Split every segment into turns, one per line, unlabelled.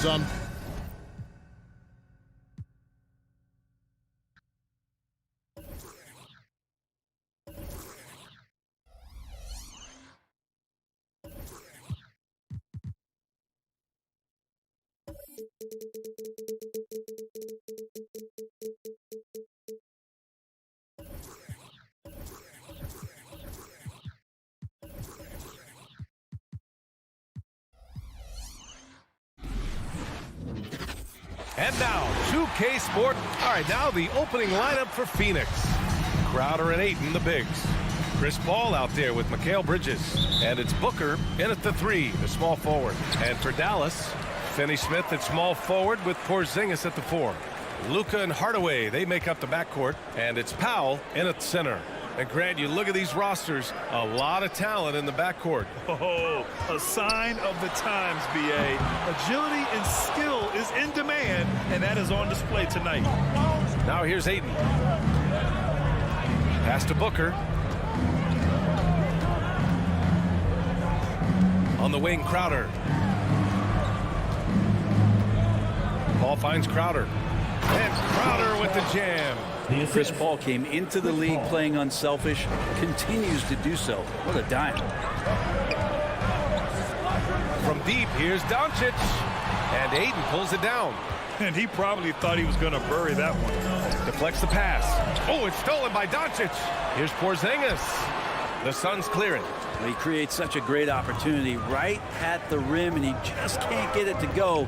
son.
And now, 2K Sport. All right, now the opening lineup for Phoenix. Crowder and Ayton, the bigs. Chris Paul out there with Mikal Bridges. And it's Booker in at the 3, the small forward. And for Dallas, Finney Smith at small forward with Porzingis at the 4. Luka and Hardaway, they make up the backcourt. And it's Powell in at center. And Grant, you look at these rosters, a lot of talent in the backcourt.
Oh, a sign of the times, B.A. Agility and skill is in demand, and that is on display tonight.
Now here's Ayton. Pass to Booker. On the wing, Crowder. Paul finds Crowder. And Crowder with the jam.
Chris Paul came into the league playing unselfish, continues to do so. What a dime.
From deep, here's Doncic. And Ayton pulls it down.
And he probably thought he was going to bury that one.
Deflects the pass. Oh, it's stolen by Doncic. Here's Porzingis. The Suns clear it.
He creates such a great opportunity right at the rim, and he just can't get it to go,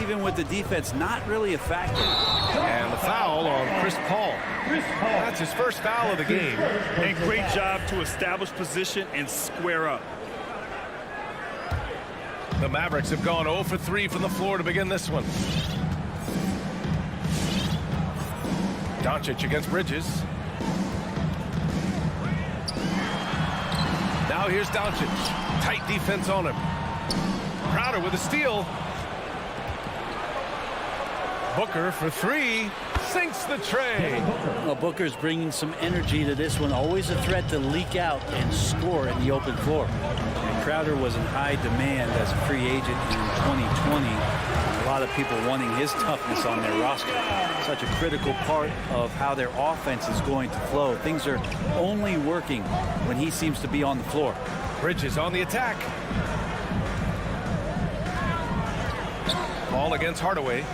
even with the defense not really a factor.
And the foul on Chris Paul. That's his first foul of the game.
And great job to establish position and square up.
The Mavericks have gone 0 for 3 from the floor to begin this one. Doncic against Bridges. Now here's Doncic. Tight defense on him. Crowder with a steal. Booker for 3. Sinks the tray.
Well, Booker's bringing some energy to this one. Always a threat to leak out and score in the open floor. And Crowder was in high demand as a free agent in 2020. A lot of people wanting his toughness on their roster. Such a critical part of how their offense is going to flow. Things are only working when he seems to be on the floor.
Bridges on the attack. Ball against Hardaway.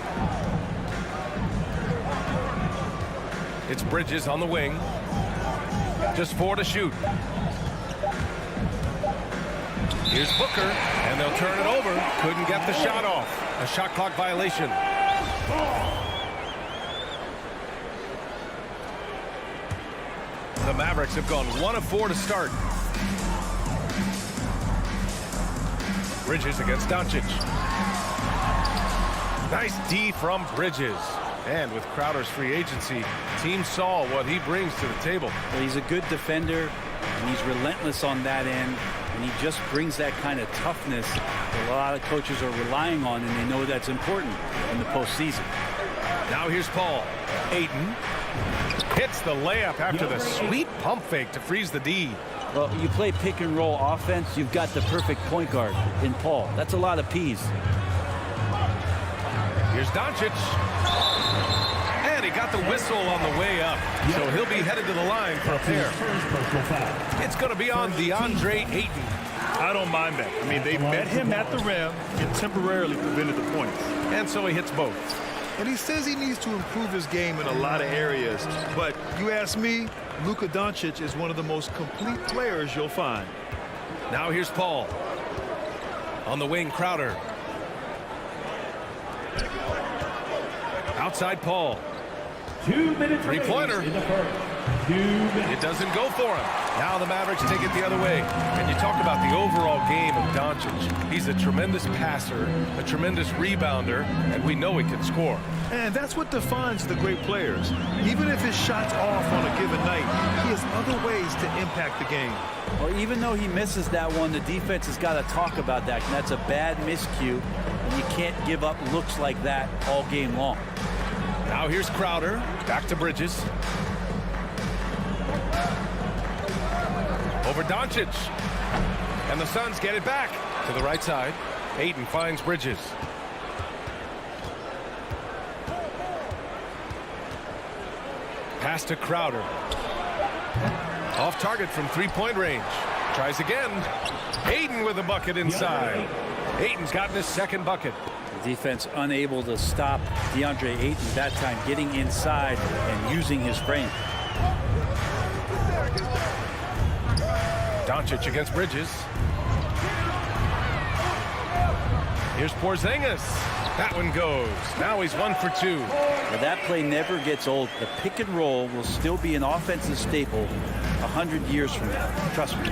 It's Bridges on the wing. Just 4 to shoot. Here's Booker, and they'll turn it over. Couldn't get the shot off. A shot clock violation. The Mavericks have gone 1 of 4 to start. Bridges against Doncic. Nice D from Bridges. And with Crowder's free agency, team saw what he brings to the table.
Well, he's a good defender, and he's relentless on that end, and he just brings that kind of toughness that a lot of coaches are relying on, and they know that's important in the postseason.
Now here's Paul. Ayton hits the layup after the sweet pump fake to freeze the D.
Well, you play pick and roll offense, you've got the perfect point guard in Paul. That's a lot of P's.
Here's Doncic. And he got the whistle on the way up. So he'll be headed to the line for a pair. It's going to be on DeAndre Ayton.
I don't mind that. I mean, they met him at the rim and temporarily prevented the points.
And so he hits both.
And he says he needs to improve his game in a lot of areas. But you ask me, Luka Doncic is one of the most complete players you'll find.
Now here's Paul. On the wing, Crowder. Outside Paul.
2 minutes.
Three-pointer. It doesn't go for him. Now the Mavericks take it the other way. And you talk about the overall game of Doncic. He's a tremendous passer, a tremendous rebounder, and we know he can score.
And that's what defines the great players. Even if his shot's off on a given night, he has other ways to impact the game.
Well, even though he misses that one, the defense has got to talk about that. And that's a bad miscue, and you can't give up looks like that all game long.
Now here's Crowder. Back to Bridges. Over Doncic. And the Suns get it back to the right side. Ayton finds Bridges. Pass to Crowder. Off target from three-point range. Tries again. Ayton with a bucket inside. Ayton's gotten his second bucket.
The defense unable to stop DeAndre Ayton that time, getting inside and using his frame.
Doncic against Bridges. Here's Porzingis. That one goes. Now he's 1 for 2.
But that play never gets old. The pick and roll will still be an offensive staple 100 years from now. Trust me.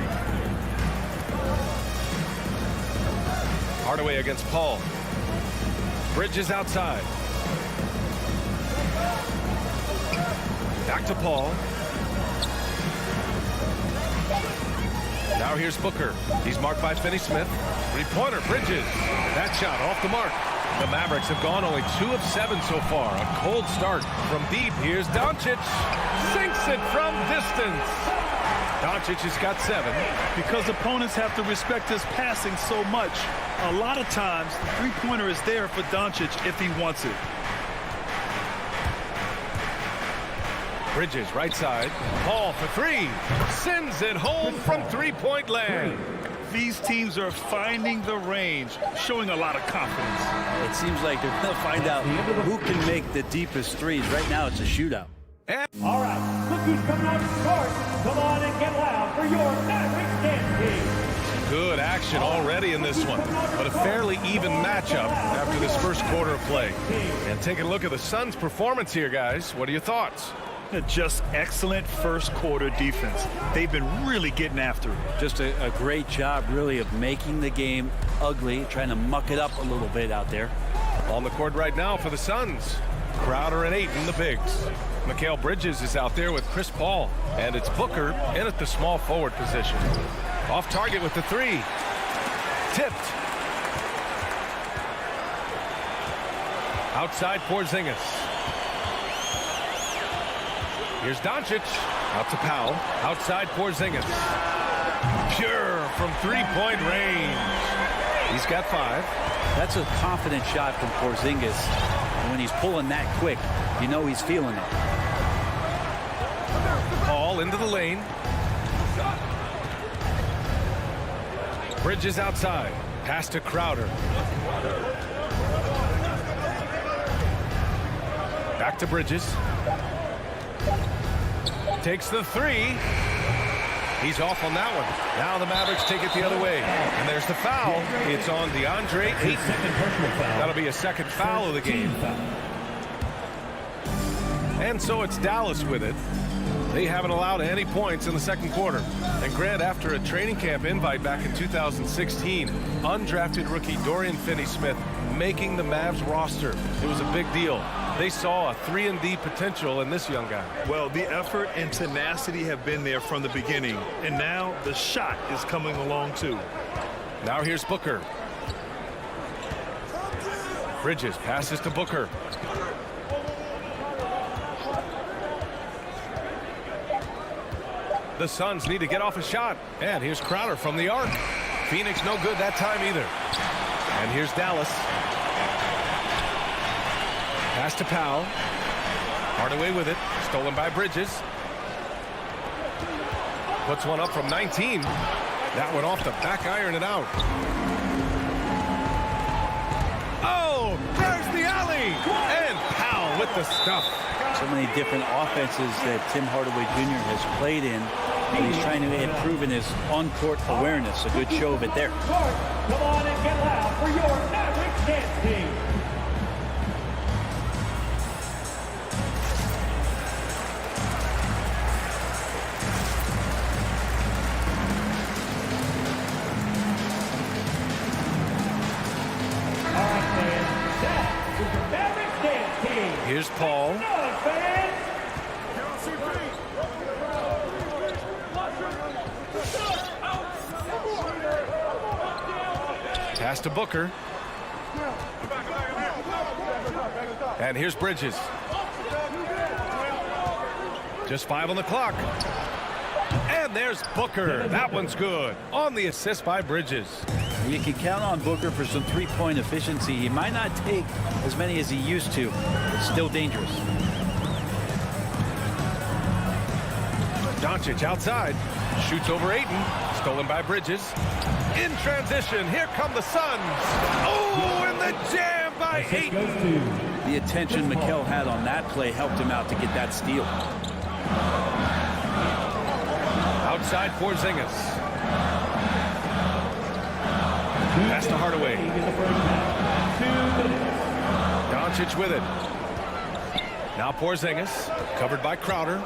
Hardaway against Paul. Bridges outside. Back to Paul. Now here's Booker. He's marked by Finney-Smith. Three-pointer, Bridges. That shot off the mark. The Mavericks have gone only 2 of 7 so far. A cold start from deep. Here's Doncic. Sinks it from distance. Doncic has got 7.
Because opponents have to respect his passing so much, a lot of times the three-pointer is there for Doncic if he wants it.
Bridges right side. Paul for 3. Sends it home from three-point land.
These teams are finding the range, showing a lot of confidence.
It seems like they're going to find out who can make the deepest threes. Right now, it's a shootout.
And
All right, Cookie's coming out to start. Come on and get loud for your Mavericks dance team.
good action already in this one, but a fairly even matchup after this first quarter of play. And taking a look at the Suns' performance here, guys. What are your thoughts?
Just excellent first quarter defense. They've been really getting after it.
Just a great job, really, of making the game ugly, trying to muck it up a little bit out there.
On the court right now for the Suns, Crowder and Ayton, the bigs. Mikal Bridges is out there with Chris Paul, and it's Booker in at the small forward position. Off target with the three. Tipped. Outside Porzingis. Here's Doncic. Out to Powell. Outside Porzingis. Pure from three-point range. He's got 5.
That's a confident shot from Porzingis. And when he's pulling that quick, you know he's feeling it.
Paul into the lane. Bridges outside. Pass to Crowder. Back to Bridges. Takes the three. He's off on that one. Now the Mavericks take it the other way. And there's the foul. It's on DeAndre Ayton. That'll be a second foul of the game. And so it's Dallas with it. They haven't allowed any points in the second quarter. And Grant, after a training camp invite back in 2016, undrafted rookie Dorian Finney-Smith making the Mavs roster. It was a big deal. They saw a 3-and-D potential in this young guy.
Well, the effort and tenacity have been there from the beginning, and now the shot is coming along too.
Now here's Booker. Bridges passes to Booker. The Suns need to get off a shot. And here's Crowder from the arc. Phoenix no good that time either. And here's Dallas. Pass to Powell. Hardaway with it. Stolen by Bridges. Puts one up from 19. That one off the back iron and out. Oh, there's the alley. And Powell with the stuff.
So many different offenses that Tim Hardaway Jr. has played in. And he's trying to improve in his on-court awareness. A good show of it there.
Come on and get loud for your Mavericks dance team. All right, fans, that is the Mavericks dance team.
Here's Paul.
Good, fans.
Pass to Booker. And here's Bridges. Just 5 on the clock. And there's Booker. That one's good. On the assist by Bridges.
You can count on Booker for some three-point efficiency. He might not take as many as he used to, but still dangerous.
Doncic outside. Shoots over Ayton. Stolen by Bridges. In transition, here come the Suns. Oh, and the jam by Ayton.
The attention Mikel had on that play helped him out to get that steal.
Outside Porzingis. Pass to Hardaway. Doncic with it. Now Porzingis, covered by Crowder.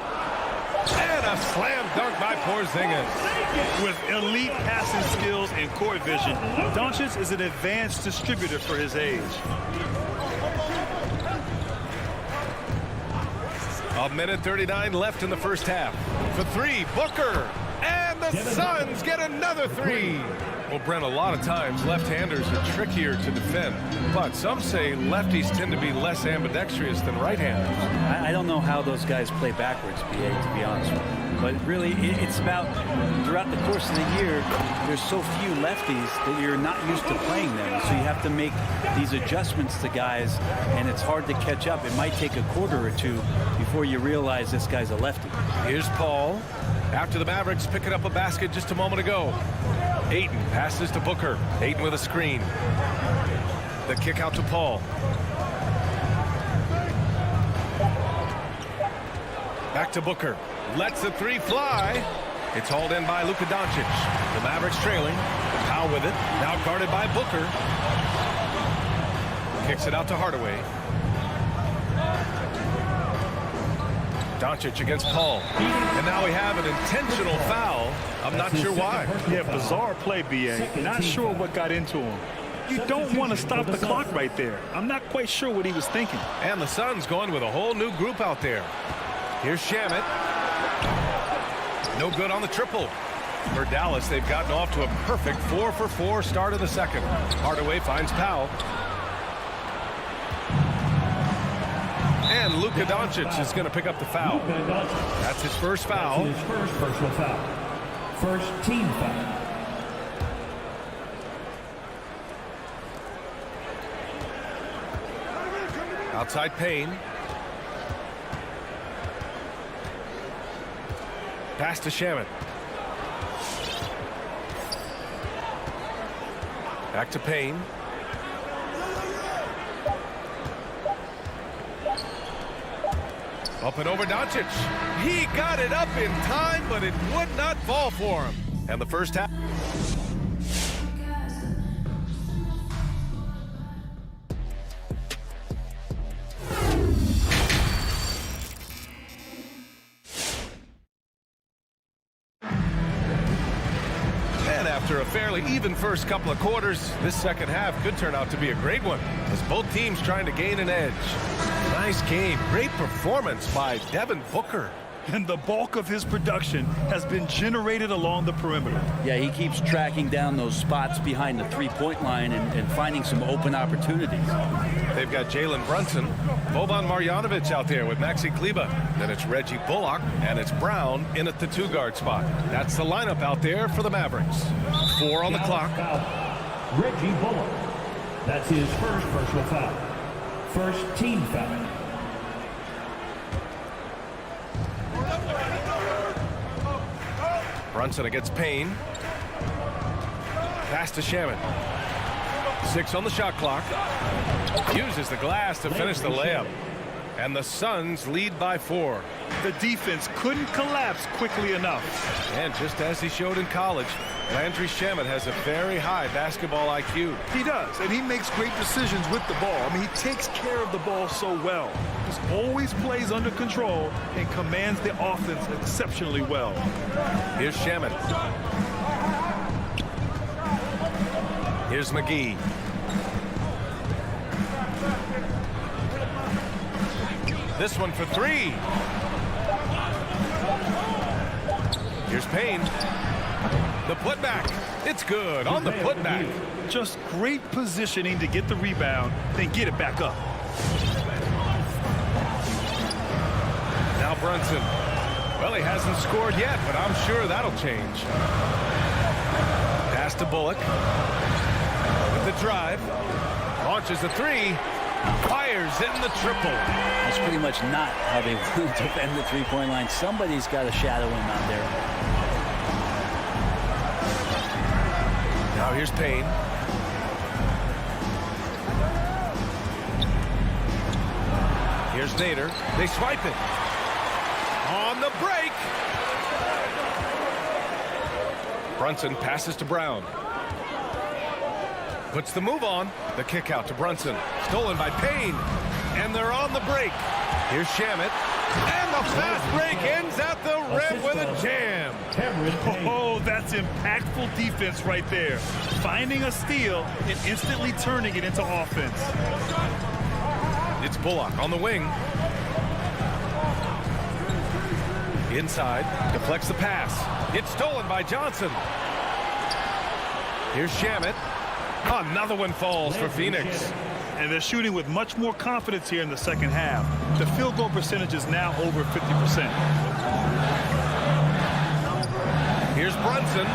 And a slam dunk by Porzingis.
With elite passing skills and court vision, Doncic is an advanced distributor for his age.
A minute 39 left in the first half. For three, Booker. And the Suns get another three. Well, Brent, a lot of times left-handers are trickier to defend, but some say lefties tend to be less ambidextrous than right-handers.
I don't know how those guys play backwards, BA, to be honest with you. But really, it's about throughout the course of the year, there's so few lefties that you're not used to playing them. So you have to make these adjustments to guys, and it's hard to catch up. It might take a quarter or two before you realize this guy's a lefty.
Here's Paul. After the Mavericks picking up a basket just a moment ago. Ayton passes to Booker. Ayton with a screen. The kick out to Paul. Back to Booker. Lets the three fly. It's hauled in by Luka Doncic. The Mavericks trailing. Powell with it. Now guarded by Booker. Kicks it out to Hardaway. Doncic against Paul. And now we have an intentional foul. I'm not sure why.
Yeah, bizarre play, B.A. Not sure what got into him. You don't want to stop the clock right there. I'm not quite sure what he was thinking.
And the Suns going with a whole new group out there. Here's Shamet. No good on the triple. For Dallas, they've gotten off to a perfect 4-for-4 start of the second. Hardaway finds Powell. And Luka Doncic is going to pick up the foul. That's his first foul.
His first personal foul. First team foul.
Outside Payne. Pass to Shamet. Back to Payne. Up and over Doncic. He got it up in time, but it would not fall for him. And the first half. And after a fairly even first couple of quarters, this second half could turn out to be a great one, as both teams trying to gain an edge. Nice game. Great performance by Devin Booker.
And the bulk of his production has been generated along the perimeter.
Yeah, he keeps tracking down those spots behind the three-point line and finding some open opportunities.
They've got Jalen Brunson, Boban Marjanovic out there with Maxi Kleber. Then it's Reggie Bullock, and it's Brown in at the two-guard spot. That's the lineup out there for the Mavericks. 4 on the clock.
Reggie Bullock. That's his first personal foul. First team foul.
Brunson against Payne. Pass to Shamet. 6 on the shot clock. Uses the glass to finish the layup. And the Suns lead by 4.
The defense couldn't collapse quickly enough.
And just as he showed in college, Landry Shamet has a very high basketball IQ.
He does, and he makes great decisions with the ball. I mean, he takes care of the ball so well. Just always plays under control and commands the offense exceptionally well.
Here's Shamet. Here's McGee. This one for 3. Here's Payne. The putback. It's good on the putback.
Just great positioning to get the rebound, then get it back up.
Now Brunson. Well, he hasn't scored yet, but I'm sure that'll change. Pass to Bullock. With the drive. Launches the 3. Fires in the triple.
That's pretty much not how they want to defend the three-point line. Somebody's got to shadow him out there.
Now here's Payne. Here's Nader. They swipe it. On the break. Brunson passes to Brown. Puts the move on. The kick out to Brunson. Stolen by Payne. And they're on the break. Here's Shamet. And the fast break ends at the rim with a jam.
Oh, that's impactful defense right there. Finding a steal and instantly turning it into offense.
It's Bullock on the wing. Inside, deflects the pass. It's stolen by Johnson. Here's Shamet. Another one falls for Phoenix.
And they're shooting with much more confidence here in the second half. The field goal percentage is now over 50%.
Here's Brunson.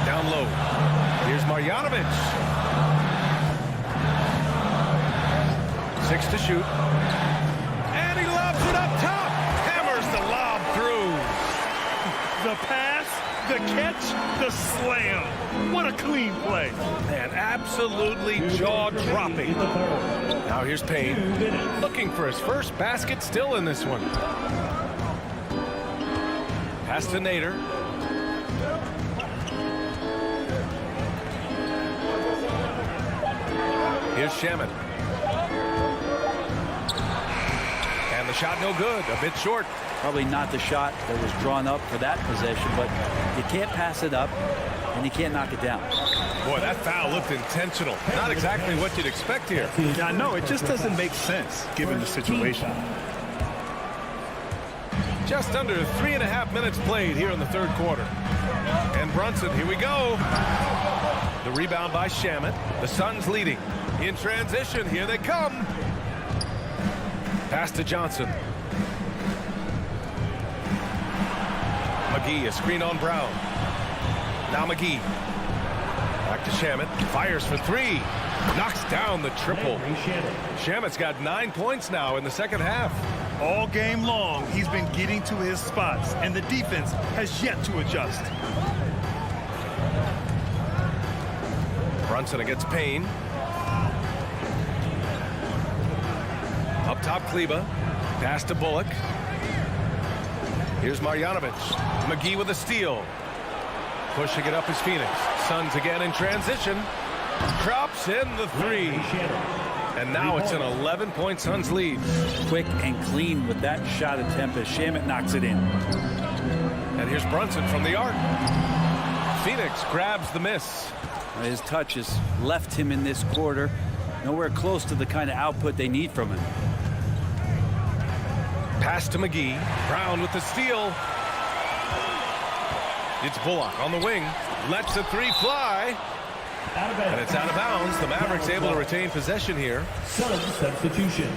Down low. Here's Marjanovic. 6 to shoot. And he lobs it up top. Hammers the lob through.
The pass, the catch, the slam. What a clean play.
And absolutely jaw-dropping. Now here's Payne. Looking for his first basket still in this one. Pass to Nader. Here's Shamet. And the shot no good. A bit short.
Probably not the shot that was drawn up for that possession, but you can't pass it up, and you can't knock it down.
Boy, that foul looked intentional. Not exactly what you'd expect here.
Yeah, no, it just doesn't make sense given the situation.
Just under 3.5 minutes played here in the third quarter. And Brunson, here we go. The rebound by Shamet. The Suns leading. In transition, here they come. Pass to Johnson. McGee, a screen on Brown. Now McGee. Back to Shamet. Fires for three. Knocks down the triple. Shamet's got 9 points now in the second half.
All game long, he's been getting to his spots, and the defense has yet to adjust.
Brunson against Payne. Up top, Kleba. Pass to Bullock. Here's Marjanovic. McGee with a steal. Pushing it up is Phoenix. Suns again in transition. Drops in the three. And now it's an 11-point Suns lead.
Quick and clean with that shot attempt as Shamet knocks it in.
And here's Brunson from the arc. Phoenix grabs the miss.
His touch has left him in this quarter. Nowhere close to the kind of output they need from him.
Pass to McGee. Brown with the steal. It's Bullock on the wing. Lets the three fly. And it's out of bounds. The Mavericks able to retain possession here.
Suns substitution.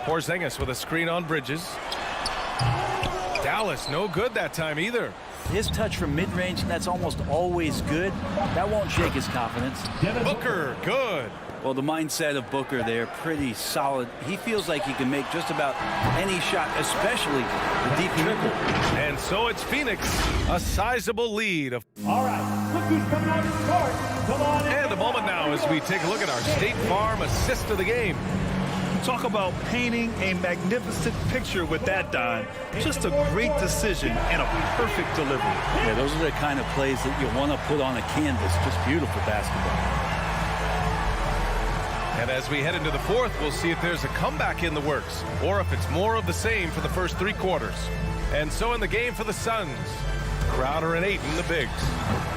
Porzingis with a screen on Bridges. Dallas no good that time either.
His touch from mid-range, that's almost always good. That won't shake his confidence.
Booker, good.
Well, the mindset of Booker there, pretty solid. He feels like he can make just about any shot, especially the deep triple.
And so it's Phoenix, a sizable lead of.
All right, look who's coming on the court. Come on in.
And a moment now as we take a look at our State Farm assist of the game.
Talk about painting a magnificent picture with that, Don. Just a great decision and a perfect delivery.
Yeah, those are the kind of plays that you want to put on a canvas. Just beautiful basketball.
And as we head into the fourth, we'll see if there's a comeback in the works or if it's more of the same for the first three quarters. And so in the game for the Suns, Crowder and Ayton, the bigs.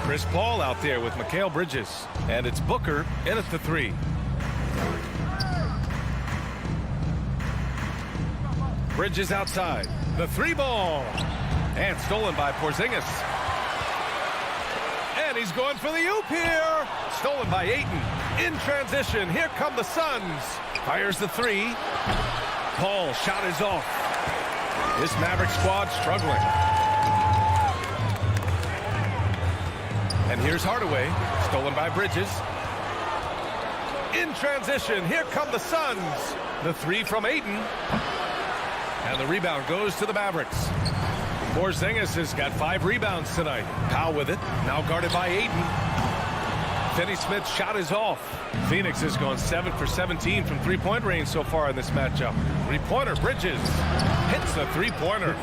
Chris Paul out there with Mikal Bridges. And it's Booker in at the three. Bridges outside. The three ball. And stolen by Porzingis. And he's going for the oop here. Stolen by Ayton. In transition. Here come the Suns. Fires the three. Paul, shot is off. This Maverick squad struggling. Here's Hardaway, stolen by Bridges. In transition, here come the Suns. The three from Ayton. And the rebound goes to the Mavericks. Porzingis has got 5 rebounds tonight. Powell with it, now guarded by Ayton. Finney-Smith's shot is off. Phoenix has gone 7 for 17 from three-point range so far in this matchup. Three-pointer, Bridges hits the three-pointer.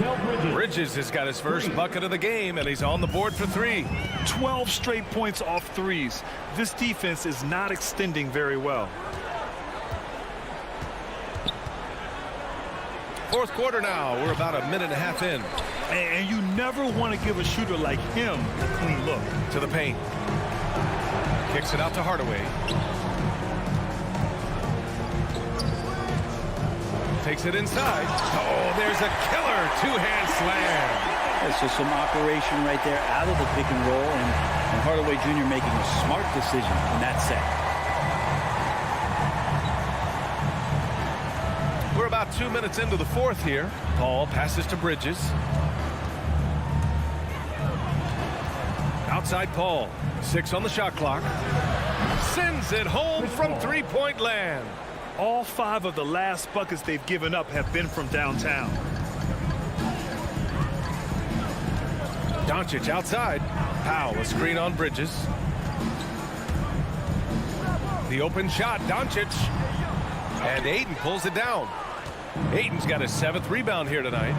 Bridges has got his first bucket of the game, and he's on the board for 3.
12 straight points off threes. This defense is not extending very well.
Fourth quarter now. We're about a minute and a half in.
And you never want to give a shooter like him a clean look.
To the paint. Kicks it out to Hardaway. Takes it inside. Oh, there's a killer two-hand slam.
That's just some operation right there out of the pick and roll, and Hardaway Jr. making a smart decision in that set.
We're about 2 minutes into the fourth here. Paul passes to Bridges. Outside Paul. 6 on the shot clock. Sends it home from three-point land.
All 5 of the last buckets they've given up have been from downtown.
Doncic outside. Powell, a screen on Bridges. The open shot, Doncic. And Ayton pulls it down. Ayton's got his 7th rebound here tonight.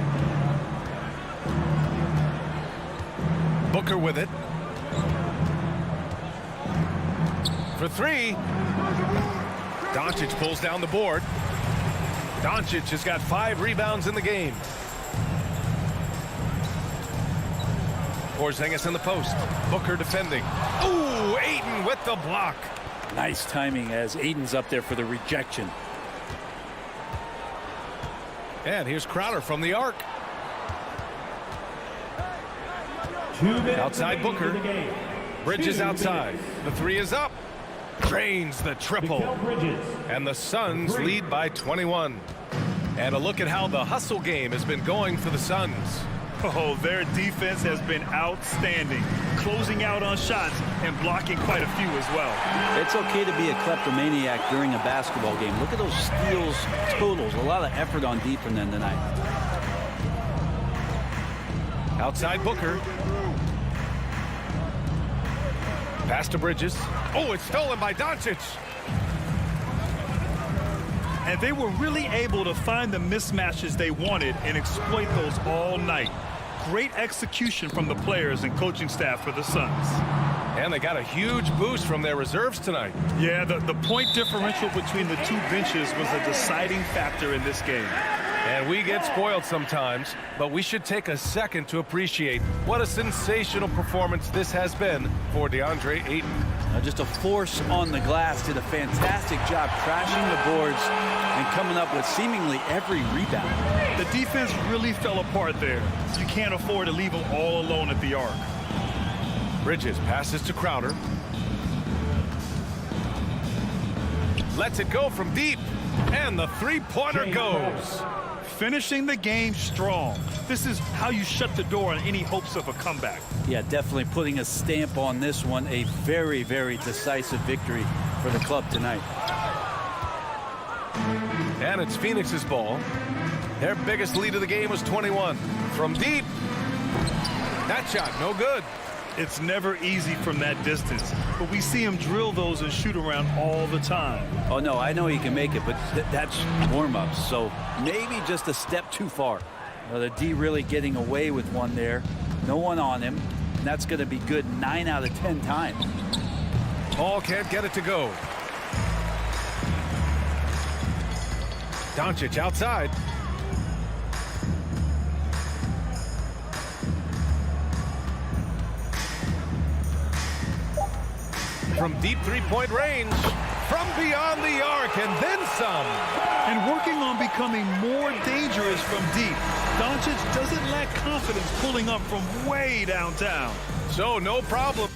Booker with it. For 3. Doncic pulls down the board. Doncic has got 5 rebounds in the game. Porzingis in the post. Booker defending. Ooh, Ayton with the block.
Nice timing as Ayton's up there for the rejection.
And here's Crowder from the arc.
2 minutes
Outside
remaining
Booker.
in the game.
Bridges
2
outside.
minutes.
The 3 is up. Drains the triple.
Mikal Bridges.
And the Suns lead by 21. And a look at how the hustle game has been going for the Suns.
Oh, their defense has been outstanding, closing out on shots and blocking quite a few as well.
It's okay to be a kleptomaniac during a basketball game. Look at those steals totals. A lot of effort on D from them tonight.
Outside Booker. Pass to Bridges. Oh, it's stolen by Doncic.
And they were really able to find the mismatches they wanted and exploit those all night. Great execution from the players and coaching staff for the Suns.
And they got a huge boost from their reserves tonight.
Yeah, the point differential between the 2 benches was a deciding factor in this game.
And we get spoiled sometimes, but we should take a second to appreciate what a sensational performance this has been for DeAndre Ayton.
Just a force on the glass, did a fantastic job crashing the boards and coming up with seemingly every rebound.
The defense really fell apart there. You can't afford to leave them all alone at the arc.
Bridges passes to Crowder. Lets it go from deep. And the three-pointer goes.
Finishing the game strong. This is how you shut the door on any hopes of a comeback.
Yeah, definitely putting a stamp on this one. A very, very decisive victory for the club tonight.
And it's Phoenix's ball. Their biggest lead of the game was 21. From deep. That shot, no good.
It's never easy from that distance, but we see him drill those and shoot around all the time.
Oh, no, I know he can make it, but that's warm-ups, so maybe just a step too far. The D really getting away with one there. No one on him, and that's going to be good 9 out of 10 times.
Paul can't get it to go. Doncic outside. From deep three-point range, from beyond the arc, and then some.
And working on becoming more dangerous from deep. Doncic doesn't lack confidence pulling up from way downtown.
So no problem.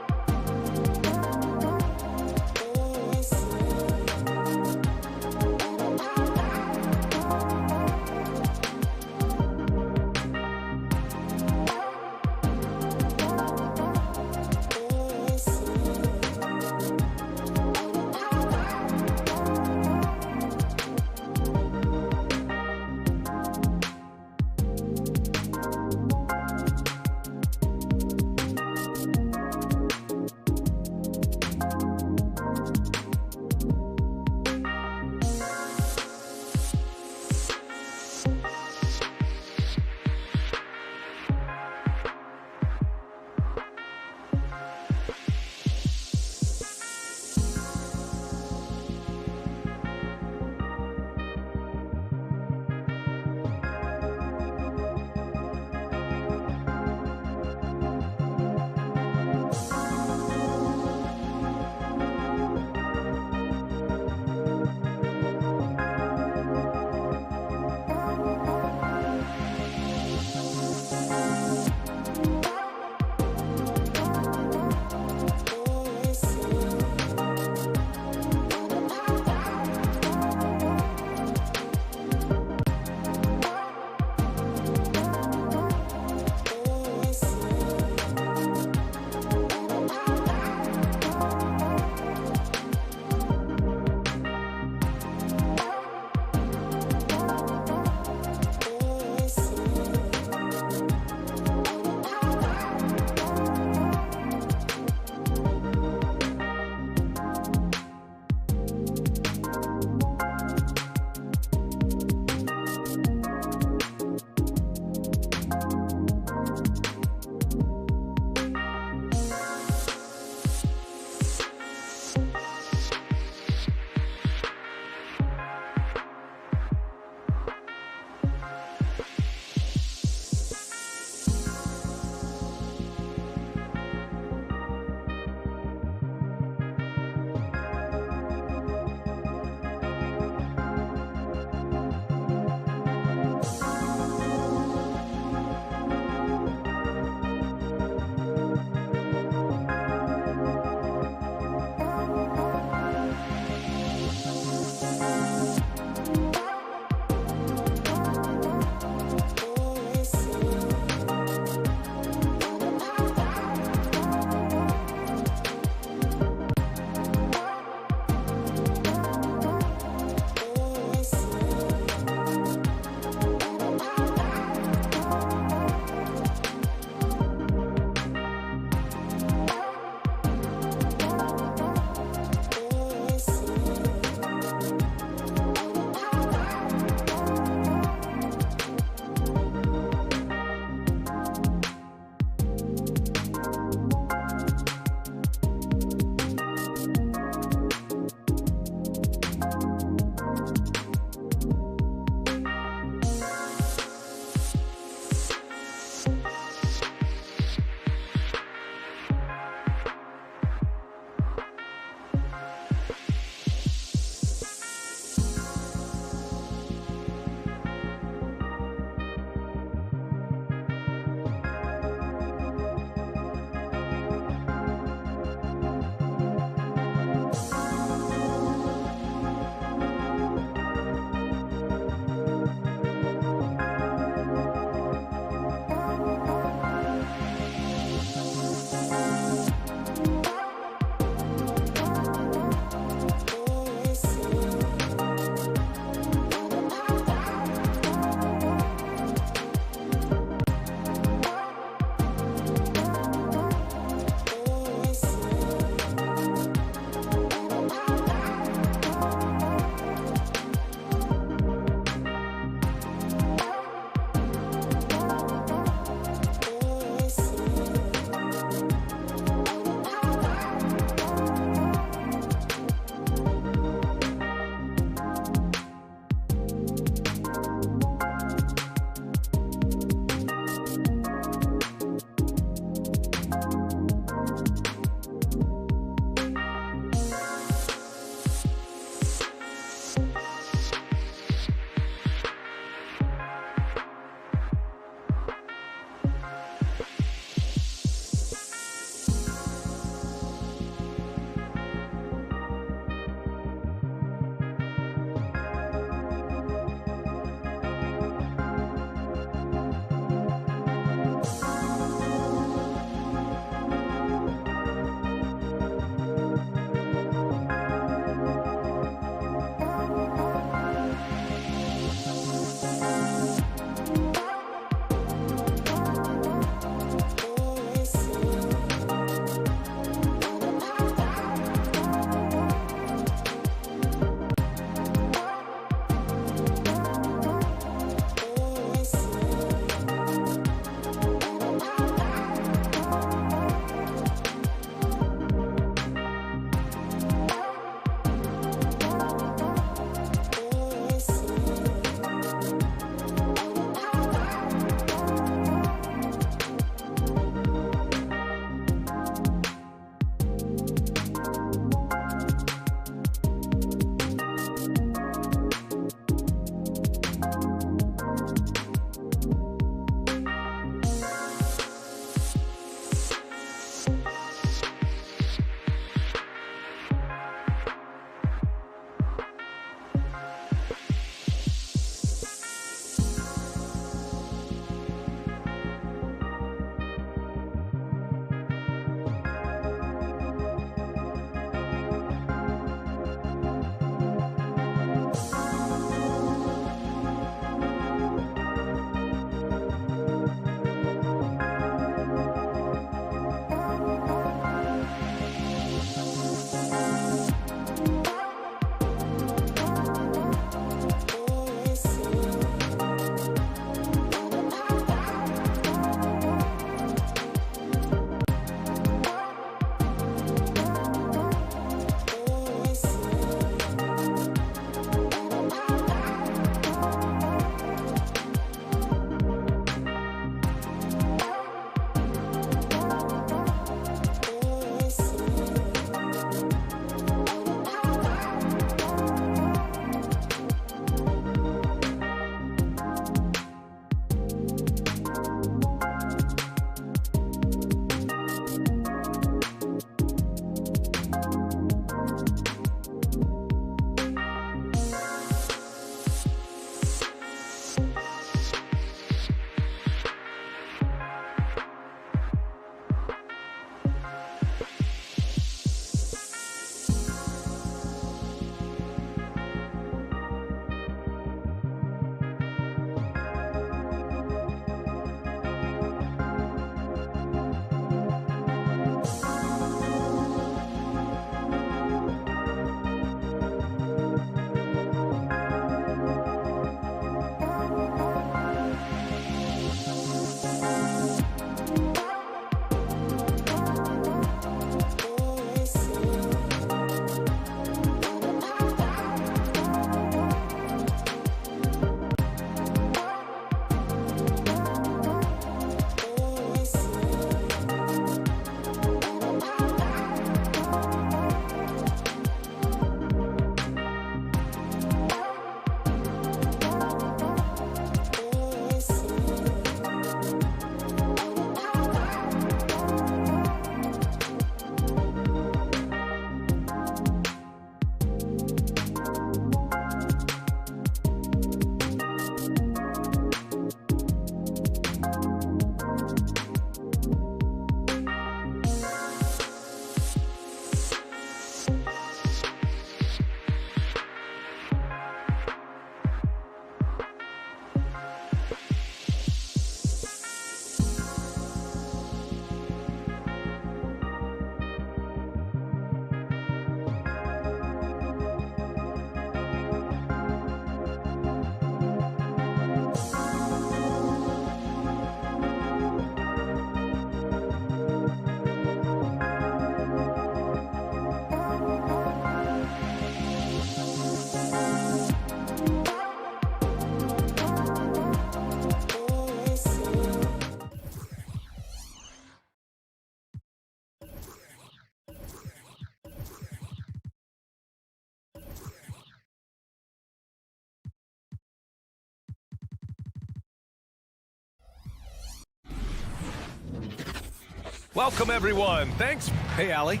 Welcome, everyone. Thanks. Hey, Allie.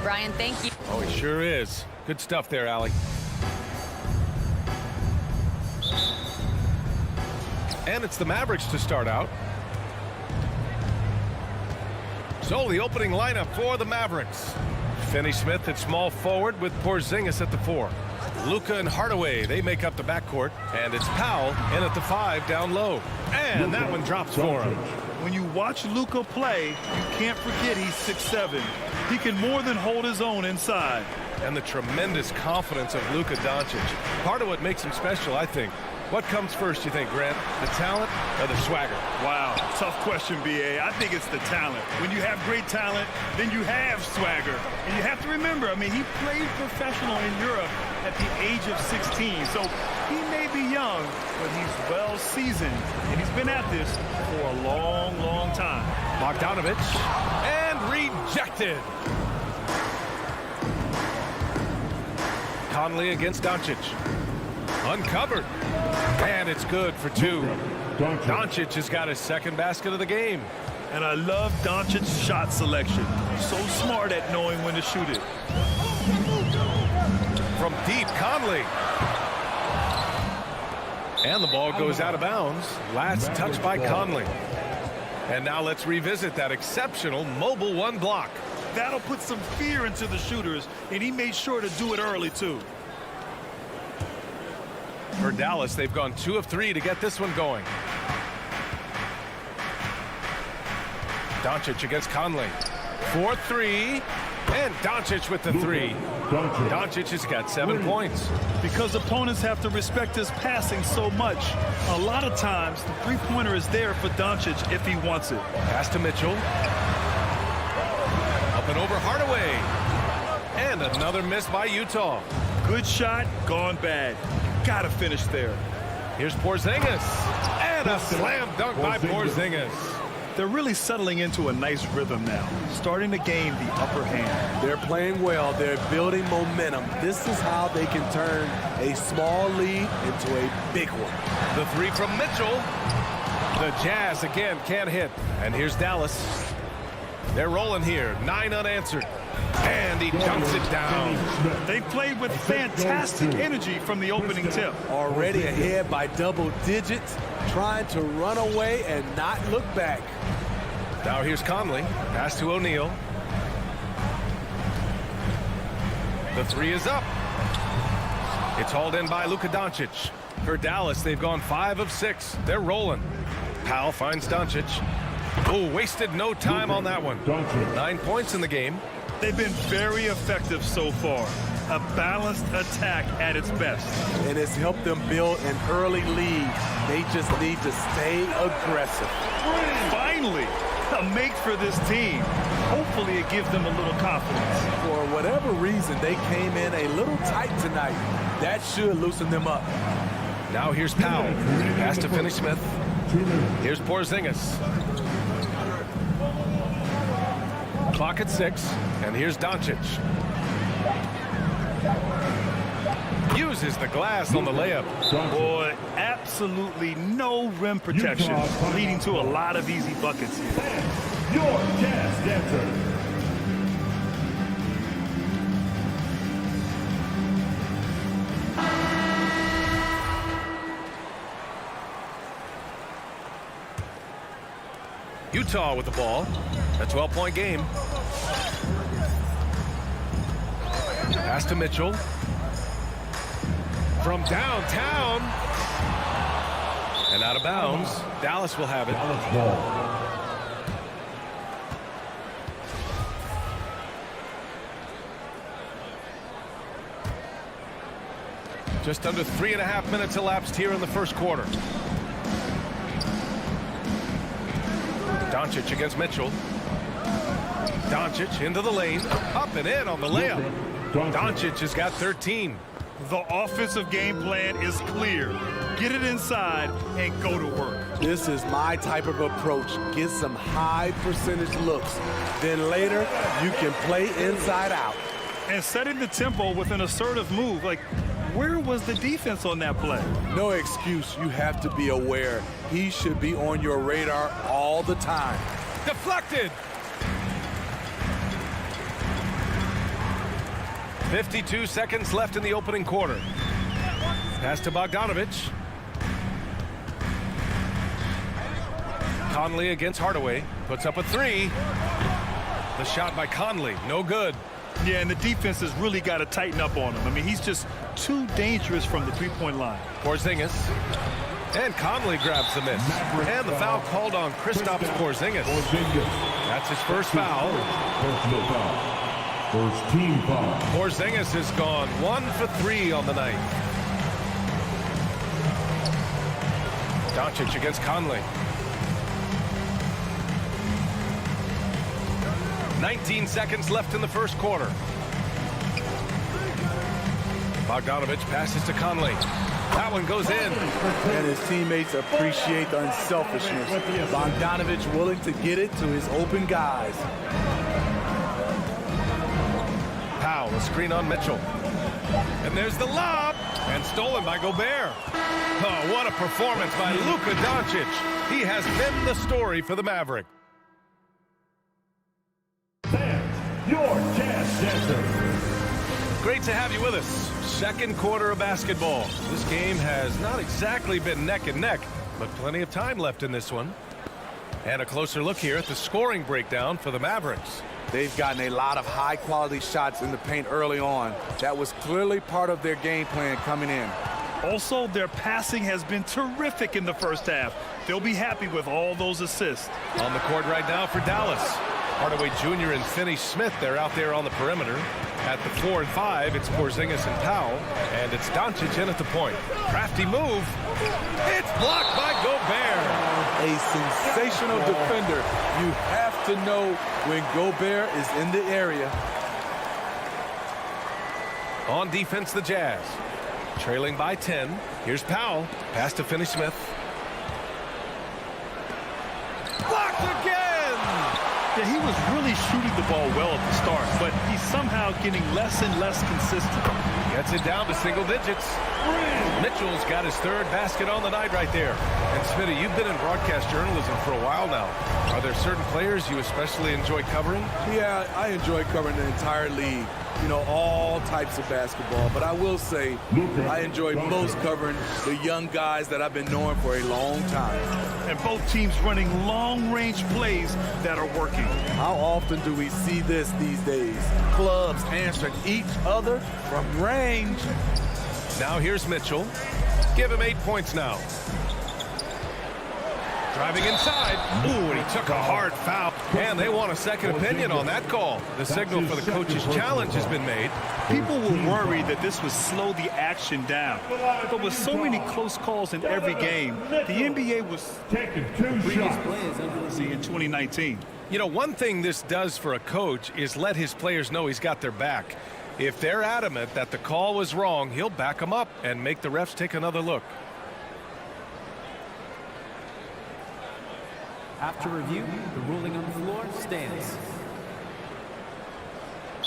Brian, thank you.
Oh, he sure is. Good stuff there, Allie. And it's the Mavericks to start out. So the opening lineup for the Mavericks. Finney Smith at small forward with Porzingis at the 4. Luka and Hardaway, they make up the backcourt. And it's Powell in at the 5 down low. And that one drops for him.
When you watch Luka play, you can't forget he's 6'7". He can more than hold his own inside.
And the tremendous confidence of Luka Doncic. Part of what makes him special, I think. What comes first, you think, Grant? The talent or the swagger?
Wow, tough question, B.A. I think it's the talent. When you have great talent, then you have swagger. And you have to remember, I mean, he played professional in Europe at the age of 16. So he may be young, but he's well seasoned. And he's been at this for a long, long time.
Bogdanovich. And rejected. Conley against Doncic. Uncovered. And it's good for 2. Doncic has got his second basket of the game.
And I love Doncic's shot selection. So smart at knowing when to shoot it.
From deep, Conley. And the ball goes out of bounds. Last touch by Conley. And now let's revisit that exceptional mobile 1 block.
That'll put some fear into the shooters, and he made sure to do it early, too.
For Dallas, they've gone 2 of 3 to get this one going. Doncic against Conley. 4-3. And Doncic with the 3. Doncic has got 7 points.
Because opponents have to respect his passing so much, a lot of times the three-pointer is there for Doncic if he wants it.
Pass to Mitchell. Up and over Hardaway. And another miss by Utah.
Good shot, gone bad. Gotta finish there.
Here's Porzingis. And a slam dunk by Porzingis.
They're really settling into a nice rhythm now, starting to gain the upper hand.
They're playing well. They're building momentum. This is how they can turn a small lead into a big one.
The 3 from Mitchell. The Jazz again can't hit. And here's Dallas. They're rolling here. 9 unanswered. And he dunks it down.
They played with fantastic energy from the opening tip.
Already ahead by double digits, trying to run away and not look back.
Now here's Conley. Pass to O'Neal. The 3 is up. It's hauled in by Luka Doncic. For Dallas, they've gone 5 of 6. They're rolling. Powell finds Doncic. Oh, wasted no time on that one. 9 points in the game.
They've been very effective so far. A balanced attack at its best.
And it's helped them build an early lead. They just need to stay aggressive.
Finally, a make for this team. Hopefully it gives them a little confidence.
For whatever reason, they came in a little tight tonight. That should loosen them up.
Now here's Powell. Pass to Finney Smith. Here's Porzingis. Clock at 6, and here's Doncic. Uses the glass on the layup.
Boy, absolutely no rim protection, leading to a lot of easy buckets here.
Your Jazz Dancer.
Utah with the ball. A 12-point game. Pass to Mitchell. From downtown. And out of bounds. Dallas will have it. Just under 3.5 minutes elapsed here in the first quarter. Doncic against Mitchell. Doncic into the lane. Up and in on the layup. Doncic has got 13.
The offensive game plan is clear. Get it inside and go to work.
This is my type of approach. Get some high percentage looks. Then later, you can play inside out.
And setting the tempo with an assertive move. Like, where was the defense on that play?
No excuse. You have to be aware. He should be on your radar all the time.
Deflected. 52 seconds left in the opening quarter. Pass to Bogdanovich. Conley against Hardaway. Puts up a three. The shot by Conley, no good.
Yeah, and the defense has really got to tighten up on him. I mean, he's just too dangerous from the three-point line.
Porzingis. And Conley grabs the miss. And the foul called on Kristaps Porzingis. That's his first foul.
Personal foul. First team foul.
Porzingis has gone 1 for 3 on the night. Doncic against Conley. 19 seconds left in the first quarter. Bogdanovich passes to Conley. That one goes in.
And his teammates appreciate the unselfishness. Bogdanovich willing to get it to his open guys.
Powell, a screen on Mitchell. And there's the lob. And stolen by Gobert. Oh, what a performance by Luka Doncic. He has been the story for the Maverick.
Fans, your Jazz Dancer.
Great to have you with us. Second quarter of basketball. This game has not exactly been neck and neck, but plenty of time left in this one. And a closer look here at the scoring breakdown for the Mavericks.
They've gotten a lot of high-quality shots in the paint early on. That was clearly part of their game plan coming in.
Also, their passing has been terrific in the first half. They'll be happy with all those assists.
On the court right now for Dallas. Hardaway Jr. and Finney-Smith, they're out there on the perimeter. At the 4 and 5, it's Porzingis and Powell. And it's Doncic in at the point. Crafty move. It's blocked by Gobert.
A sensational defender. You have to know when Gobert is in the area.
On defense, the Jazz. Trailing by 10. Here's Powell. Pass to Finney-Smith. Blocked again!
Yeah, he was really shooting the ball well at the start, but he's somehow getting less and less consistent.
Gets it down to single digits. Mitchell's got his third basket on the night right there. And Smitty, you've been in broadcast journalism for a while now. Are there certain players you especially enjoy covering?
Yeah, I enjoy covering the entire league. You know, all types of basketball. But I will say I enjoy most covering the young guys that I've been knowing for a long time.
And both teams running long-range plays that are working.
How often do we see this these days? Clubs answering each other from range.
Now here's Mitchell. Give him 8 points now. Driving inside. Ooh, and he took a hard foul. And they want a second opinion on that call. The signal for the coach's challenge has been made.
People were worried that this would slow the action down. But with so many close calls in every game, the NBA was
Taking 2 shots.
in 2019.
You know, one thing this does for a coach is let his players know he's got their back. If they're adamant that the call was wrong, he'll back them up and make the refs take another look.
After review, the ruling on the floor stands.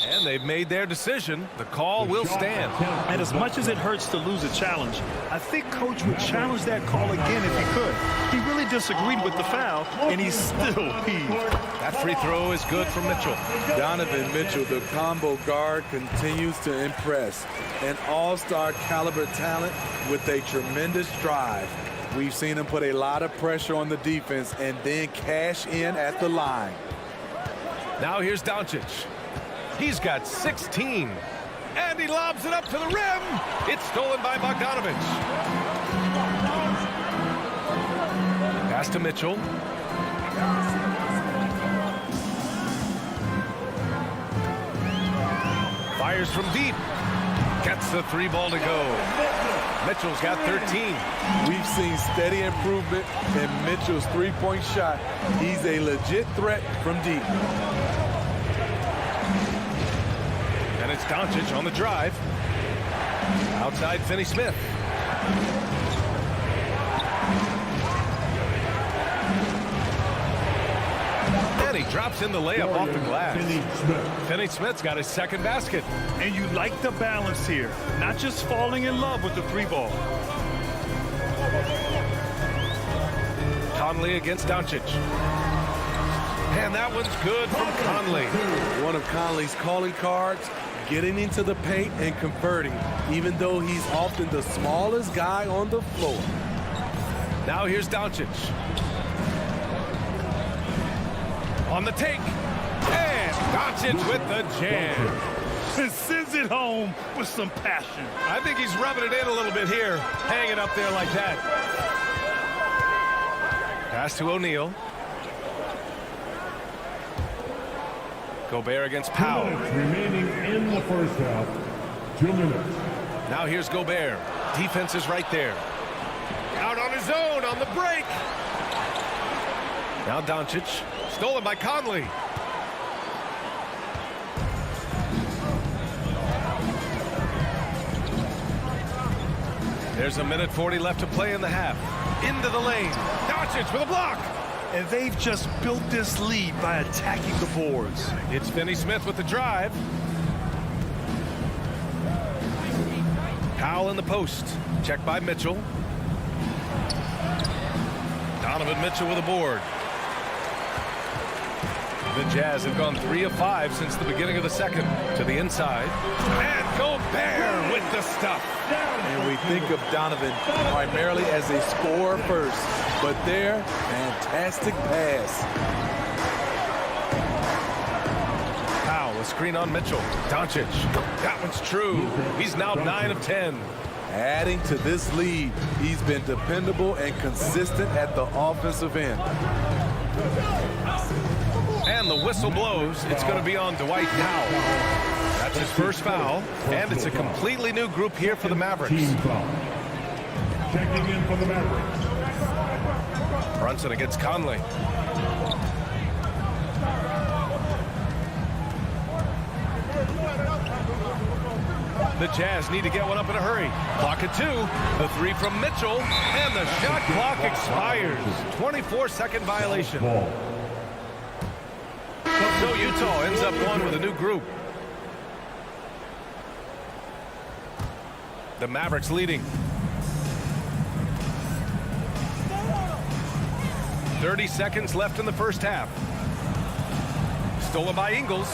And they've made their decision. The call will stand.
And as much as it hurts to lose a challenge, I think Coach would challenge that call again if he could. He really disagreed with the foul, and he's still peeved.
That free throw is good from Mitchell.
Donovan Mitchell, the combo guard, continues to impress. An all-star caliber talent with a tremendous drive. We've seen him put a lot of pressure on the defense and then cash in at the line.
Now here's Doncic. He's got 16. And he lobs it up to the rim. It's stolen by Bogdanovich. Pass to Mitchell. Fires from deep. Gets the 3 ball to go. Mitchell's got 13.
We've seen steady improvement in Mitchell's three-point shot. He's a legit threat from deep.
And it's Doncic on the drive. Outside Finney-Smith. And he drops in the layup off the glass. Finney-Smith's got his second basket.
And you like the balance here, not just falling in love with the 3 ball.
Conley against Doncic. And that one's good from Conley.
One of Conley's calling cards, getting into the paint and converting, even though he's often the smallest guy on the floor.
Now here's Doncic. On the take. And Doncic with the jam.
And sends it home with some passion.
I think he's rubbing it in a little bit here. Hanging up there like that. Pass to O'Neal. Gobert against
2
Powell.
minutes remaining in the first half. 2 minutes.
Now here's Gobert. Defense is right there. Out on his own on the break. Now Doncic. Stolen by Conley. There's 1:40 left to play in the half. Into the lane. Doncic with a block.
And they've just built this lead by attacking the boards.
It's Finney Smith with the drive. Powell in the post. Checked by Mitchell. Donovan Mitchell with a board. The Jazz have gone 3 of 5 since the beginning of the second. To the inside. And Gobert with the stuff.
And we think of Donovan primarily as a scorer first, but there, fantastic pass.
Powell, a screen on Mitchell. Doncic. That one's true. He's now 9 of 10.
Adding to this lead, he's been dependable and consistent at the offensive end.
And the whistle blows. It's going to be on Dwight Powell. That's his first foul, and it's a completely new group here for the Mavericks.
Team foul. Checking in for the Mavericks.
Brunson against Conley. The Jazz need to get one up in a hurry. Clock at 2. The 3 from Mitchell, and the shot clock expires. 24-second violation.
Ball.
So Utah ends up going with a new group. The Mavericks leading. 30 seconds left in the first half. Stolen by Ingles.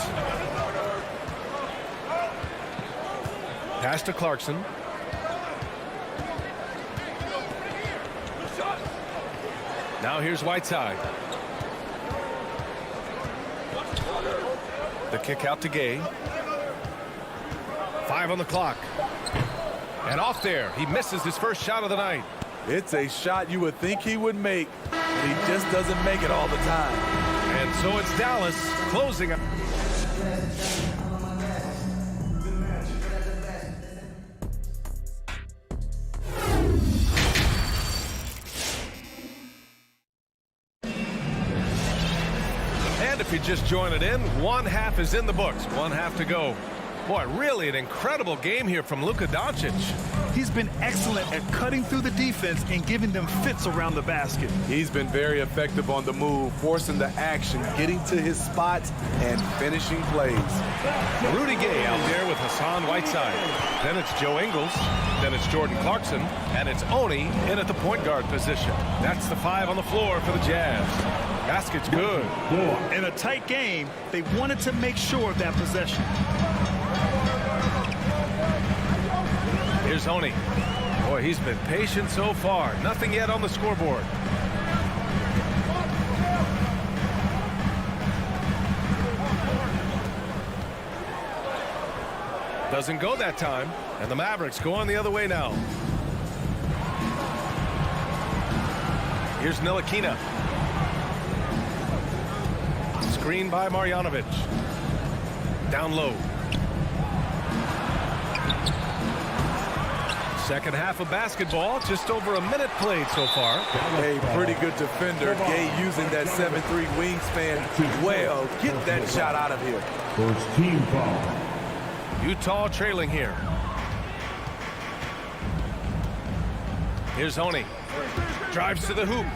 Pass to Clarkson. Now here's Whiteside. The kick out to Gay. 5 on the clock. And off there. He misses his first shot of the night.
It's a shot you would think he would make, but he just doesn't make it all the time.
And so it's Dallas closing up. And if you just join it in, one half is in the books. One half to go. Boy, really an incredible game here from Luka Doncic.
He's been excellent at cutting through the defense and giving them fits around the basket.
He's been very effective on the move, forcing the action, getting to his spots, and finishing plays.
Rudy Gay out there with Hassan Whiteside. Then it's Joe Ingles. Then it's Jordan Clarkson. And it's Oni in at the point guard position. That's the 5 on the floor for the Jazz. Basket's good.
In a tight game, they wanted to make sure of that possession.
Here's Oni. Boy, he's been patient so far. Nothing yet on the scoreboard. Doesn't go that time. And the Mavericks go on the other way now. Here's Ntilikina. Screen by Marjanovic. Down low. Second half of basketball, just over a minute played so far.
A pretty good defender. Gay using that 7'3" wingspan well. Get that shot out of here.
First team foul.
Utah trailing here. Here's Oni. Drives to the hoop.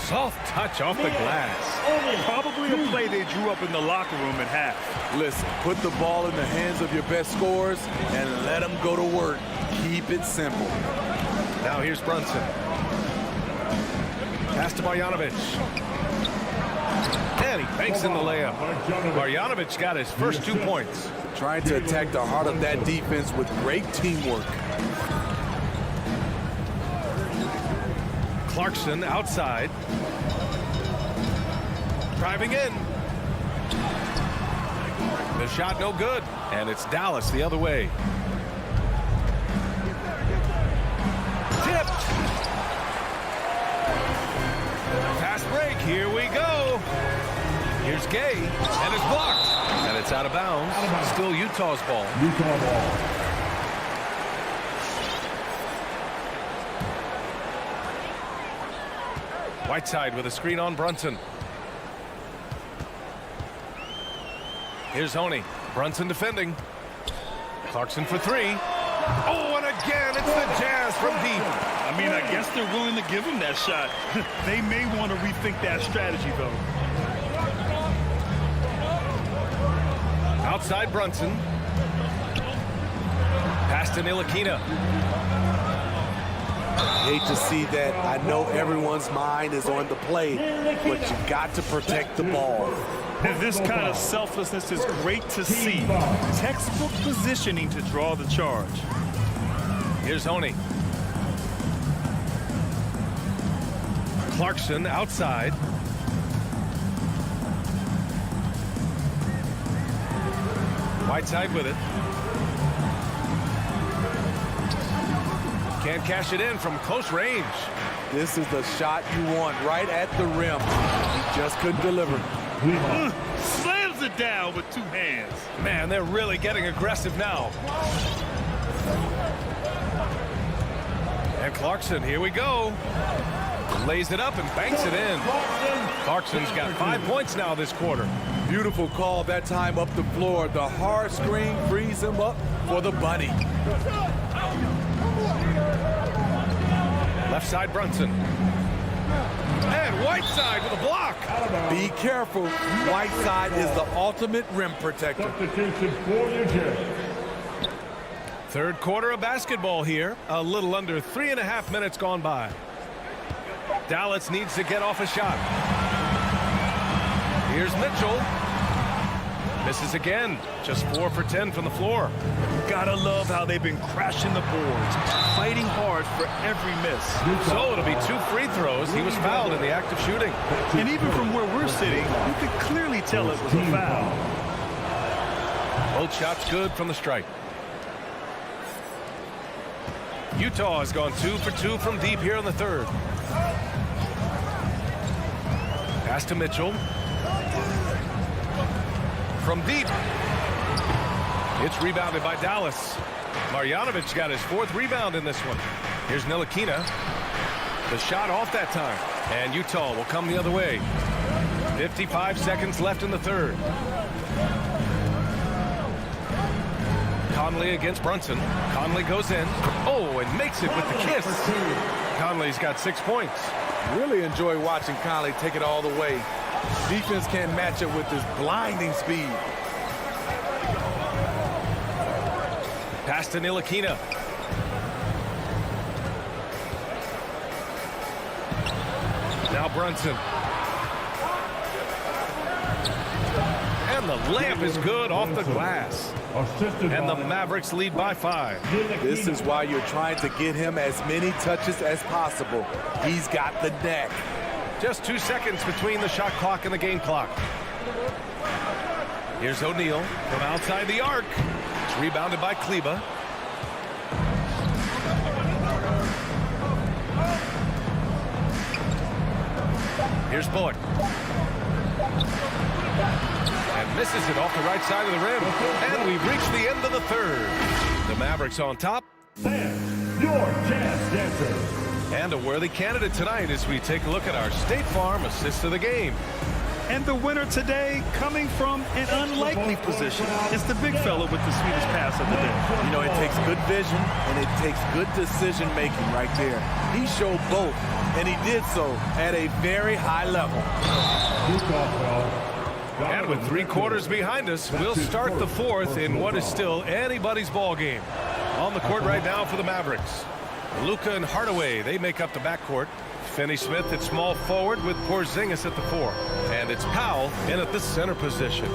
Soft touch off the glass.
Probably a play they drew up in the locker room at half.
Listen, put the ball in the hands of your best scorers and let them go to work. Keep it simple.
Now here's Brunson. Pass to Marjanovic. And he banks in the layup. Marjanovic got his first 2 points.
trying to attack the heart of that defense with great teamwork.
Clarkson outside. Driving in. The shot no good. And it's Dallas the other way. Tipped. Fast break. Here we go. Here's Gay. And it's blocked. And it's out of bounds. Still Utah's ball.
Utah ball.
Whiteside with a screen on Brunson. Here's Honey. Brunson defending. Clarkson for three. Oh, and again, it's the Jazz from deep.
I mean, I guess they're willing to give him that shot. They may want to rethink that strategy, though.
Outside Brunson. Pass to Ntilikina.
Hate to see that. I know everyone's mind is on the play, but you got to protect the ball.
And this kind of selflessness is great to see. Textbook positioning to draw the charge.
Here's Honey. Clarkson outside. Whiteside with it. Can't cash it in from close range.
This is the shot you want right at the rim. He just couldn't deliver.
Slams it down with two hands.
Man, they're really getting aggressive now. And Clarkson, here we go. Lays it up and banks it in. Clarkson's got 5 points now this quarter.
Beautiful call that time up the floor. The hard screen frees him up for the bunny.
Left side Brunson. And Whiteside with a block.
Be careful. Whiteside is the ultimate rim protector.
Substitution for New Jersey.
Third quarter of basketball here. A little under 3.5 minutes gone by. Dallas needs to get off a shot. Here's Mitchell. Misses again. Just 4 for 10 from the floor.
Gotta love how they've been crashing the boards, fighting hard for every miss.
So it'll be 2 free throws. He was fouled in the act of shooting.
And even from where we're sitting, you could clearly tell it was a foul.
Both shots good from the stripe. Utah has gone 2 for 2 from deep here in the third. Pass to Mitchell. From deep. It's rebounded by Dallas. Marjanovic got his 4th rebound in this one. Here's Ntilikina. The shot off that time. And Utah will come the other way. 55 seconds left in the third. Conley against Brunson. Conley goes in. Oh, and makes it with the kiss. Conley's got 6 points.
Really enjoy watching Conley take it all the way. Defense can't match it with his blinding speed.
Pass to Ntilikina. Now Brunson. And the layup is good off the glass. And the Mavericks lead by 5.
This is why you're trying to get him as many touches as possible. He's got the neck.
Just 2 seconds between the shot clock and the game clock. Here's O'Neal from outside the arc. It's rebounded by Kleber. Here's Bullock. And misses it off the right side of the rim. And we've reached the end of the third. The Mavericks on top.
And your Jazz Dancers.
And a worthy candidate tonight as we take a look at our State Farm assist of the game.
And the winner today coming from an unlikely position. It's the big fella with the sweetest pass of the day.
You know, it takes good vision and it takes good decision making right there. He showed both, and he did so at a very high level.
And with 3 quarters behind us, we'll start the fourth in what is still anybody's ball game. On the court right now for the Mavericks. Luka and Hardaway, they make up the backcourt. Finney-Smith at small forward with Porzingis at the 4. And it's Powell in at the center position.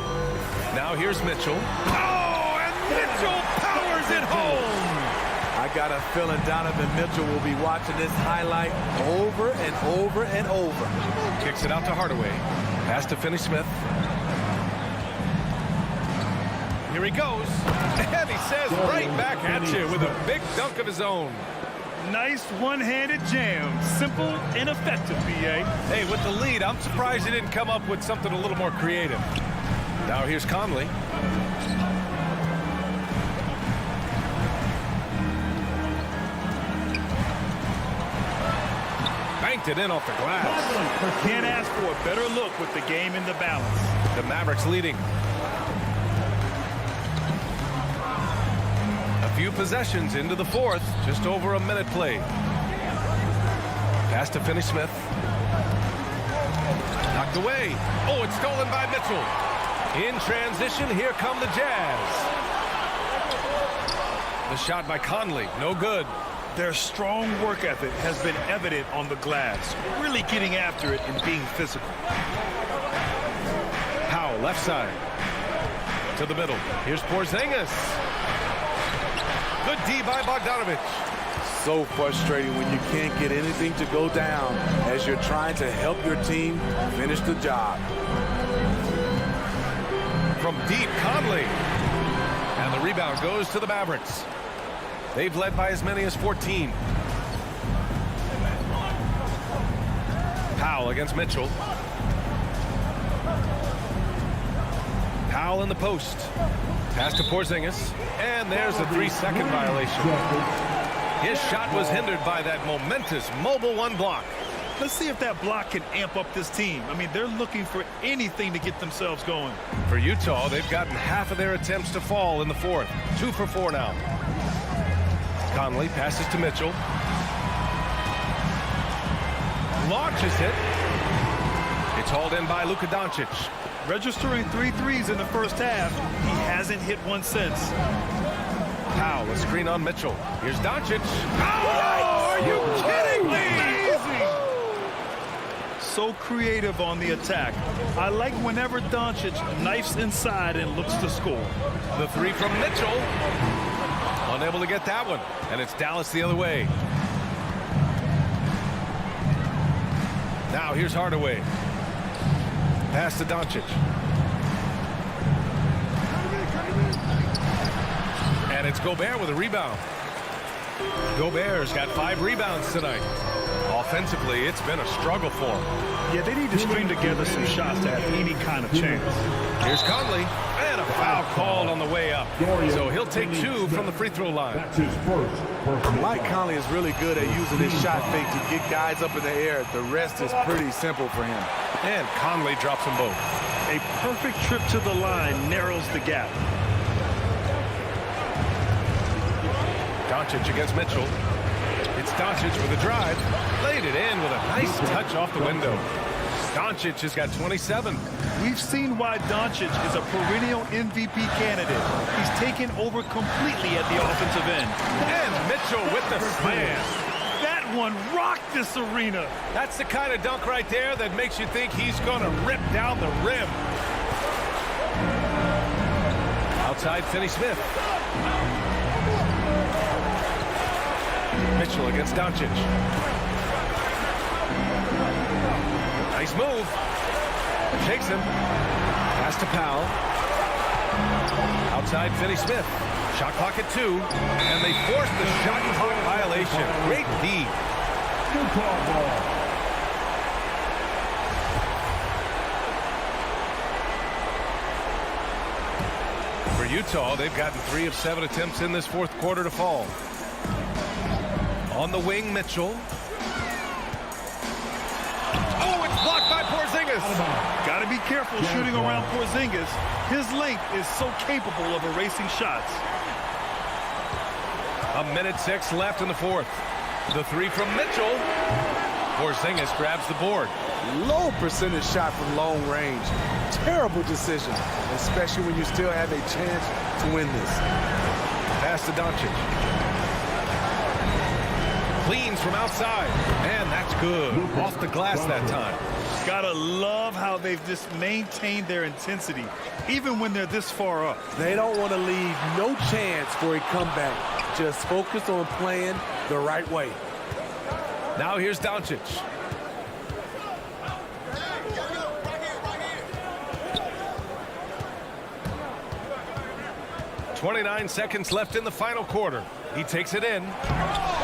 Now here's Mitchell. Oh, Mitchell powers it home.
I got a feeling Donovan Mitchell will be watching this highlight over and over and over.
Kicks it out to Hardaway. Pass to Finney-Smith. Here he goes. And he says right back at you with a big dunk of his own.
Nice one-handed jam. Simple and effective, B.A.
Hey, with the lead, I'm surprised he didn't come up with something a little more creative. Now here's Conley. Banked it in off the glass.
Can't ask for a better look with the game in the balance.
The Mavericks leading. A few possessions into the fourth. Just over a minute played. Pass to Finney-Smith. Knocked away. Oh, it's stolen by Mitchell. In transition, here come the Jazz. The shot by Conley, no good.
Their strong work ethic has been evident on the glass, really getting after it and being physical.
Powell, left side. To the middle. Here's Porzingis. Good D by Bogdanovic.
So frustrating when you can't get anything to go down as you're trying to help your team finish the job.
From deep, Conley. And the rebound goes to the Mavericks. They've led by as many as 14. Powell against Mitchell. Powell in the post. Pass to Porzingis. And there's a 3-second violation. His shot was hindered by that momentous mobile one block.
Let's see if that block can amp up this team. I mean, they're looking for anything to get themselves going.
For Utah, they've gotten half of their attempts to fall in the fourth. 2 for 4 now. Conley passes to Mitchell. Launches it. It's hauled in by Luka Doncic.
Registering 3 threes in the first half. He hasn't hit one since.
Powell, a screen on Mitchell. Here's Doncic. Oh, are you kidding me?
Amazing. So creative on the attack. I like whenever Doncic knifes inside and looks to score.
The 3 from Mitchell. Unable to get that one. And it's Dallas the other way. Now here's Hardaway. Pass to Doncic. And it's Gobert with a rebound. Gobert's got 5 rebounds tonight. Offensively, it's been a struggle for him.
Yeah, they need to string together some shots to have any kind of chance.
Here's Conley. And a foul called on the way up. So he'll take 2 from the free throw line.
That's his first personal.
Mike Conley is really good at using his shot fake to get guys up in the air. The rest is pretty simple for him.
And Conley drops them both.
A perfect trip to the line narrows the gap.
Doncic against Mitchell. It's Doncic with a drive. Laid it in with a nice touch off the window. Doncic has got 27.
We've seen why Doncic is a perennial MVP candidate. He's taken over completely at the offensive end.
And Mitchell with the slam.
That one rocked this arena.
That's the kind of dunk right there that makes you think he's going to rip down the rim. Outside, Finney-Smith. Mitchell against Doncic. Nice move. Shakes him. Pass to Powell. Outside, Finney-Smith. Shot clock at 2. And they force the shot clock violation. Great D.
Utah ball.
For Utah, they've gotten 3 of 7 attempts in this fourth quarter to fall. On the wing, Mitchell. Oh, it's blocked by Porzingis.
Got to be careful shooting around Porzingis. His length is so capable of erasing shots.
1:06 left in the fourth. The 3 from Mitchell. Porzingis grabs the board.
Low percentage shot from long range. Terrible decision, especially when you still have a chance to win this.
Pass to Doncic. Cleans from outside. And that's good. Off the glass that time.
Gotta love how they've just maintained their intensity, even when they're this far up.
They don't want to leave no chance for a comeback. Just focus on playing the right way.
Now here's Doncic. .29 seconds left in the final quarter. He takes it in.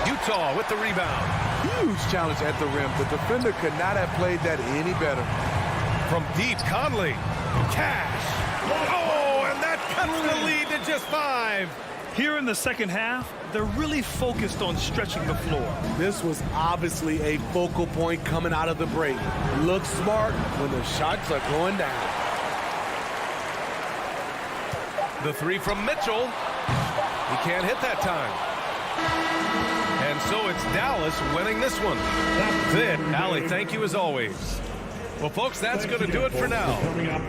Utah with the rebound.
Huge challenge at the rim. The defender could not have played that any better.
From deep, Conley. Cash. Oh, and that cuts the lead to just 5.
Here in the second half, they're really focused on stretching the floor.
This was obviously a focal point coming out of the break. Look smart when the shots are going down.
The 3 from Mitchell. He can't hit that time. And so it's Dallas winning this one. That's it. Allie, thank you as always. Well, folks, that's going to do it for now.
Coming up.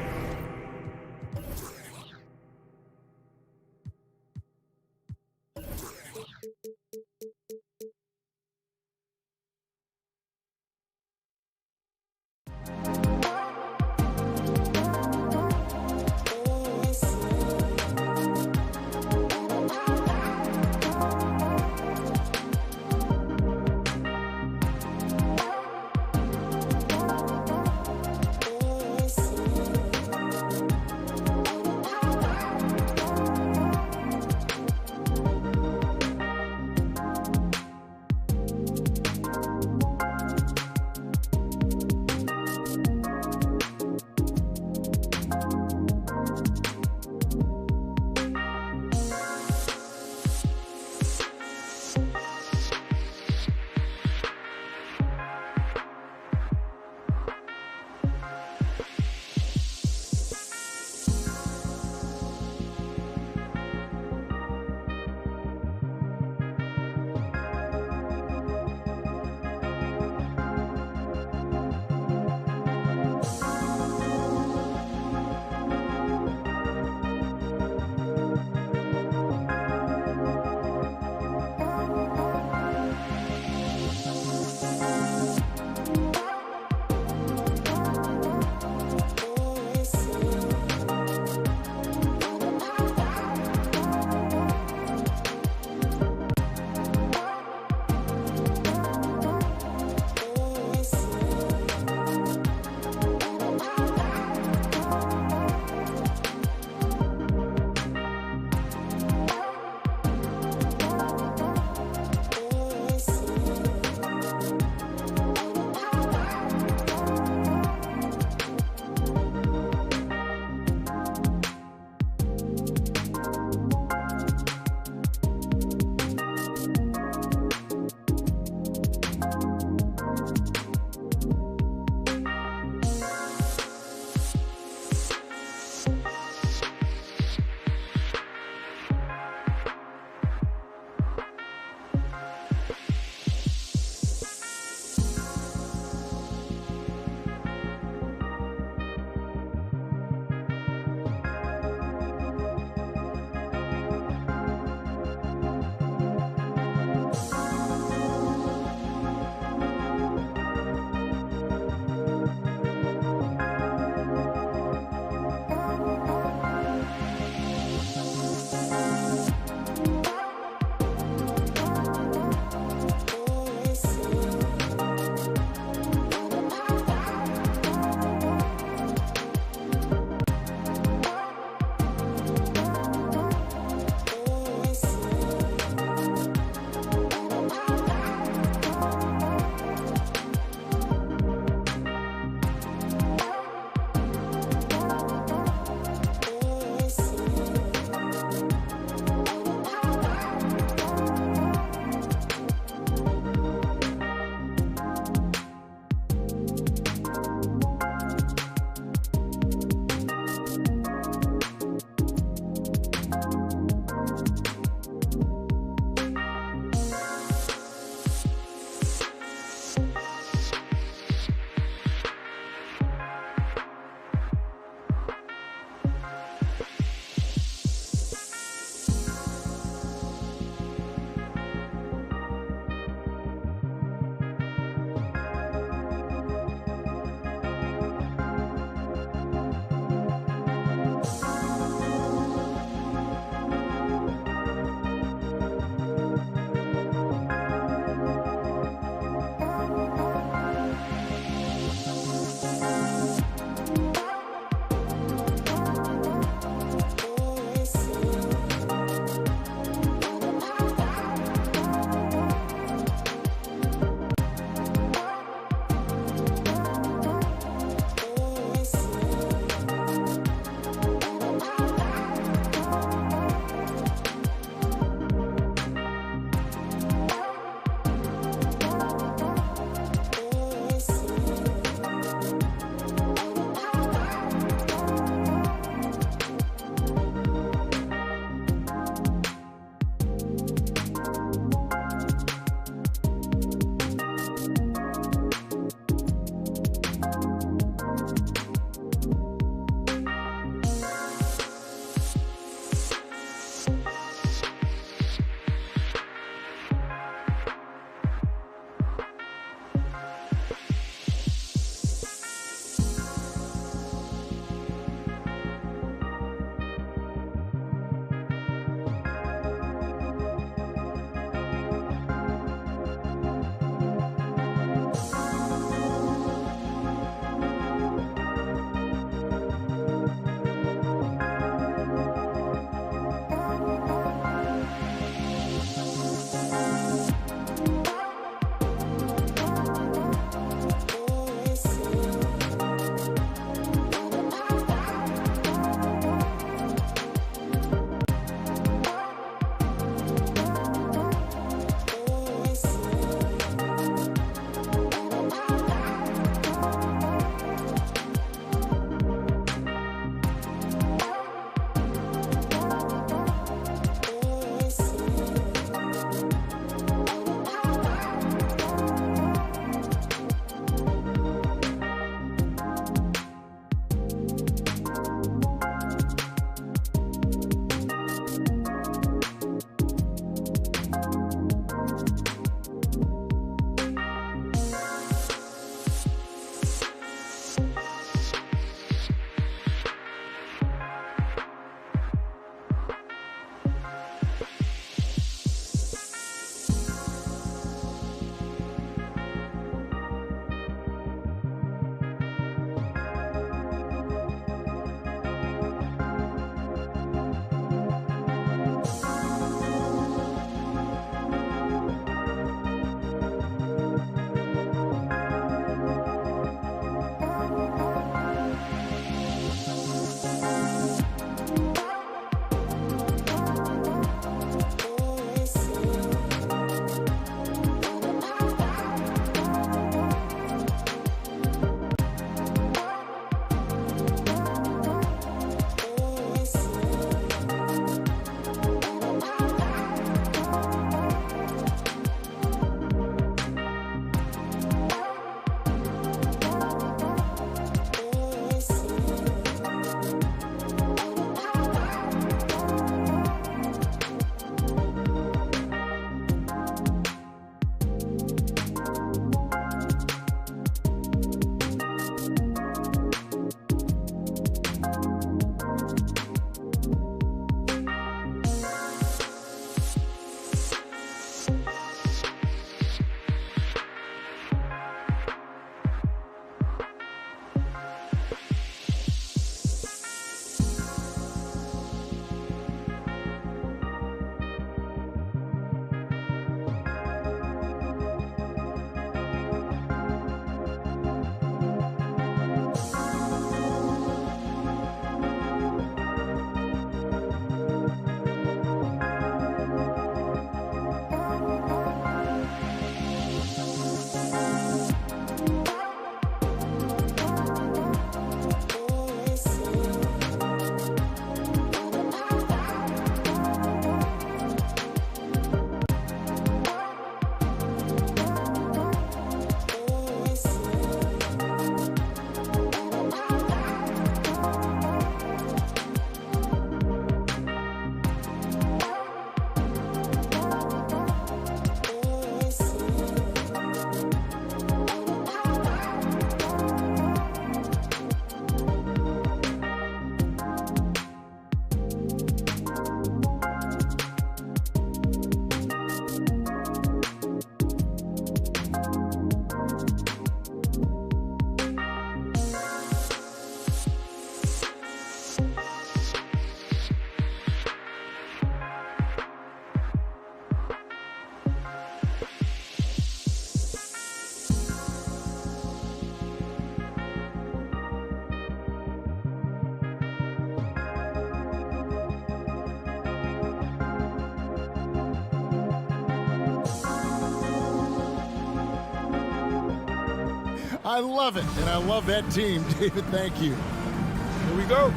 I love it, and I love that team, David. Thank you. Here we go.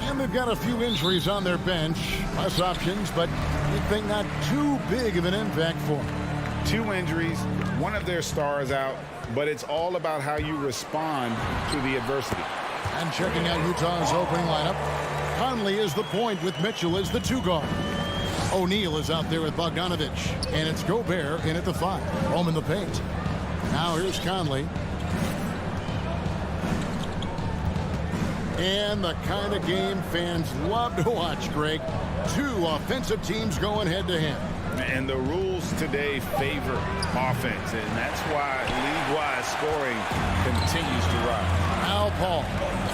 And they've got a few injuries on their bench. Less options, but you'd think not too big of an impact for them.
2 injuries, one of their stars out, but it's all about how you respond to the adversity.
And checking out Utah's opening lineup, Conley is the point with Mitchell as the 2 guard. O'Neal is out there with Bogdanovich, and it's Gobert in at the 5. Home in the paint. Now here's Conley. And the kind of game fans love to watch, Greg. 2 offensive teams going head-to-head.
And the rules today favor offense, and that's why league-wide scoring continues to rise.
Al Paul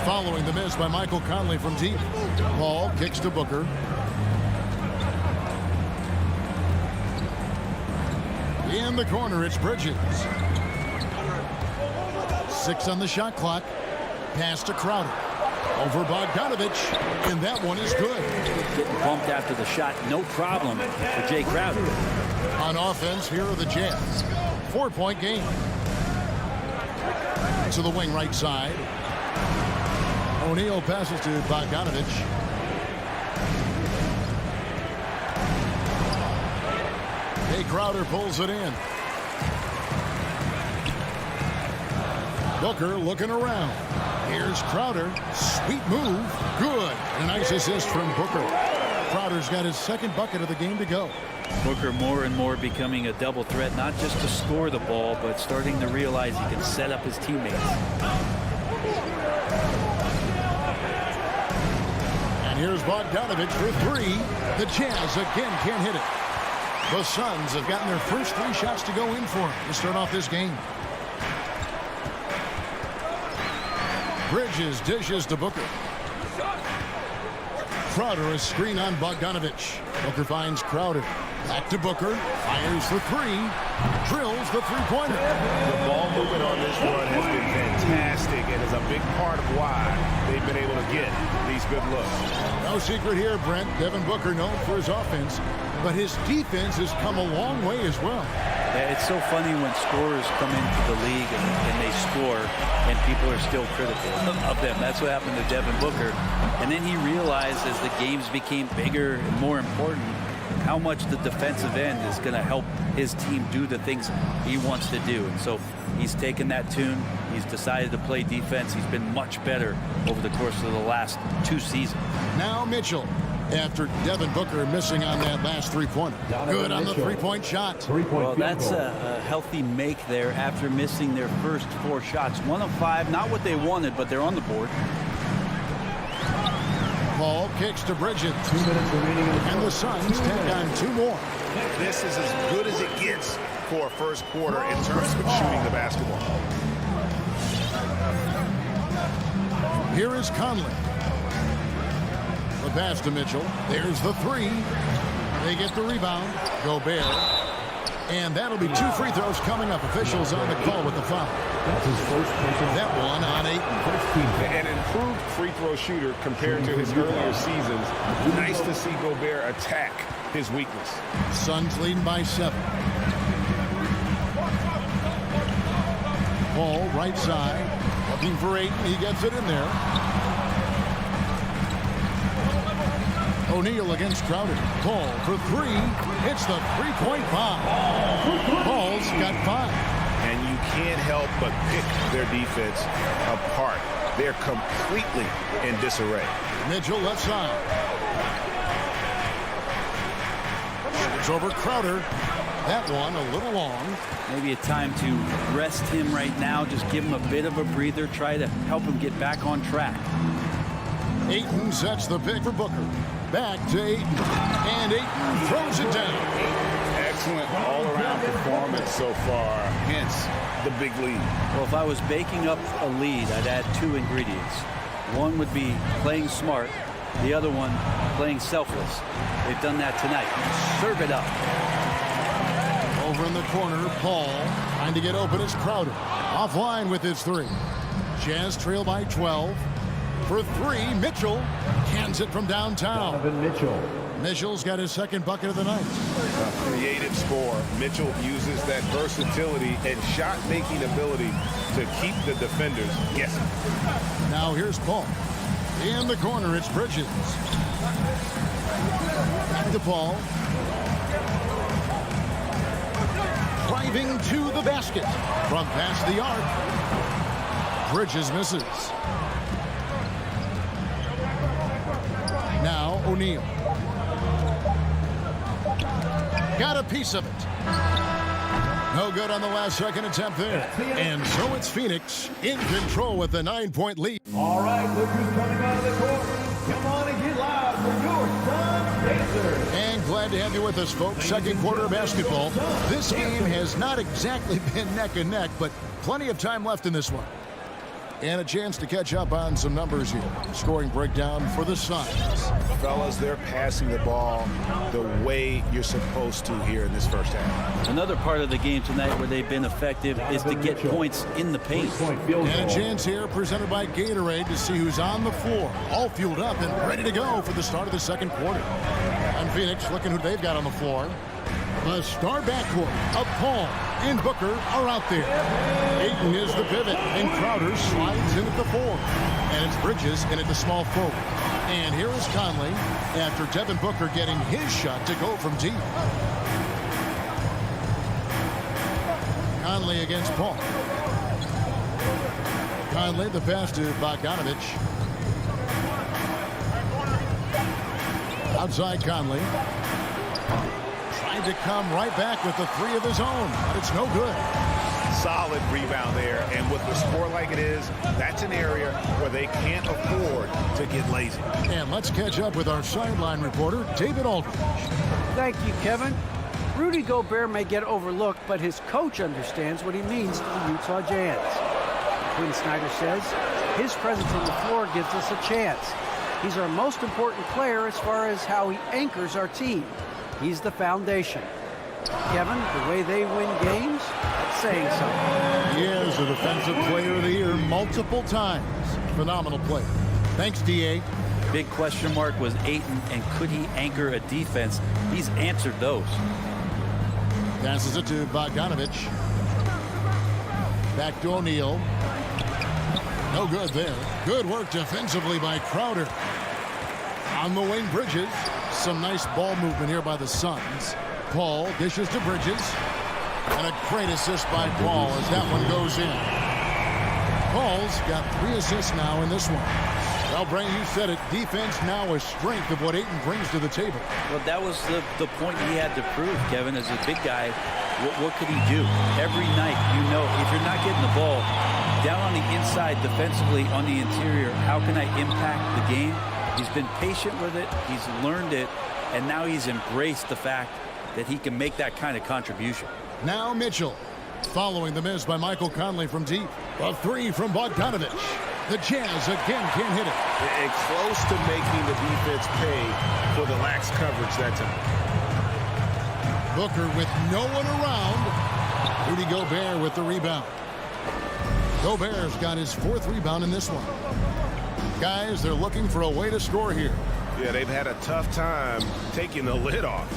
following the miss by Michael Conley from deep. Paul kicks to Booker. In the corner, it's Bridges. 6 on the shot clock. Pass to Crowder. Over Bogdanovich, and that one is good.
Getting bumped after the shot, no problem for Jay Crowder.
On offense, here are the Jazz. 4-point game. To the wing right side. O'Neal passes to Bogdanovich. Jay Crowder pulls it in. Booker looking around. Here's Crowder. Sweet move. Good. A nice assist from Booker. Crowder's got his 2nd bucket of the game to go.
Booker more and more becoming a double threat, not just to score the ball, but starting to realize he can set up his teammates.
And here's Bogdanovich for 3. The Jazz again can't hit it. The Suns have gotten their first 3 shots to go in for him to start off this game. Bridges dishes to Booker. Crowder a screen on Bogdanovich. Booker finds Crowder. Back to Booker. Fires for 3. Drills the 3-pointer.
The ball movement on this run has been fantastic and is a big part of why they've been able to get these good looks.
No secret here, Brent. Devin Booker known for his offense, but his defense has come a long way as well.
Yeah, it's so funny when scorers come into the league and they score and people are still critical of them. That's what happened to Devin Booker. And then he realized as the games became bigger and more important how much the defensive end is going to help his team do the things he wants to do. And so he's taken that tune. He's decided to play defense. He's been much better over the course of the last 2 seasons.
Now Mitchell. After Devin Booker missing on that last 3-pointer. Good on the 3-point shot.
Well, that's a healthy make there after missing their first 4 shots. 1 of 5, not what they wanted, but they're on the board.
Paul kicks to Bridges. 2 minutes remaining. And the Suns take on 2 more.
This is as good as it gets for a first quarter in terms of shooting the basketball.
Here is Conley. The pass to Mitchell. There's the 3. They get the rebound. Gobert. And that'll be 2 free throws coming up. Officials on the call with the foul.
That's his first personal.
That one on 8.
An improved free throw shooter compared to his earlier seasons. Nice to see Gobert attack his weakness.
Suns leading by 7. Paul right side. Looking for 8. He gets it in there. O'Neal against Crowder. Paul for 3. It's the 3-point bomb. Paul's got 5.
And you can't help but pick their defense apart. They're completely in disarray.
Mitchell left side. It's over Crowder. That one a little long.
Maybe a time to rest him right now. Just give him a bit of a breather. Try to help him get back on track.
Ayton sets the pick for Booker. Back to Ayton. And Ayton throws it down.
Excellent all-around performance so far, hence the big lead.
Well, if I was baking up a lead, I'd add 2 ingredients. One would be playing smart. The other one, playing selfless. They've done that tonight. Serve it up.
Over in the corner, Paul trying to get open is Crowder. Offline with his 3. Jazz trail by 12. For 3, Mitchell cans it from downtown.
Donovan Mitchell.
Mitchell's got his second bucket of the night.
Creative score. Mitchell uses that versatility and shot-making ability to keep the defenders guessing.
Now here's Paul. In the corner, it's Bridges. Back to Paul. Driving to the basket. From past the arc. Bridges misses. Now O'Neal. Got a piece of it. No good on the last second attempt there. And so it's Phoenix in control with the 9-point lead.
All right, look who's coming out of the court. Come on and get loud for your Sun Blazers.
And glad to have you with us, folks. Second quarter of basketball. This game has not exactly been neck and neck, but plenty of time left in this one. And a chance to catch up on some numbers here. Scoring breakdown for the Suns.
Fellas, they're passing the ball the way you're supposed to here in this first half.
Another part of the game tonight where they've been effective is to get points in the paint.
And a chance here presented by Gatorade to see who's on the floor. All fueled up and ready to go for the start of the second quarter. And Phoenix looking who they've got on the floor. The star backcourt of Paul and Booker are out there. Ayton is the pivot, and Crowder slides in at the 4. And it's Bridges in at the small forward. And here is Conley after Devin Booker getting his shot to go from deep. Conley against Paul. Conley, the pass to Bogdanovic. Outside Conley. Trying to come right back with the 3 of his own, but it's no good.
Solid rebound there, and with the score like it is, that's an area where they can't afford to get lazy.
And let's catch up with our sideline reporter, David Aldridge.
Thank you, Kevin. Rudy Gobert may get overlooked, but his coach understands what he means to the Utah Jazz. Quinn Snyder says his presence on the floor gives us a chance. He's our most important player as far as how he anchors our team. He's the foundation. Kevin, the way they win games, that's saying something.
He is a defensive player of the year multiple times. Phenomenal player. Thanks, D.A.
Big question mark was Ayton, and could he anchor a defense? He's answered those.
Passes it to Bogdanovic. Back to O'Neal. No good there. Good work defensively by Crowder. On the wing, Bridges. Some nice ball movement here by the Suns. Paul dishes to Bridges. And a great assist by Paul as that one goes in. Paul's got 3 assists now in this one. Well, Brain, you said it. Defense now a strength of what Ayton brings to the table.
Well, that was the point he had to prove, Kevin. As a big guy, what could he do? Every night, you know, if you're not getting the ball down on the inside defensively on the interior, how can I impact the game? He's been patient with it. He's learned it. And now he's embraced the fact that he can make that kind of contribution.
Now Mitchell, following the miss by Michael Conley from deep. A 3 from Bogdanovic. The Jazz again can't hit it.
And close to making the defense pay for the lax coverage that time.
Booker with no one around. Rudy Gobert with the rebound. Gobert's got his 4th rebound in this one. Guys, they're looking for a way to score here.
Yeah, they've had a tough time taking the lid off.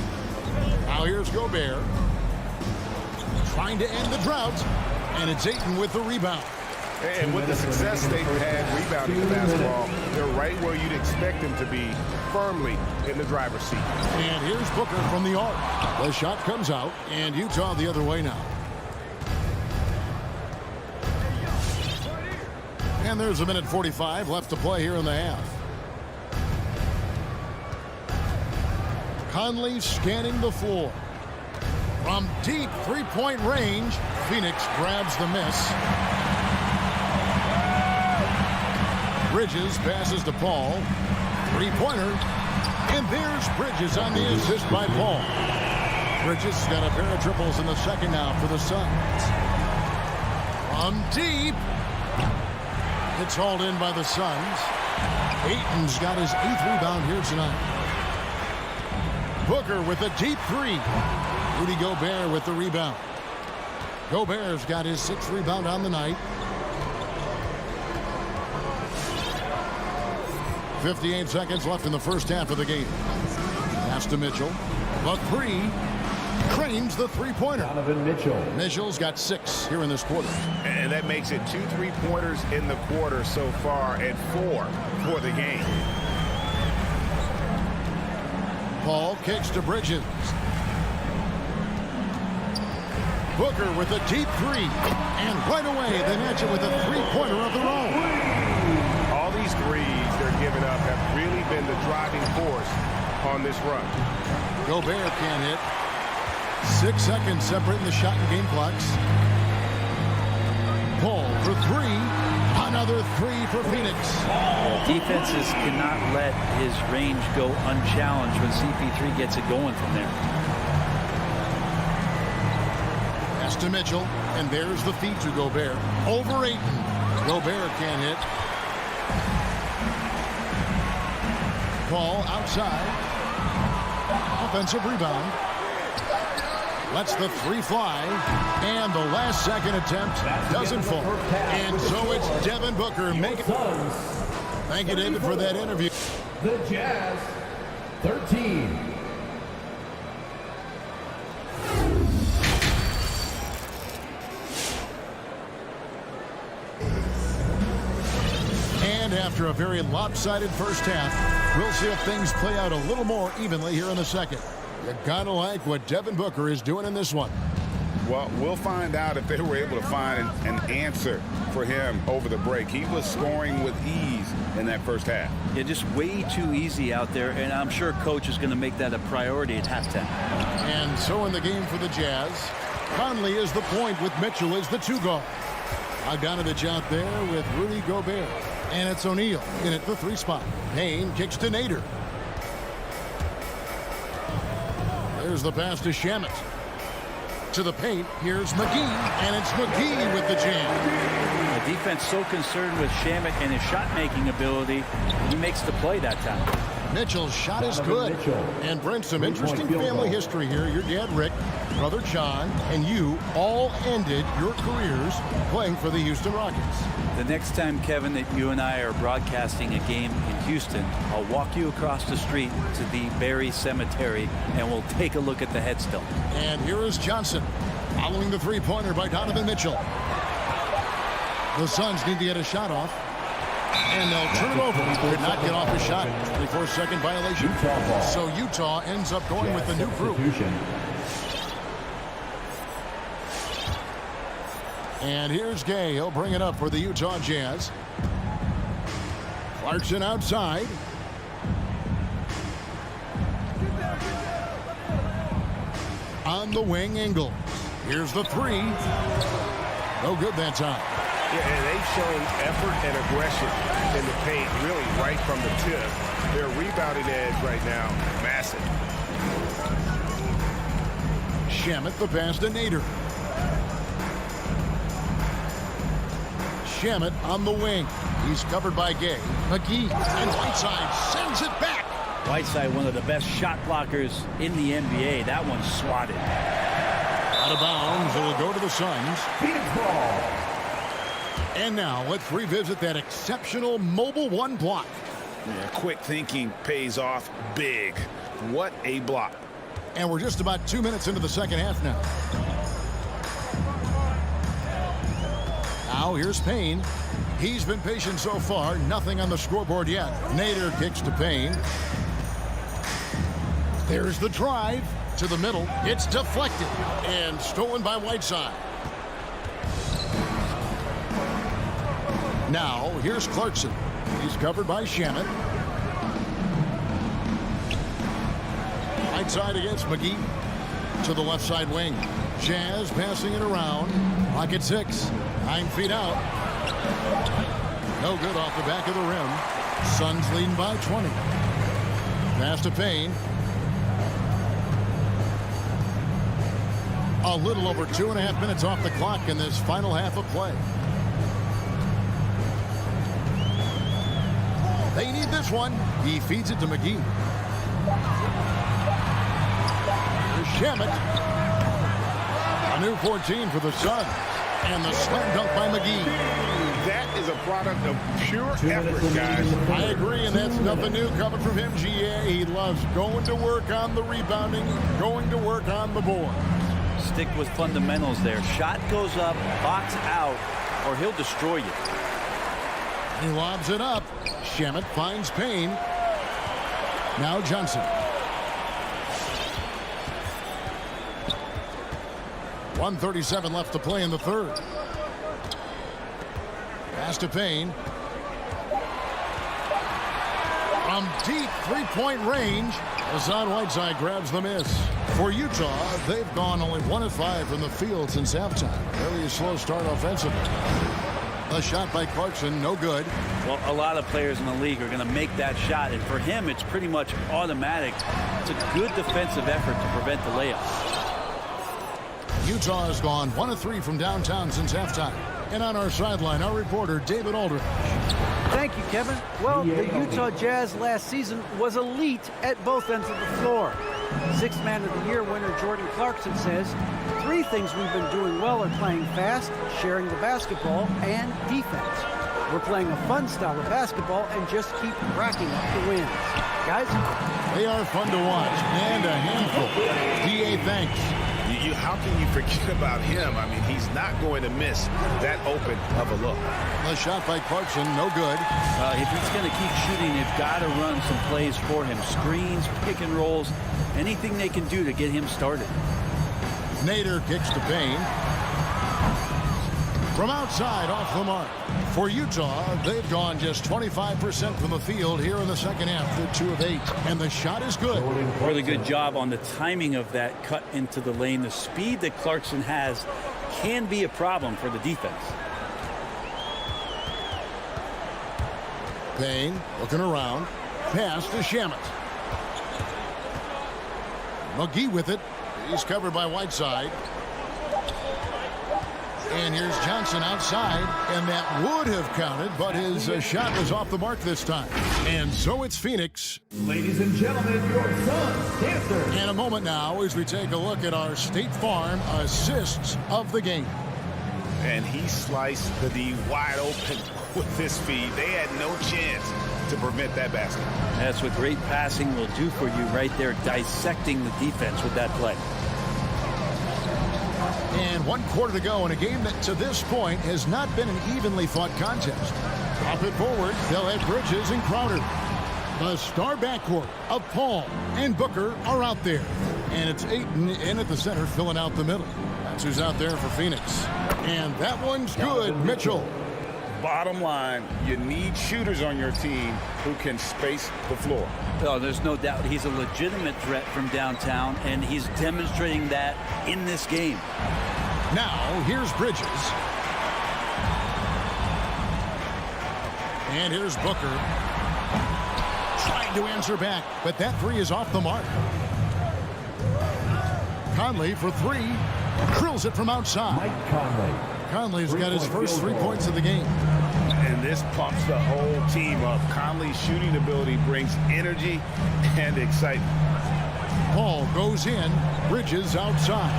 Now here's Gobert. Trying to end the drought. And it's Ayton with the rebound.
And with the success they've had rebounding the basketball, they're right where you'd expect them to be, firmly in the driver's seat.
And here's Booker from the arc. The shot comes out, and Utah the other way now. And there's a minute 45 left to play here in the half. Conley scanning the floor. From deep 3-point range, Phoenix grabs the miss. Bridges passes to Paul. 3-pointer. And there's Bridges on the assist by Paul. Bridges got a pair of triples in the second half for the Suns. From deep. It's hauled in by the Suns. Ayton's got his 8th rebound here tonight. Booker with a deep 3. Rudy Gobert with the rebound. Gobert's got his 6th rebound on the night. 58 seconds left in the first half of the game. Pass Pass to Mitchell. The three. Cranes the three-pointer.
Donovan Mitchell.
Mitchell's got 6 here in this quarter.
And that makes it 2 3-pointers in the quarter so far and 4 for the game.
Paul kicks to Bridges. Booker with a deep 3. And right away, they match it with a three-pointer of their own.
All these threes they're giving up have really been the driving force on this run.
Gobert can't hit. 6 seconds separating the shot and game clocks. Paul for 3. Another 3 for Phoenix.
Defenses cannot let his range go unchallenged when CP3 gets it going from there.
Pass to Mitchell, and there's the feed to Gobert. Over Ayton. Gobert can't hit. Paul outside. Offensive rebound. Lets the 3 fly. And the last second attempt doesn't fall. And so it's Devin Booker making. Thank you, David, for that interview.
The Jazz, 13.
And after a very lopsided first half, we'll see if things play out a little more evenly here in the second. You gotta like what Devin Booker is doing in this one.
Well, we'll find out if they were able to find an answer for him over the break. He was scoring with ease in that first half.
Yeah, just way too easy out there, and I'm sure coach is going to make that a priority at halftime.
And so in the game for the Jazz, Conley is the point with Mitchell as the 2 guard. Bogdanovich out there with Rudy Gobert. And it's O'Neal in at the 3 spot. Payne kicks to Nader. There's the pass to Shamet. To the paint, here's McGee, and it's McGee with the jam.
The defense so concerned with Shamet and his shot-making ability, he makes the play that time.
Mitchell's shot is good and brings some interesting family history here. Your dad, Rick, brother John, and you all ended your careers playing for the Houston Rockets.
The next time, Kevin, that you and I are broadcasting a game in Houston, I'll walk you across the street to the Berry Cemetery, and we'll take a look at the headstone.
And here is Johnson, following the three-pointer by Donovan Mitchell. The Suns need to get a shot off, and they'll turn it over. Could not get off a shot. 24-second violation. So Utah ends up going with the new crew. And here's Gay. He'll bring it up for the Utah Jazz. Clarkson outside. On the wing, Ingles. Here's the 3. No good that time.
Yeah, and they've shown effort and aggression in the paint, really right from the tip. Their rebounding edge right now, massive.
Shamet the pass to Nader. Shamet on the wing. He's covered by Gay. McGee and Whiteside sends it back.
Whiteside, one of the best shot blockers in the NBA. That one's swatted.
Out of bounds. It'll go to the Suns.
Phoenix ball.
And now let's revisit that exceptional Mobile One block.
Yeah, quick thinking pays off big. What a block.
And we're just about 2 minutes into the second half now. Now here's Payne. He's been patient so far. Nothing on the scoreboard yet. Nader kicks to Payne. There's the drive to the middle. It's deflected and stolen by Whiteside. Now here's Clarkson. He's covered by Shamet. Whiteside against McGee. To the left side wing. Jazz passing it around. Pocket 6. 9 feet out. No good off the back of the rim. Suns leading by 20. Pass to Payne. A little over 2.5 minutes off the clock in this final half of play. They need this one. He feeds it to McGee. Shamet. A new 14 for the Suns. And the slam dunk by McGee.
that is a product of pure effort, guys.
I agree, and that's nothing new coming from him, GA. He loves going to work on the rebounding, going to work on the board.
Stick with fundamentals there. Shot goes up, box out, or he'll destroy you.
He lobs it up. Shamet finds Payne. Now Johnson. 1:37 left to play in the third. Pass to Payne. From deep three-point range, Hassan Whiteside grabs the miss. For Utah, they've gone only 1 of 5 from the field since halftime. Really a slow start offensively. A shot by Clarkson, no good.
Well, a lot of players in the league are going to make that shot, and for him, it's pretty much automatic. It's a good defensive effort to prevent the layup.
Utah has gone 1 of 3 from downtown since halftime. And on our sideline, our reporter, David Aldridge.
Thank you, Kevin. Well, the Utah Jazz last season was elite at both ends of the floor. Sixth Man of the Year winner Jordan Clarkson says, 3 things we've been doing well are playing fast, sharing the basketball, and defense. We're playing a fun style of basketball and just keep racking up the wins. Guys?
They are fun to watch and a handful. DA, thanks.
How can you forget about him? I mean, he's not going to miss that open of a look.
A shot by Clarkson, no good.
If he's going to keep shooting, they've got to run some plays for him. Screens, pick and rolls, anything they can do to get him started.
Nader kicks to Payne. From outside, off the mark. For Utah, they've gone just 25% from the field here in the second half. They're 2 of 8, and the shot is good.
Really good job on the timing of that cut into the lane. The speed that Clarkson has can be a problem for the defense.
Payne looking around. Pass to Shamet. McGee with it. He's covered by Whiteside. And here's Johnson outside, and that would have counted, but his shot was off the mark this time. And so it's Phoenix.
Ladies and gentlemen, your Suns dancer.
In a moment now as we take a look at our State Farm assists of the game.
And he sliced the D wide open with his feet. They had no chance to prevent that basket.
That's what great passing will do for you right there, dissecting the defense with that play.
And 1 quarter to go in a game that to this point has not been an evenly fought contest. Drop it forward. They'll have Bridges and Crowder. The star backcourt of Paul and Booker are out there. And it's Ayton in at the center filling out the middle. That's who's out there for Phoenix. And that one's good, Mitchell.
Bottom line, you need shooters on your team who can space the floor.
Oh, there's no doubt he's a legitimate threat from downtown, and he's demonstrating that in this game.
Now, here's Bridges. And here's Booker. Trying to answer back, but that 3 is off the mark. Conley for 3. Drills it from outside.
Mike Conley.
Conley's got his first 3 points of the game.
And this pumps the whole team up. Conley's shooting ability brings energy and excitement.
Paul goes in. Bridges outside.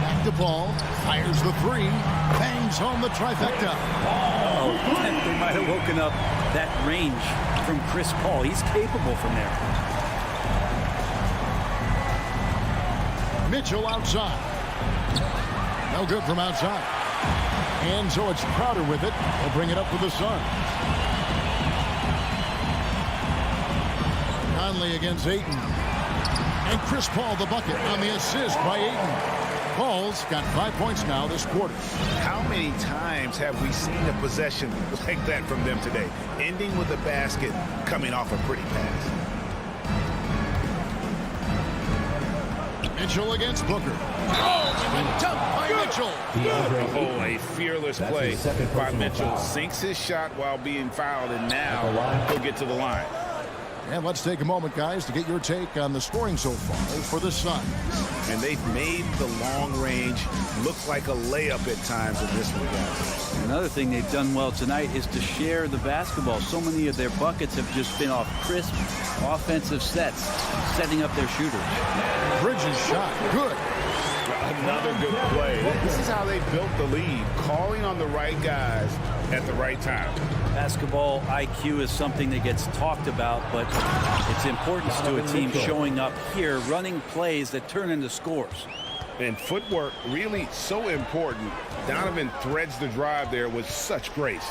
Back to Paul. Fires the 3. Bangs home the trifecta.
Oh, they might have woken up that range from Chris Paul. He's capable from there.
Mitchell outside. No good from outside. And so it's Crowder with it. They'll bring it up for the Suns. Conley against Ayton. And Chris Paul the bucket on the assist by Ayton. Paul's got 5 points now this quarter.
How many times have we seen a possession like that from them today? Ending with a basket, coming off a pretty pass.
Mitchell against Booker. Oh, and a dunk by Mitchell.
Oh, a fearless play by Mitchell. Sinks his shot while being fouled, and now he'll get to the line.
And let's take a moment, guys, to get your take on the scoring so far for the Suns.
And they've made the long range look like a layup at times in this one, guys.
Another thing they've done well tonight is to share the basketball. So many of their buckets have just been off crisp offensive sets, setting up their shooters.
Bridges shot. Good.
Another good play. This is how they built the lead, calling on the right guys at the right time.
Basketball IQ is something that gets talked about, but its importance to a team showing up here, running plays that turn into scores.
And footwork really so important. Donovan threads the drive there with such grace.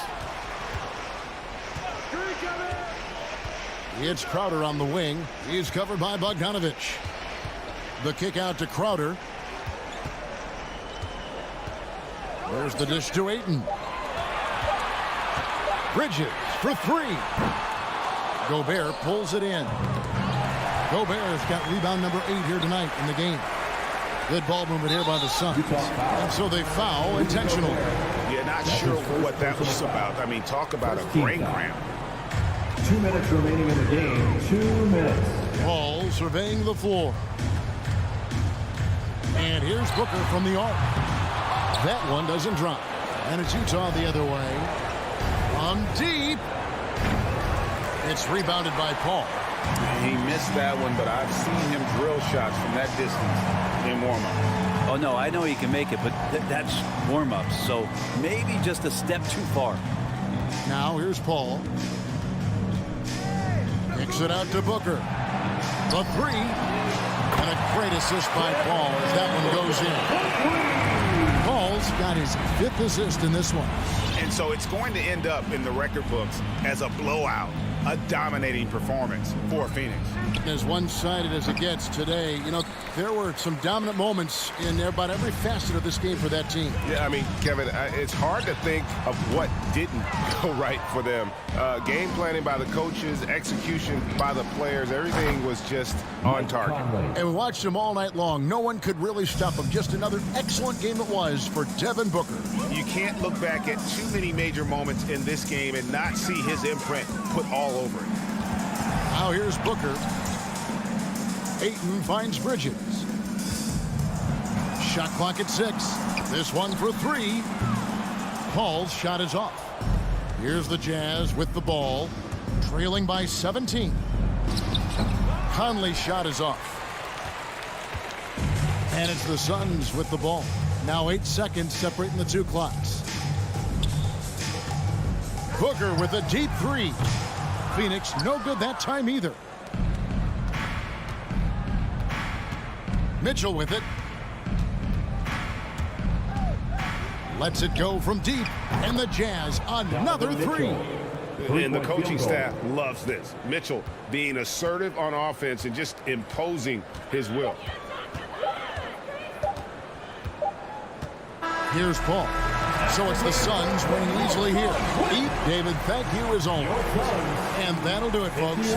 It's Crowder on the wing. He's covered by Bogdanovich. The kick out to Crowder. There's the dish to Ayton. Bridges for three. Gobert pulls it in. Gobert's got rebound number 8 here tonight in the game. Good ball movement here by the Suns. And so they foul intentionally.
Yeah, not sure what that was about. I mean, talk about a brain cramp.
2 minutes remaining in the game. 2 minutes.
Paul surveying the floor. And here's Booker from the arc. That one doesn't drop. And it's Utah the other way. From deep. It's rebounded by Paul.
He missed that one, but I've seen him drill shots from that distance in warm-up.
Oh, no, I know he can make it, but that's warm-ups, so maybe just a step too far.
Now here's Paul. Kicks it out to Booker. The three. And a great assist by Paul as that one goes in. Paul's got his 5th assist in this one.
And so it's going to end up in the record books as a blowout, a dominating performance for Phoenix.
As one-sided as it gets today, you know, there were some dominant moments in about every facet of this game for that team.
Yeah, I mean, Kevin, it's hard to think of what didn't go right for them. Game planning by the coaches, execution by the players, everything was just on target.
And we watched them all night long. No one could really stop them. Just another excellent game it was for Devin Booker.
You can't look back at too many major moments in this game and not see his imprint put all over it.
Now here's Booker. Ayton finds Bridges. Shot clock at 6. This one for 3. Paul's shot is off. Here's the Jazz with the ball, trailing by 17. Conley's shot is off. And it's the Suns with the ball. Now 8 seconds separating the 2 clocks. Booker with a deep 3. Phoenix no good that time either. Mitchell with it. Lets it go from deep. And the Jazz another 3.
And the coaching staff loves this. Mitchell being assertive on offense and just imposing his will.
Here's Paul. So it's the Suns winning easily here. Eat, David, thank you as always. And that'll do it, folks.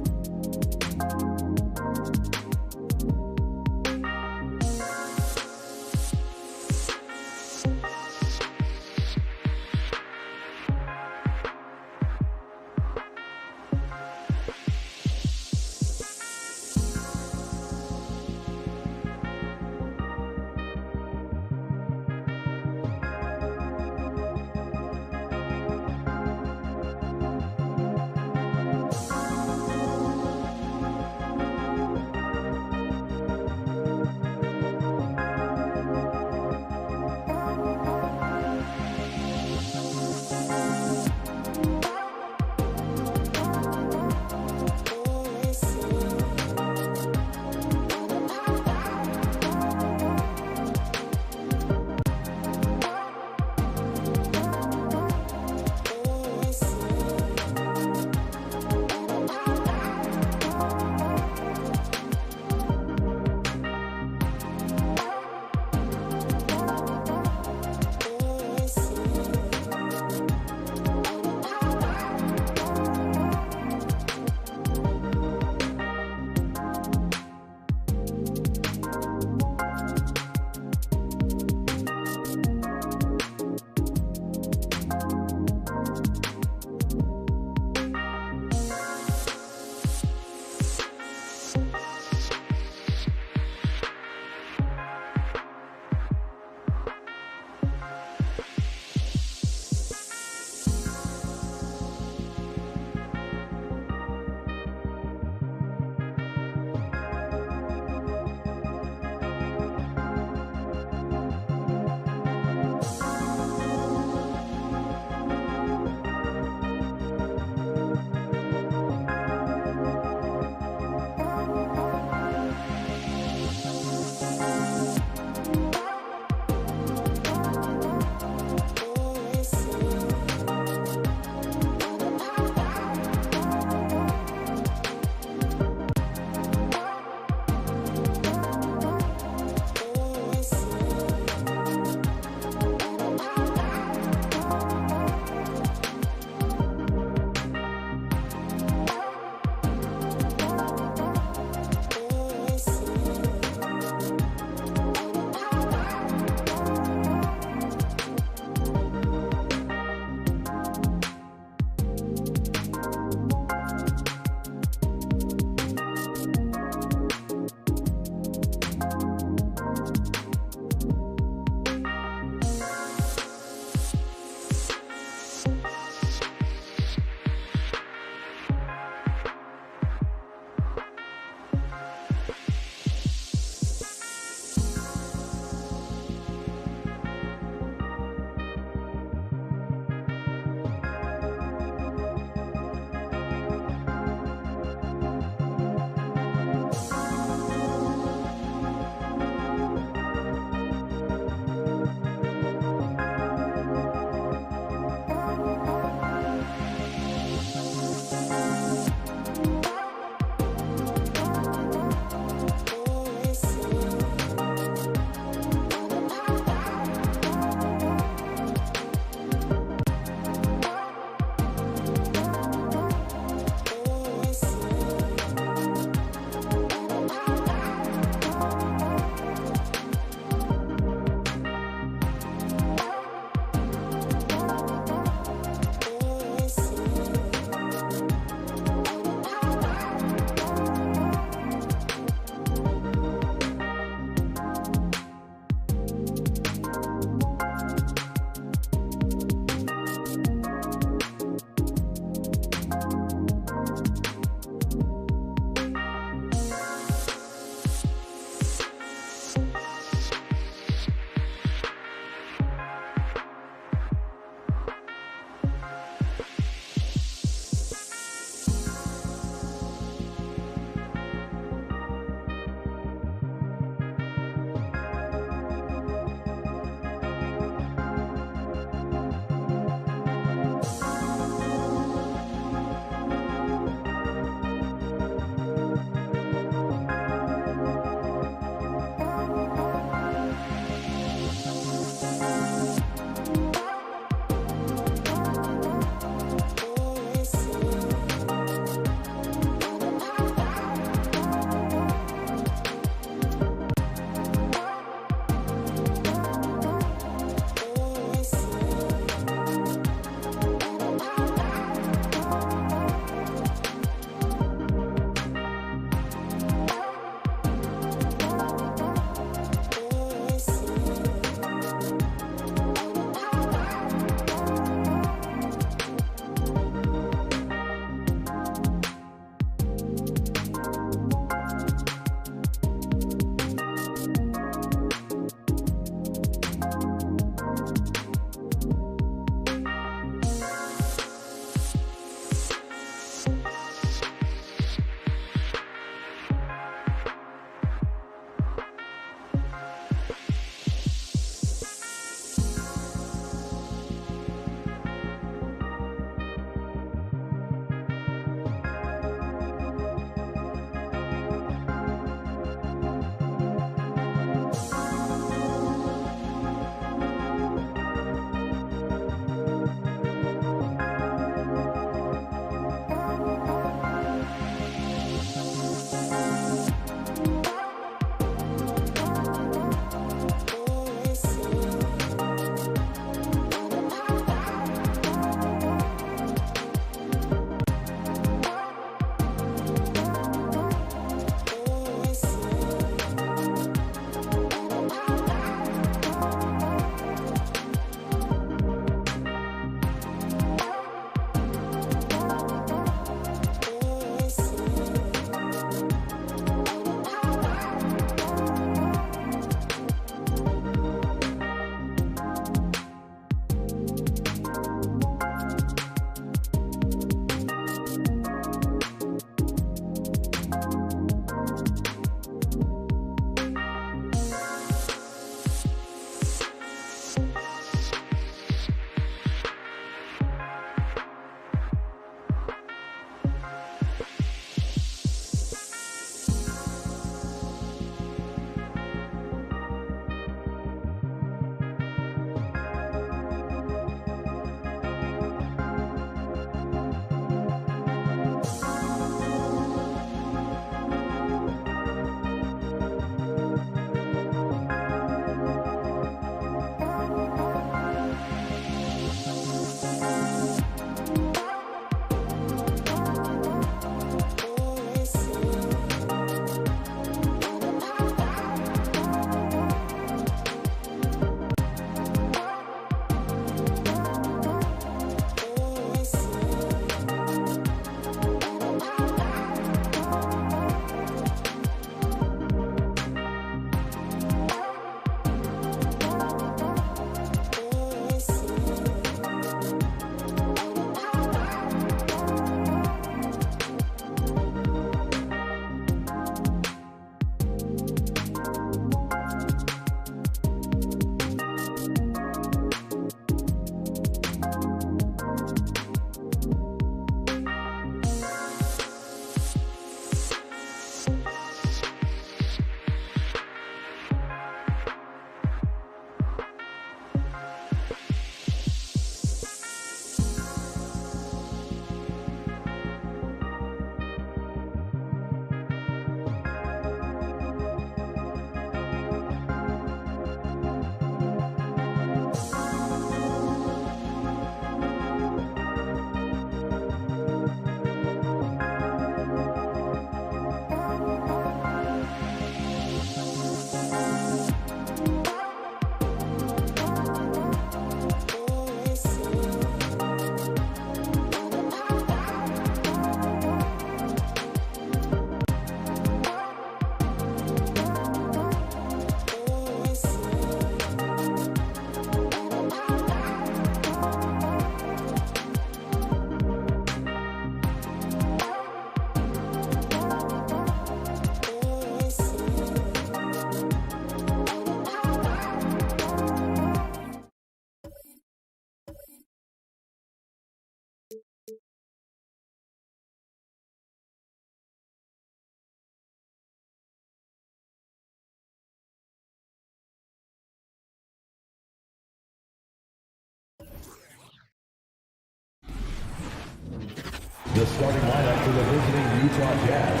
the starting lineup for the visiting Utah Jazz.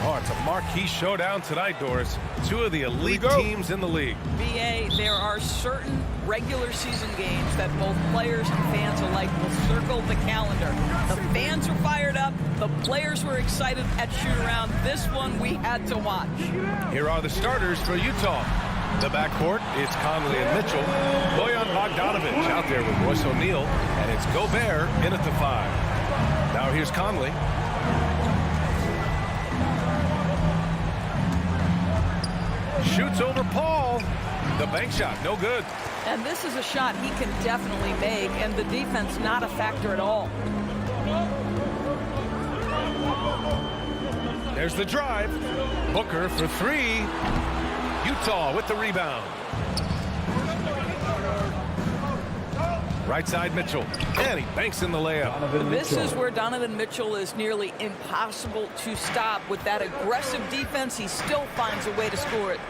Oh, it's a marquee showdown tonight, Doris. Two of the elite teams in the league.
BA, there are certain regular season games that both players and fans alike will circle the calendar. The fans are fired up. The players were excited at shoot-around. This one we had to watch.
Here are the starters for Utah. The backcourt, it's Conley and Mitchell. Bojan Bogdanovic out there with Royce O'Neal. And it's Gobert in at the 5. Now here's Conley. Shoots over Paul. The bank shot, no good.
And this is a shot he can definitely make, and the defense not a factor at all.
There's the drive. Booker for 3. Utah with the rebound. Right side Mitchell. And he banks in the layup.
This is where Donovan Mitchell is nearly impossible to stop. With that aggressive defense, he still finds a way to score it.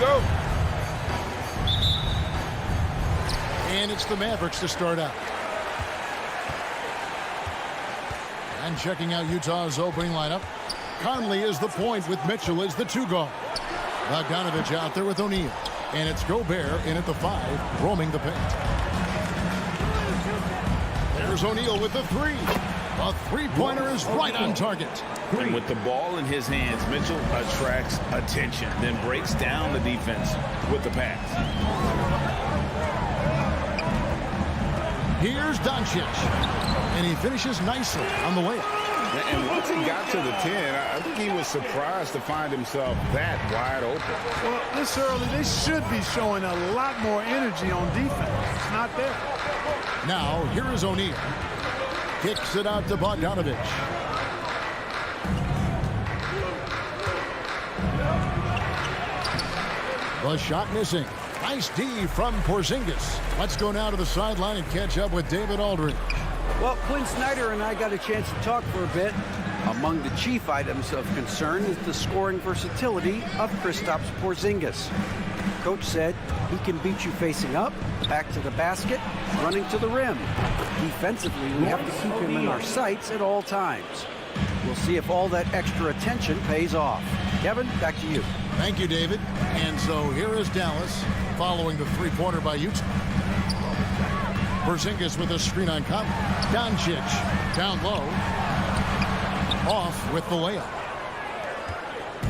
Go.
And it's the Mavericks to start out. And checking out Utah's opening lineup, Conley is the point with Mitchell as the 2 guard. Bogdanovich out there with O'Neal. And it's Gobert in at the 5, roaming the paint. There's O'Neal with the 3. A three-pointer is right on target.
And with the ball in his hands, Mitchell attracts attention, then breaks down the defense with the pass.
Here's Doncic. And he finishes nicely on the way.
And once he got to the 10, I think he was surprised to find himself that wide open.
Well, this early, they should be showing a lot more energy on defense. It's not there.
Now, here is O'Neal. Kicks it out to Bogdanovich. The shot missing. Nice D from Porzingis. Let's go now to the sideline and catch up with David Aldridge.
Well, Quinn Snyder and I got a chance to talk for a bit. Among the chief items of concern is the scoring versatility of Kristaps Porzingis. Coach said he can beat you facing up, back to the basket, running to the rim. Defensively, we have to keep him in our sights at all times. We'll see if all that extra attention pays off. Kevin, back to you.
Thank you, David. And so here is Dallas following the three-pointer by Utah. Porzingis with a screen on Conley. Doncic down low. Off with the layup.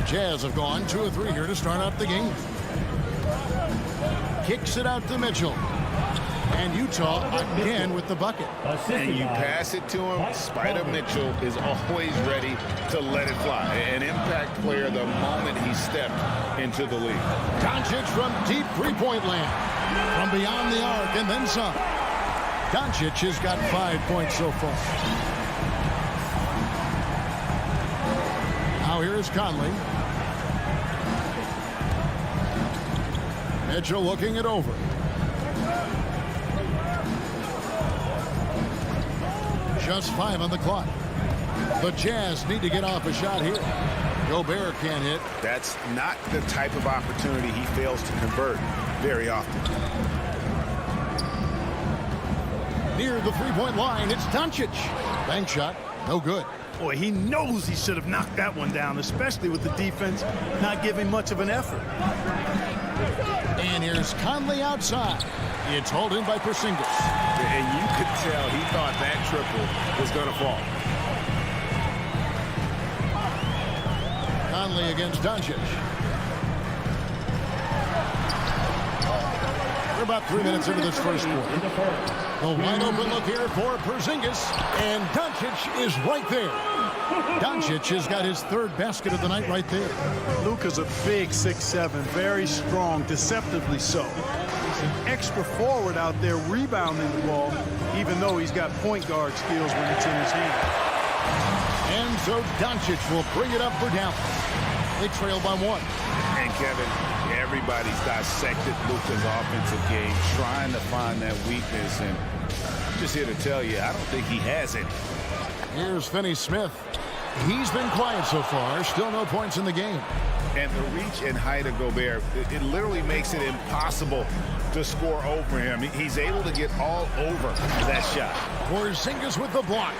Jazz have gone 2 of 3 here to start out the game. Kicks it out to Mitchell. And Utah again with the bucket.
And you pass it to him. Spider Mitchell is always ready to let it fly. An impact player the moment he stepped into the league.
Doncic from deep three-point land. From beyond the arc and then some. Doncic has got 5 points so far. Now here is Conley. Mitchell looking it over. Just 5 on the clock. The Jazz need to get off a shot here. Gobert can't hit.
That's not the type of opportunity he fails to convert very often.
Near the three-point line, it's Doncic. Bank shot, no good.
Boy, he knows he should have knocked that one down, especially with the defense not giving much of an effort.
And here's Conley outside. It's hauled in by Porzingis.
And you could tell he thought that triple was going to fall.
Conley against Doncic. We're about 3 minutes into this first quarter. The wide open look here for Porzingis. And Doncic is right there. Doncic has got his 3rd basket of the night right there.
Luka's a big 6'7", very strong, deceptively so. He's an extra forward out there rebounding the ball, even though he's got point guard skills when it's in his hand.
And so Doncic will bring it up for Dallas. They trail by 1.
And Kevin, everybody's dissected Luka's offensive game, trying to find that weakness. And I'm just here to tell you, I don't think he has it.
Here's Finney-Smith. He's been quiet so far. Still no points in the game.
And the reach and height of Gobert, it literally makes it impossible to score over him. He's able to get all over that shot.
Porzingis with the block.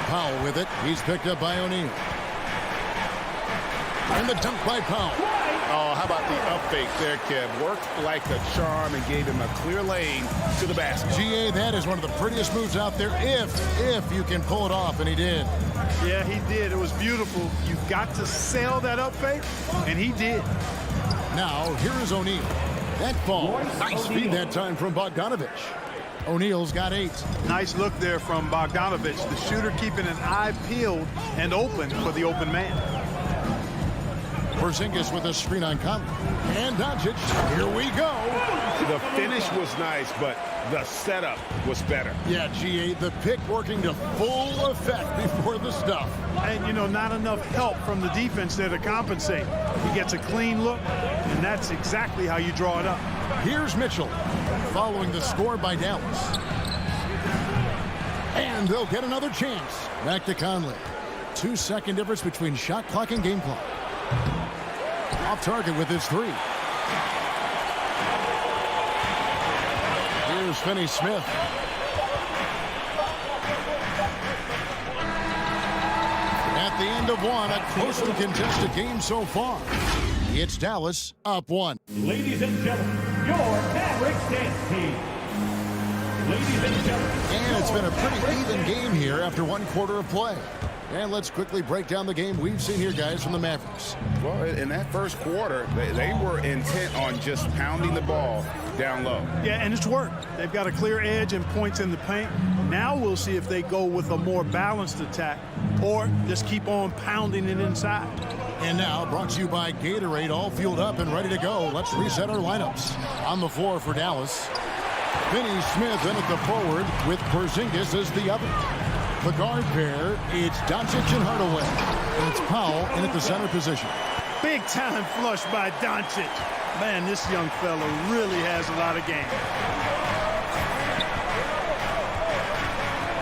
Powell with it. He's picked up by O'Neal. And the dunk by Powell.
Oh, how about the up fake there, Kev? Worked like a charm and gave him a clear lane to the basket.
GA, that is one of the prettiest moves out there if you can pull it off, and he did.
Yeah, he did. It was beautiful. You've got to sell that up fake, and he did.
Now, here is O'Neal. That ball. Nice feed that time from Bogdanovic. O'Neal's got 8.
Nice look there from Bogdanovic. The shooter keeping an eye peeled and open for the open man.
Porzingis with a screen on Conley. And Doncic. Here we go.
The finish was nice, but the setup was better.
Yeah, GA, the pick working to full effect before the stuff.
And, you know, not enough help from the defense there to compensate. He gets a clean look, and that's exactly how you draw it up.
Here's Mitchell following the score by Dallas. And they'll get another chance. Back to Conley. 2-second difference between shot clock and game clock. Off target with his 3. Here's Finney-Smith. At the end of 1, a closely contested game so far. It's Dallas up 1.
Ladies and gentlemen, your Mavericks dance team. Ladies and gentlemen.
And it's been a pretty even game here after 1 quarter of play. And let's quickly break down the game we've seen here, guys, from the Mavericks.
Well, in that first quarter, they were intent on just pounding the ball down low.
Yeah, and it's worked. They've got a clear edge and points in the paint. Now we'll see if they go with a more balanced attack or just keep on pounding it inside.
And now, brought to you by Gatorade, all fueled up and ready to go. Let's reset our lineups. On the floor for Dallas, Finney-Smith in at the forward with Porzingis as the other. The guard pair, it's Doncic and Hardaway. And it's Powell in at the center position.
Big time flush by Doncic. Man, this young fella really has a lot of game.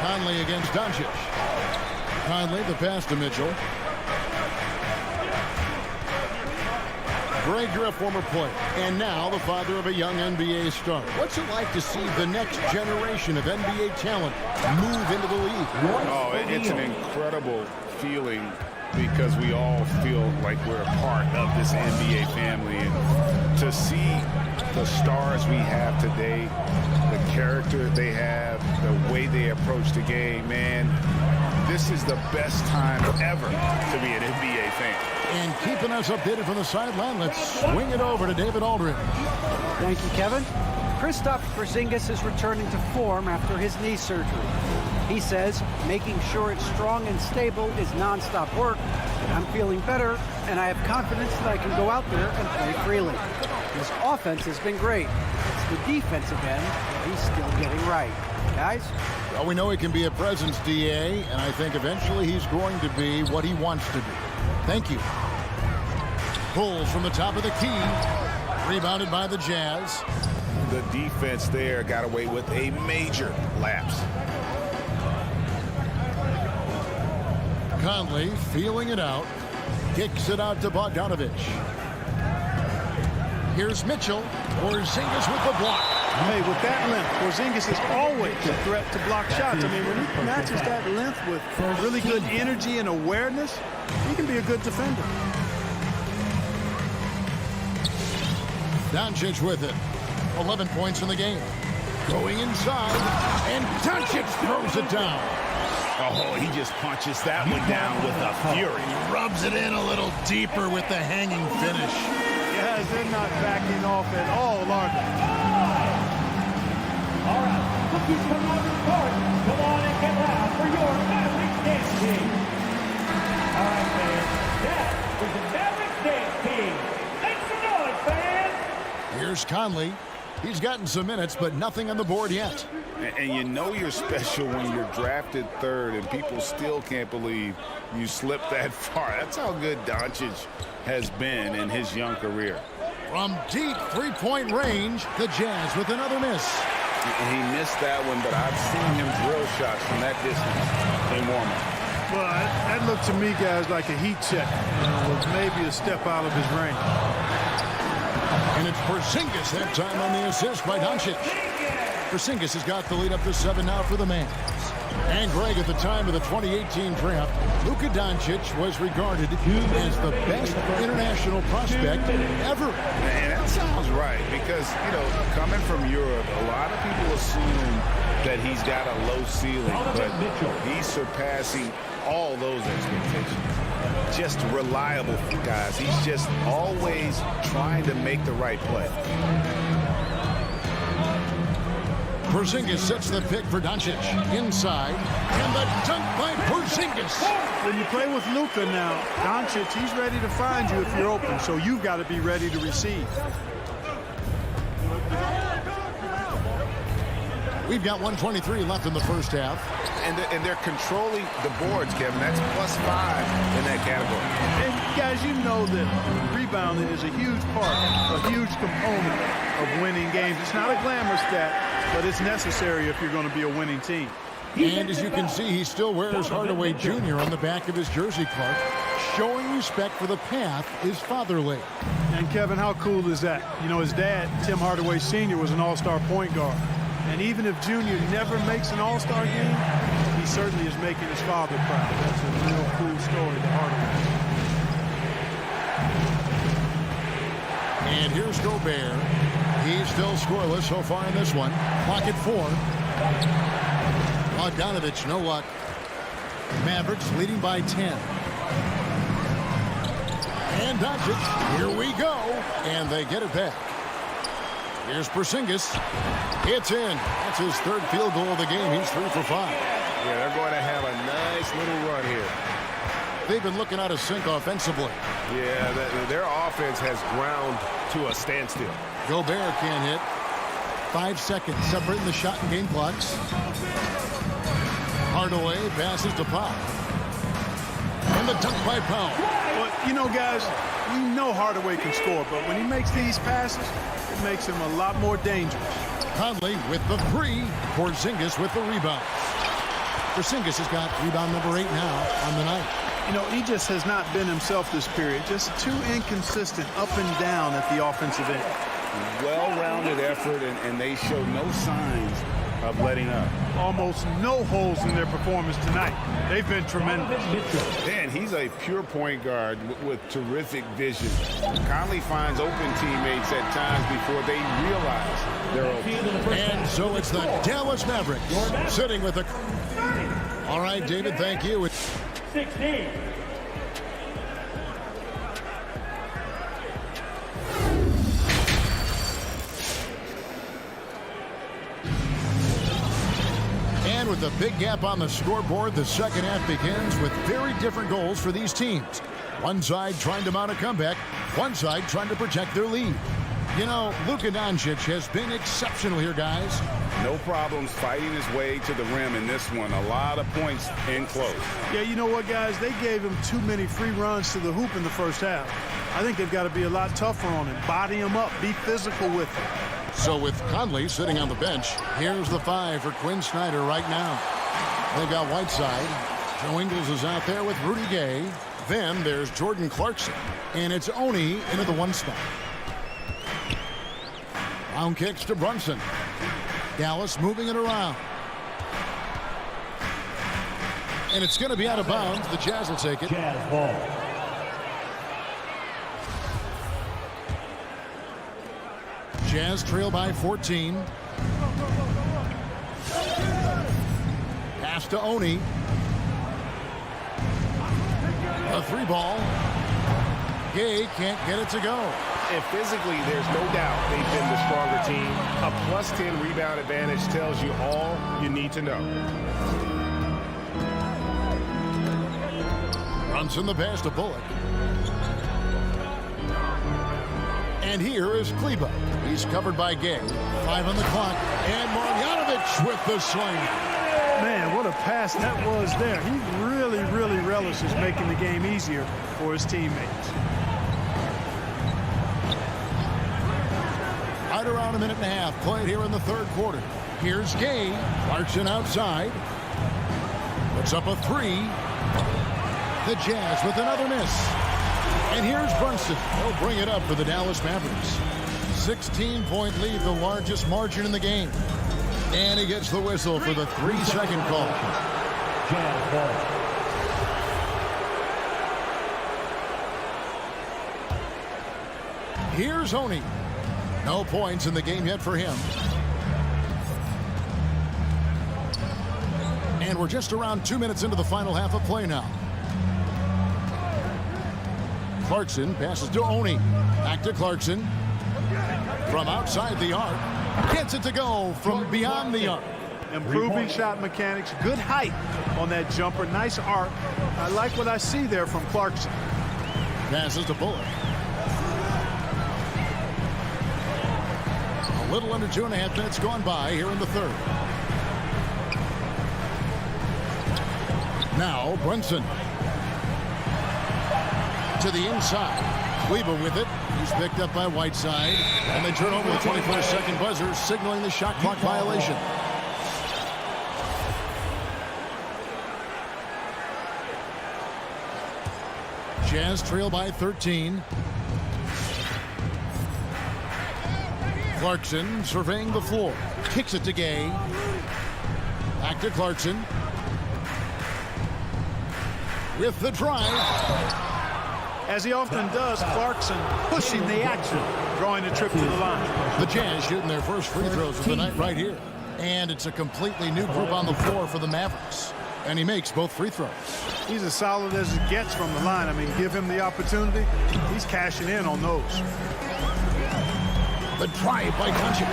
Conley against Doncic. Conley, the pass to Mitchell. Greg, you're a former player, and now the father of a young NBA star. What's it like to see the next generation of NBA talent move into the league?
Oh, it's an incredible feeling because we all feel like we're a part of this NBA family. And to see the stars we have today, the character they have, the way they approach the game, man, this is the best time ever to be an NBA fan.
And keeping us updated from the sideline, let's swing it over to David Aldridge.
Thank you, Kevin. Kristaps Porzingis is returning to form after his knee surgery. He says making sure it's strong and stable is nonstop work. I'm feeling better, and I have confidence that I can go out there and play freely. His offense has been great. It's the defensive end that he's still getting right. Guys?
Well, we know he can be a presence, DA, and I think eventually he's going to be what he wants to be. Thank you. Pulls from the top of the key. Rebounded by the Jazz.
The defense there got away with a major lapse.
Conley feeling it out. Kicks it out to Bogdanovich. Here's Mitchell. Porzingis with the block.
Hey, with that length, Porzingis is always a threat to block shots. I mean, when he matches that length with really good energy and awareness, he can be a good defender.
Doncic with it. 11 points in the game. Going inside, and Doncic throws it down.
Oh, he just punches that one down with a fury.
Rubs it in a little deeper with the hanging finish.
Guys, they're not backing off at all, are they?
All right, cookies come out of the court. Come on and get loud for your Mavericks dance team. All right, fans, that was the Mavericks dance team. Make some noise, fans.
Here's Conley. He's gotten some minutes, but nothing on the board yet.
And you know you're special when you're drafted third and people still can't believe you slipped that far. That's how good Doncic has been in his young career.
From deep three-point range, the Jazz with another miss.
He missed that one, but I've seen him drill shots from that distance in warm-up.
Well, that looked to me, guys, like a heat check. With maybe a step out of his range.
And it's Porzingis that time on the assist by Doncic. Porzingis has got the lead up to 7 now for the Mavs. And Greg, at the time of the 2018 draft, Luka Doncic was regarded as the best international prospect ever.
And that sounds right because, you know, coming from Europe, a lot of people assume that he's got a low ceiling, but he's surpassing all those expectations. Just reliable, guys. He's just always trying to make the right play.
Porzingis sets the pick for Doncic. Inside. And the dunk by Porzingis.
When you play with Luka now, Doncic, he's ready to find you if you're open, so you've got to be ready to receive.
We've got 1:23 left in the first half.
And they're controlling the boards, Kevin. That's +5 in that category.
And guys, you know that rebounding is a huge part, a huge component of winning games. It's not a glamour stat, but it's necessary if you're going to be a winning team.
And as you can see, he still wears Hardaway Jr. on the back of his jersey, Clark, showing respect for the path his father laid.
And Kevin, how cool is that? You know, his dad, Tim Hardaway Sr., was an all-star point guard. And even if Junior never makes an all-star game, he certainly is making his father proud. That's a real cool story to Hardaway.
And here's Gobert. He's still scoreless so far in this one. Clock at 4. Bogdanovich, no luck. Mavericks leading by 10. And Doncic, here we go. And they get it back. Here's Porzingis. It's in. That's his third field goal of the game. He's 3 for 5.
Yeah, they're going to have a nice little run here.
They've been looking out of sync offensively.
Yeah, their offense has ground to a standstill.
Gobert can't hit. 5 seconds separating the shot and game clocks. Hardaway passes to Pop. And the dunk by Powell.
Well, you know, guys, we know Hardaway can score, but when he makes these passes, it makes him a lot more dangerous.
Conley with the 3. Porzingis with the rebound. Porzingis has got rebound number 8 now on the night.
You know, he just has not been himself this period. Just too inconsistent up and down at the offensive end.
Well-rounded effort, and they show no signs of letting up.
Almost no holes in their performance tonight. They've been tremendous.
And he's a pure point guard with terrific vision. Conley finds open teammates at times before they realize they're open.
And so it's the Dallas Mavericks sitting with the... All right, David, thank you.
16.
And with a big gap on the scoreboard, the second half begins with very different goals for these teams. One side trying to mount a comeback, one side trying to protect their lead. You know, Luka Doncic has been exceptional here, guys.
No problems fighting his way to the rim in this one. A lot of points in close.
Yeah, you know what, guys? They gave him too many free runs to the hoop in the first half. I think they've got to be a lot tougher on him. Body him up. Be physical with him.
So with Conley sitting on the bench, here's the 5 for Quinn Snyder right now. They've got Whiteside. Joe Ingles is out there with Rudy Gay. Then there's Jordan Clarkson. And it's Oni into the 1 spot. Round kicks to Brunson. Dallas moving it around. And it's going to be out of bounds. The Jazz will take it.
Jazz ball.
Jazz trail by 14. Pass to Oni. A 3 ball. Gay can't get it to go.
And physically, there's no doubt they've been the stronger team. A +10 rebound advantage tells you all you need to know.
Brunson the pass to Bullock. And here is Kleba. He's covered by Gay. 5 on the clock. And Marjanovic with the swing.
Man, what a pass that was there. He really relishes making the game easier for his teammates.
Right around a minute and a half played here in the 3rd quarter. Here's Gay. Clarkson outside. Puts up a 3. The Jazz with another miss. And here's Brunson. He'll bring it up for the Dallas Mavericks. 16-point lead, the largest margin in the game. And he gets the whistle for the 3-second call.
Jazz ball.
Here's Oni. No points in the game yet for him. And we're just around 2 minutes into the final half of play now. Clarkson passes to Oni. Back to Clarkson. From outside the arc. Gets it to go from beyond the arc.
Improving shot mechanics. Good height on that jumper. Nice arc. I like what I see there from Clarkson.
Passes to Bullock. A little under 2.5 minutes gone by here in the 3rd. Now Brunson. To the inside. Kleba with it. He's picked up by Whiteside. And they turn over the 24-second buzzer, signaling the shot clock violation. Jazz trail by 13. Clarkson surveying the floor. Kicks it to Gay. Back to Clarkson. With the drive.
As he often does, Clarkson pushing the action, drawing a trip to the line.
The Jazz shooting their first free throws of the night right here. And it's a completely new group on the floor for the Mavericks. And he makes both free throws.
He's as solid as it gets from the line. I mean, give him the opportunity. He's cashing in on those.
The drive by Doncic.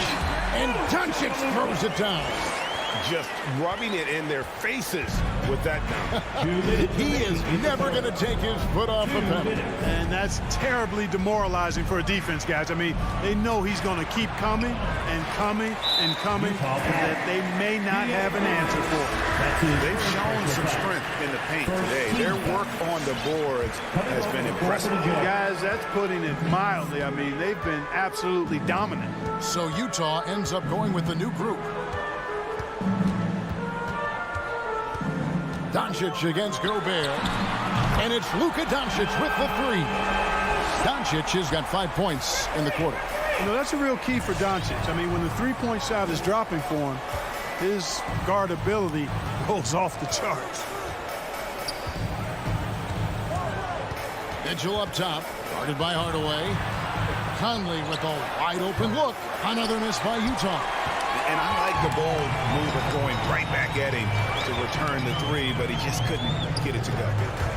And Doncic throws it down.
just rubbing it in their faces with that dunk.
He is never going to take his foot off the pedal.
And that's terribly demoralizing for a defense, guys. I mean, they know he's going to keep coming and coming and coming, and that they may not have an answer for it.
They've shown some strength in the paint today. Their work on the boards has been impressive.
Guys, that's putting it mildly. I mean, they've been absolutely dominant.
So Utah ends up going with the new group. Doncic against Gobert. And it's Luka Doncic with the three. Doncic has got 5 points in the quarter.
You know, that's a real key for Doncic. I mean, when the three-point shot is dropping for him, his guard ability goes off the charts.
Mitchell up top, guarded by Hardaway. Conley with a wide-open look. Another miss by Utah.
And I like the bold move of going right back at him to return the three, but he just couldn't get it to go.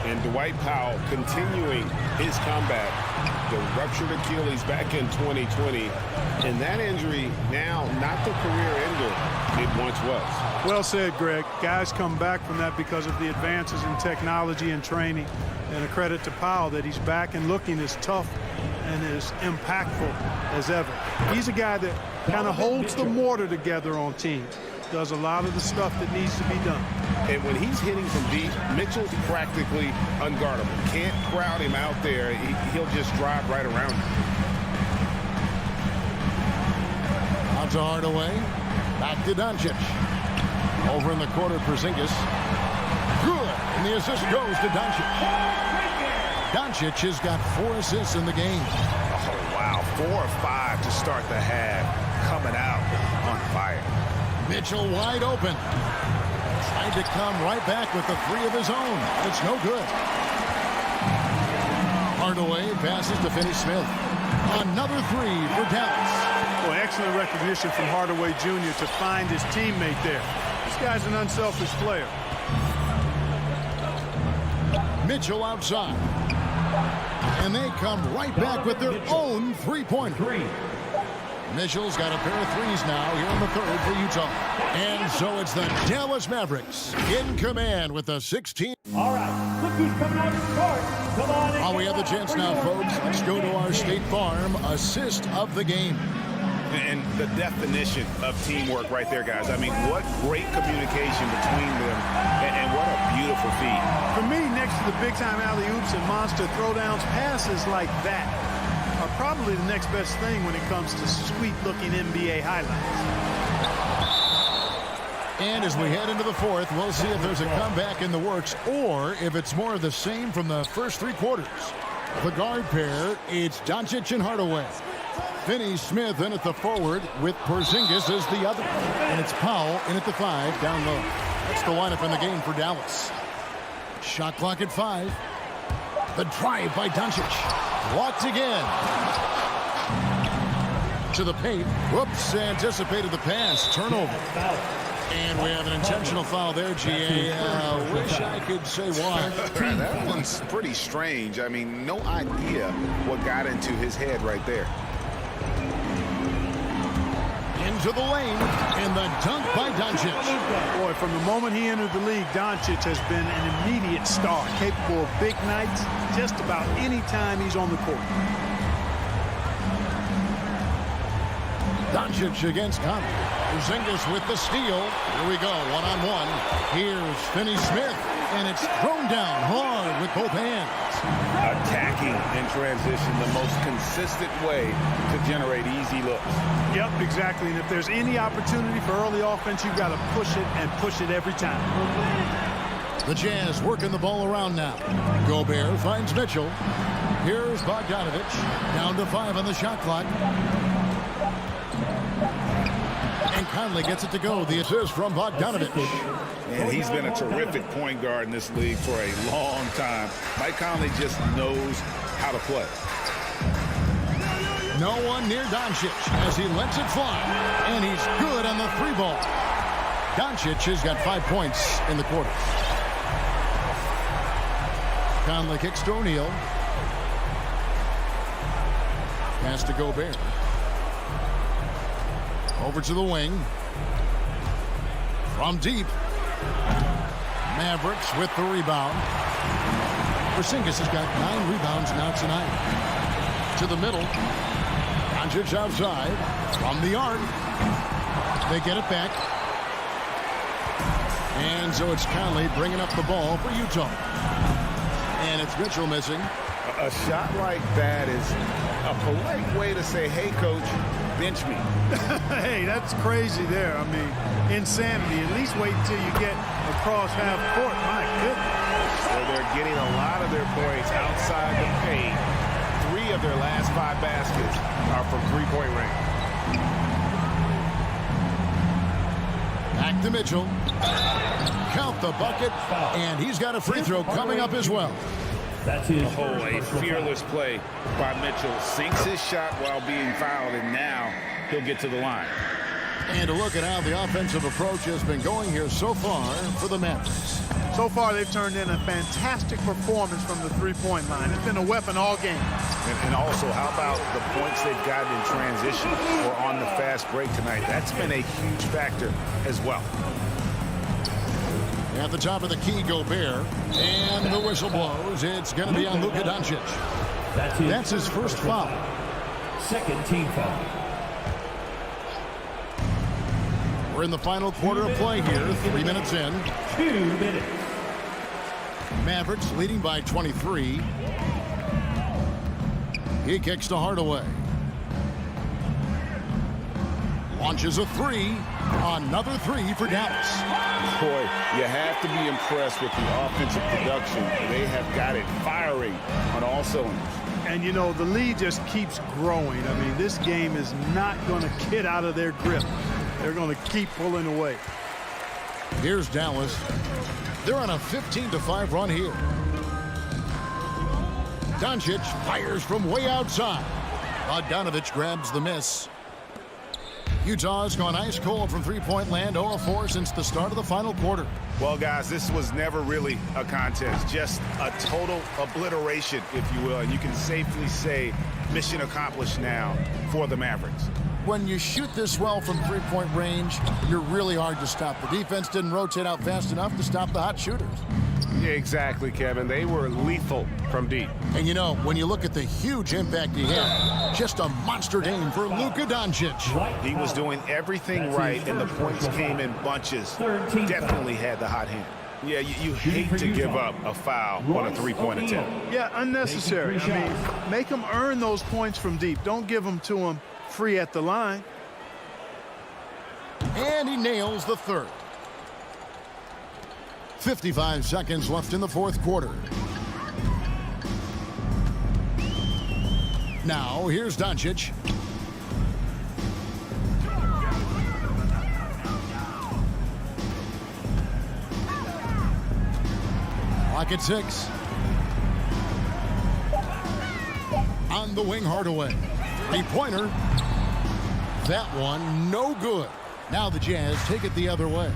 And Dwight Powell continuing his comeback. The ruptured Achilles back in 2020. And that injury now not the career ender it once was.
Well said, Greg. Guys come back from that because of the advances in technology and training. And a credit to Powell that he's back and looking as tough and as impactful as ever. He's a guy that kind of holds the mortar together on teams. Does a lot of the stuff that needs to be done.
And when he's hitting from deep, Mitchell's practically unguardable. Can't crowd him out there. He'll just drive right around him.
Out to Hardaway. Back to Doncic. Over in the corner, Porzingis. Good. And the assist goes to Doncic. Doncic has got 4 assists in the game.
Oh, wow. 4 or 5 to start the half. Coming out on fire.
Mitchell wide open. Tried to come right back with the three of his own. It's no good. Hardaway passes to Finney-Smith. Another three for Dallas.
Well, excellent recognition from Hardaway Jr. to find his teammate there. This guy's an unselfish player.
Mitchell outside. And they come right back with their own three-pointer. Mitchell's got a pair of threes now here in the third for Utah. And so it's the Dallas Mavericks in command with the 16.
All right, look who's coming out of the court. Come on.
While we have the chance now, folks, let's go to our State Farm assist of the game.
And the definition of teamwork right there, guys. I mean, what great communication between them, and what a beautiful feat.
For me, next to the big-time alley-oops and monster throwdowns, passes like that are probably the next best thing when it comes to sweet-looking NBA highlights.
And as we head into the fourth, we'll see if there's a comeback in the works or if it's more of the same from the first 3 quarters. The guard pair, it's Doncic and Hardaway. Finney-Smith in at the forward with Porzingis as the other. And it's Powell in at the 5 down low. That's the lineup in the game for Dallas. Shot clock at 5. The drive by Doncic. Blocked again. To the paint. Whoops, anticipated the pass. Turnover. And we have an intentional foul there, GA. Wish I could say why.
That one's pretty strange. I mean, no idea what got into his head right there.
Into the lane, and the dunk by Doncic.
Boy, from the moment he entered the league, Doncic has been an immediate star, capable of big nights just about any time he's on the court.
Doncic against Conley. Porzingis with the steal. Here we go, one-on-one. Here's Finney-Smith, and it's thrown down hard with both hands.
Attacking in transition, the most consistent way to generate easy looks.
Yep, exactly. And if there's any opportunity for early offense, you've got to push it and push it every time.
The Jazz working the ball around now. Gobert finds Mitchell. Here's Bogdanovich. Down to 5 on the shot clock. And Conley gets it to go. The assist from Bogdanovich.
And he's been a terrific point guard in this league for a long time. Mike Conley just knows how to play.
No one near Doncic as he lets it fly. And he's good on the 3-ball. Doncic has got 5 points in the quarter. Conley kicks to O'Neal. Pass to Gobert. Over to the wing. From deep. Mavericks with the rebound. Porzingis has got 9 rebounds now tonight. To the middle. Doncic outside. From the arc. They get it back. And so it's Conley bringing up the ball for Utah. And it's Mitchell missing.
A shot like that is a polite way to say, hey, coach, bench me.
Hey, that's crazy there. I mean, insanity. At least wait until you get across half court. My goodness.
So they're getting a lot of their points outside the paint. 3 of their last 5 baskets are from three-point range.
Back to Mitchell. Count the bucket, and he's got a free throw coming up as well.
That's a fearless play by Mitchell. Sinks his shot while being fouled, and now he'll get to the line.
And a look at how the offensive approach has been going here so far for the Mavericks.
So far, they've turned in a fantastic performance from the three-point line. It's been a weapon all game.
And also, how about the points they've gotten in transition or on the fast break tonight? That's been a huge factor as well.
At the top of the key, Gobert. And the whistle blows. It's going to be on Luka Doncic. That's his first foul.
Second team foul.
We're in the final quarter of play here. 3 minutes in.
2 minutes.
Mavericks leading by 23. He kicks to Hardaway. Launches a 3. Another 3 for Dallas.
Boy, you have to be impressed with the offensive production. They have got it firing on all cylinders.
And, you know, the lead just keeps growing. I mean, this game is not going to get out of their grip. They're going to keep pulling away.
Here's Dallas. They're on a 15-5 run here. Doncic fires from way outside. Bogdanovich grabs the miss. Utah's gone ice cold from three-point land, 0-4 since the start of the final quarter.
Well, guys, this was never really a contest, just a total obliteration, if you will. And you can safely say mission accomplished now for the Mavericks.
When you shoot this well from three-point range, you're really hard to stop. The defense didn't rotate out fast enough to stop the hot shooters.
Yeah, exactly, Kevin. They were lethal from deep.
And, you know, when you look at the huge impact he had, just a monster game for Luka Doncic.
He was doing everything right, and the points came in bunches. Definitely had the hot hand. Yeah, you hate to give up a foul on a three-point attempt.
Yeah, unnecessary. I mean, make them earn those points from deep. Don't give them to them free at the line.
And he nails the third. 55 seconds left in the fourth quarter. Now, here's Doncic. Clock at 6. On the wing, Hardaway. Three-pointer. That one, no good. Now the Jazz take it the other way.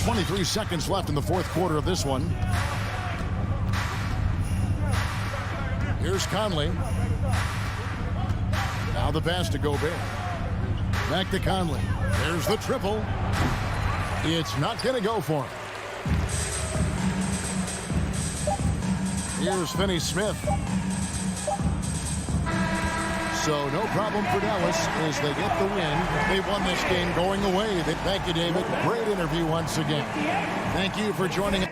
23 seconds left in the fourth quarter of this one. Here's Conley. Now the pass to Gobert. Back to Conley. There's the triple. It's not going to go for him. Here's Finney-Smith. So no problem for Dallas as they get the win. They won this game going away. Thank you, David. Great interview once again. Thank you for joining us.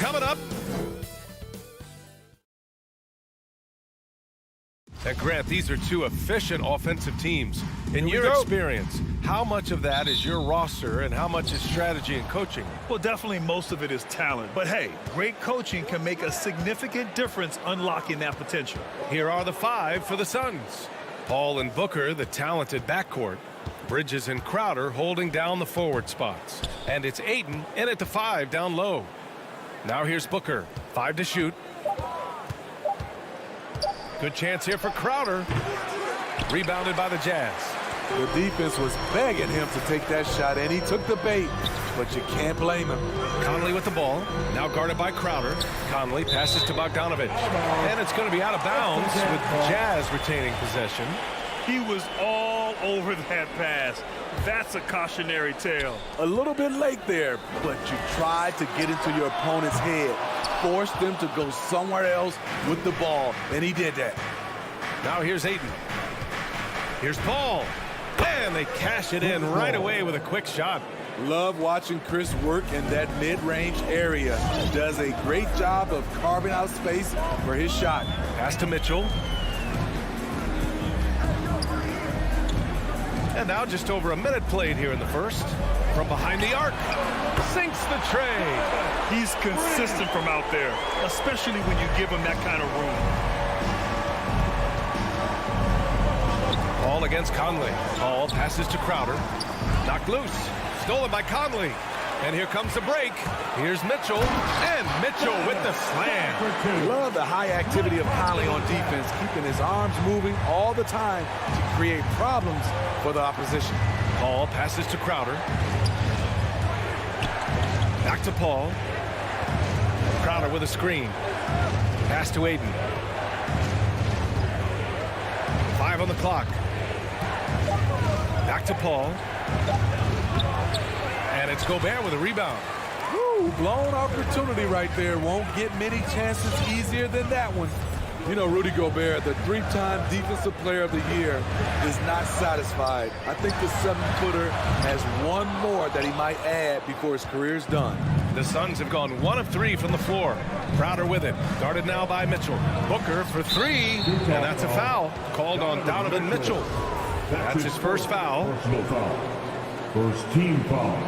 coming up. And Grant, these are two efficient offensive teams. In your experience, how much of that is your roster and how much is strategy and coaching?
Well, definitely most of it is talent. But hey, great coaching can make a significant difference unlocking that potential.
Here are the 5 for the Suns. Paul and Booker, the talented backcourt. Bridges and Crowder holding down the forward spots. And it's Ayton in at the 5 down low. Now here's Booker. 5 to shoot. Good chance here for Crowder. Rebounded by the Jazz.
The defense was begging him to take that shot, and he took the bait, but you can't blame him.
Conley with the ball. Now guarded by Crowder. Conley passes to Bogdanovic. And it's going to be out of bounds with the Jazz retaining possession.
He was all over that pass. That's a cautionary tale.
A little bit late there, but you tried to get into your opponent's head. Forced them to go somewhere else with the ball, and he did that.
Now here's Ayton. Here's Paul. And they cash it in right away with a quick shot.
Love watching Chris work in that mid-range area. Does a great job of carving out space for his shot.
Pass to Mitchell. And now just over a minute played here in the first. From behind the arc. Sinks the tray.
He's consistent from out there, especially when you give him that kind of room.
Paul against Conley. Paul passes to Crowder. Knocked loose. Stolen by Conley. And here comes the break. Here's Mitchell. And Mitchell with the slam.
Love the high activity of Conley on defense, keeping his arms moving all the time to create problems for the opposition.
Paul passes to Crowder. Back to Paul. Crowder with a screen. Pass to Ayton. 5 on the clock. Back to Paul. And it's Gobert with a rebound.
Woo, blown opportunity right there. Won't get many chances easier than that one. You know, Rudy Gobert, the 3-time Defensive Player of the Year, is not satisfied. I think the 7-footer has one more that he might add before his career's done.
The Suns have gone 1 of 3 from the floor. Crowder with it. Guarded now by Mitchell. Booker for 3. And that's a foul called on Donovan Mitchell. That's his first foul.
Personal foul. First team foul.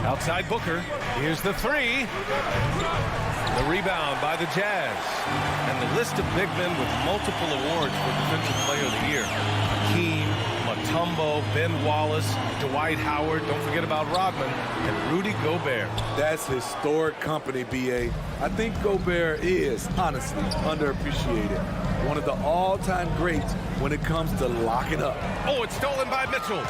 Outside Booker. Here's the 3. The rebound by the Jazz. And the list of big men with multiple awards for Defensive Player of the Year. Hakeem, Mutombo, Ben Wallace, Dwight Howard, don't forget about Rodman, and Rudy Gobert.
That's historic company, B.A. I think Gobert is, honestly, underappreciated. One of the all-time greats when it comes to locking up.
Oh, it's stolen by Mitchell.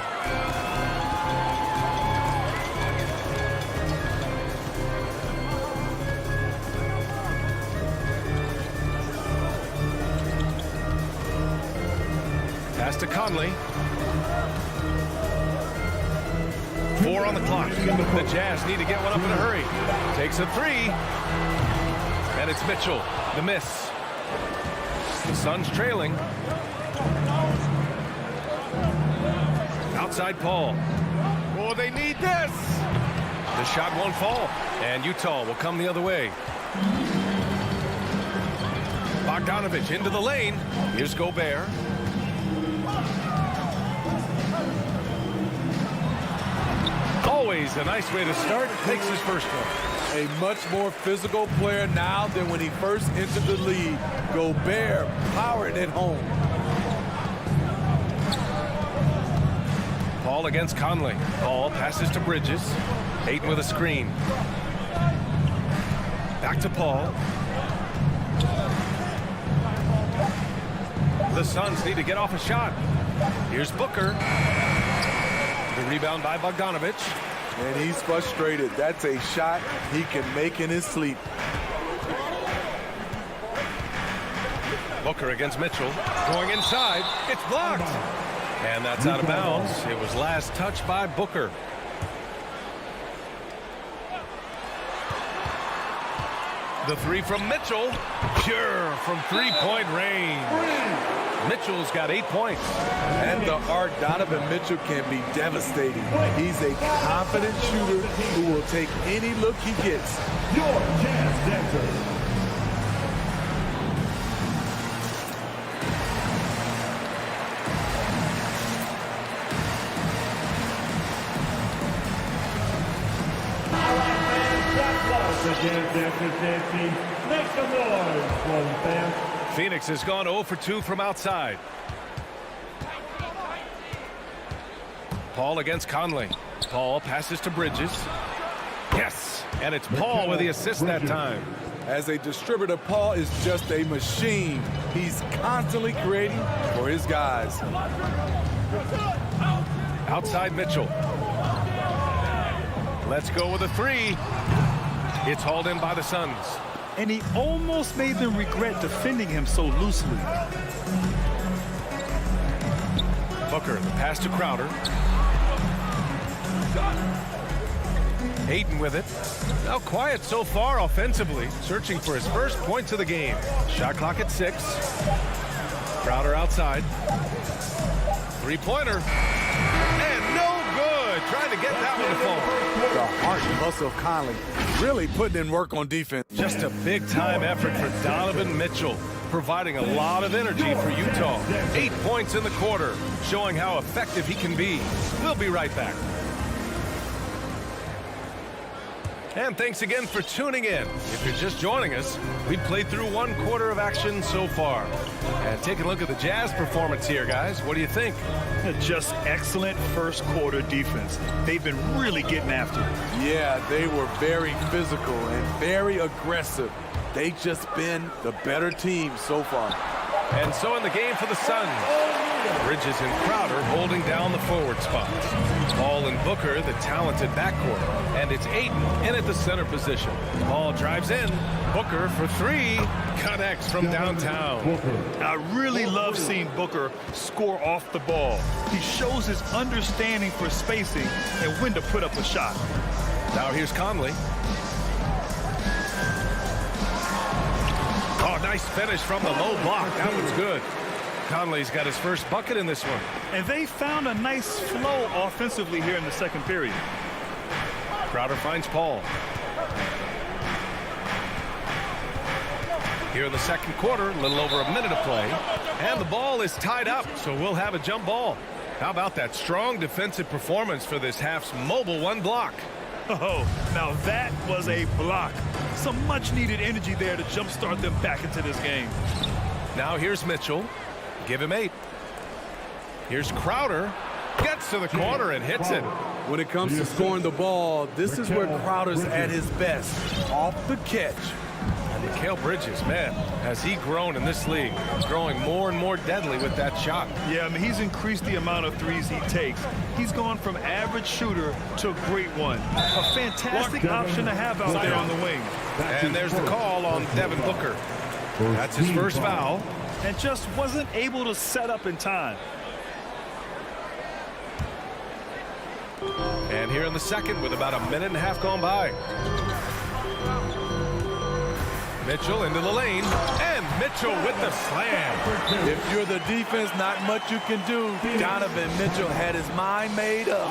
Pass to Conley. 4 on the clock. The Jazz need to get one up in a hurry. Takes a 3. And it's Mitchell. The miss. The Suns trailing. Outside Paul. Oh, they need this. The shot won't fall. And Utah will come the other way. Bogdanovic into the lane. Here's Gobert. Always a nice way to start. Takes his first one.
A much more physical player now than when he first entered the league. Gobert powering it home.
Paul against Conley. Paul passes to Bridges. Ayton with a screen. Back to Paul. The Suns need to get off a shot. Here's Booker. The rebound by Bogdanovic.
And he's frustrated. That's a shot he can make in his sleep.
Booker against Mitchell. Going inside. It's blocked. And that's out of bounds. It was last touched by Booker. The 3 from Mitchell. Sure, from 3-point range. Mitchell's got 8 points.
And the arc, Donovan Mitchell can be devastating. He's a confident shooter who will take any look he gets.
Your Jazz Dancers. The Jazz Dancers dance team. Make some noise for the fans.
Phoenix has gone 0 for 2 from outside. Paul against Conley. Paul passes to Bridges. Yes, and it's Paul with the assist that time.
As a distributor, Paul is just a machine. He's constantly creating for his guys.
Outside Mitchell. Let's go with a 3. It's hauled in by the Suns.
And he almost made them regret defending him so loosely.
Booker, the pass to Crowder. Ayton with it. Now quiet so far offensively, searching for his first points of the game. Shot clock at 6. Crowder outside. Three-pointer. And no good. Trying to get that one to fall.
The heart and muscle of Conley really putting in work on defense.
Just a big-time effort for Donovan Mitchell, providing a lot of energy for Utah. 8 points in the quarter, showing how effective he can be. We'll be right back. And thanks again for tuning in. If you're just joining us, we've played through 1 quarter of action so far. And take a look at the Jazz performance here, guys. What do you think?
Just excellent first quarter defense. They've been really getting after it.
Yeah, they were very physical and very aggressive. They've just been the better team so far.
And so in the game for the Suns, Bridges and Crowder holding down the forward spots. Paul and Booker, the talented backcourt. And it's Ayton in at the center position. Ball drives in. Booker for 3. Connects from downtown.
I really love seeing Booker score off the ball. He shows his understanding for spacing and when to put up a shot.
Now here's Conley. Oh, nice finish from the low block. That was good. Conley's got his first bucket in this one.
And they found a nice flow offensively here in the second period.
Crowder finds Paul. Here in the second quarter, a little over a minute of play. And the ball is tied up, so we'll have a jump ball. How about that strong defensive performance for this half's mobile 1 block?
Oh, now that was a block. Some much-needed energy there to jumpstart them back into this game.
Now here's Mitchell. Give him 8. Here's Crowder. Gets to the corner and hits it.
When it comes to scoring the ball, this is where Crowder's at his best. Off the catch.
And Mikal Bridges, man, has he grown in this league? He's growing more and more deadly with that shot.
Yeah, I mean, he's increased the amount of threes he takes. He's gone from average shooter to a great one. A fantastic option to have out there on the wing.
And there's the call on Devin Booker. That's his first foul.
And just wasn't able to set up in time.
And here in the second with about a minute and a half gone by. Mitchell into the lane, and Mitchell with the slam.
If you're the defense, not much you can do. Donovan Mitchell had his mind made up.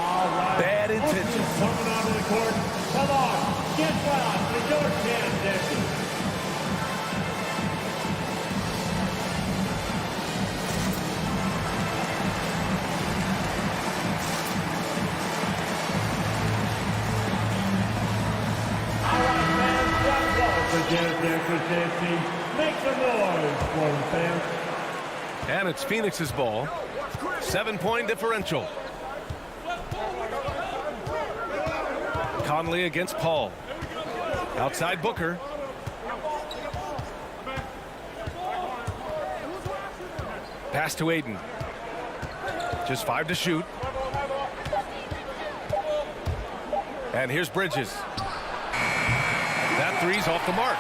Bad intentions.
Coming onto the court. Come on, get wild for your Jazz Dancers. The Jazz Dancers dance team. Make some noise for the fans.
And it's Phoenix's ball. 7-point differential. Conley against Paul. Outside Booker. Pass to Ayton. Just 5 to shoot. And here's Bridges. That 3's off the mark.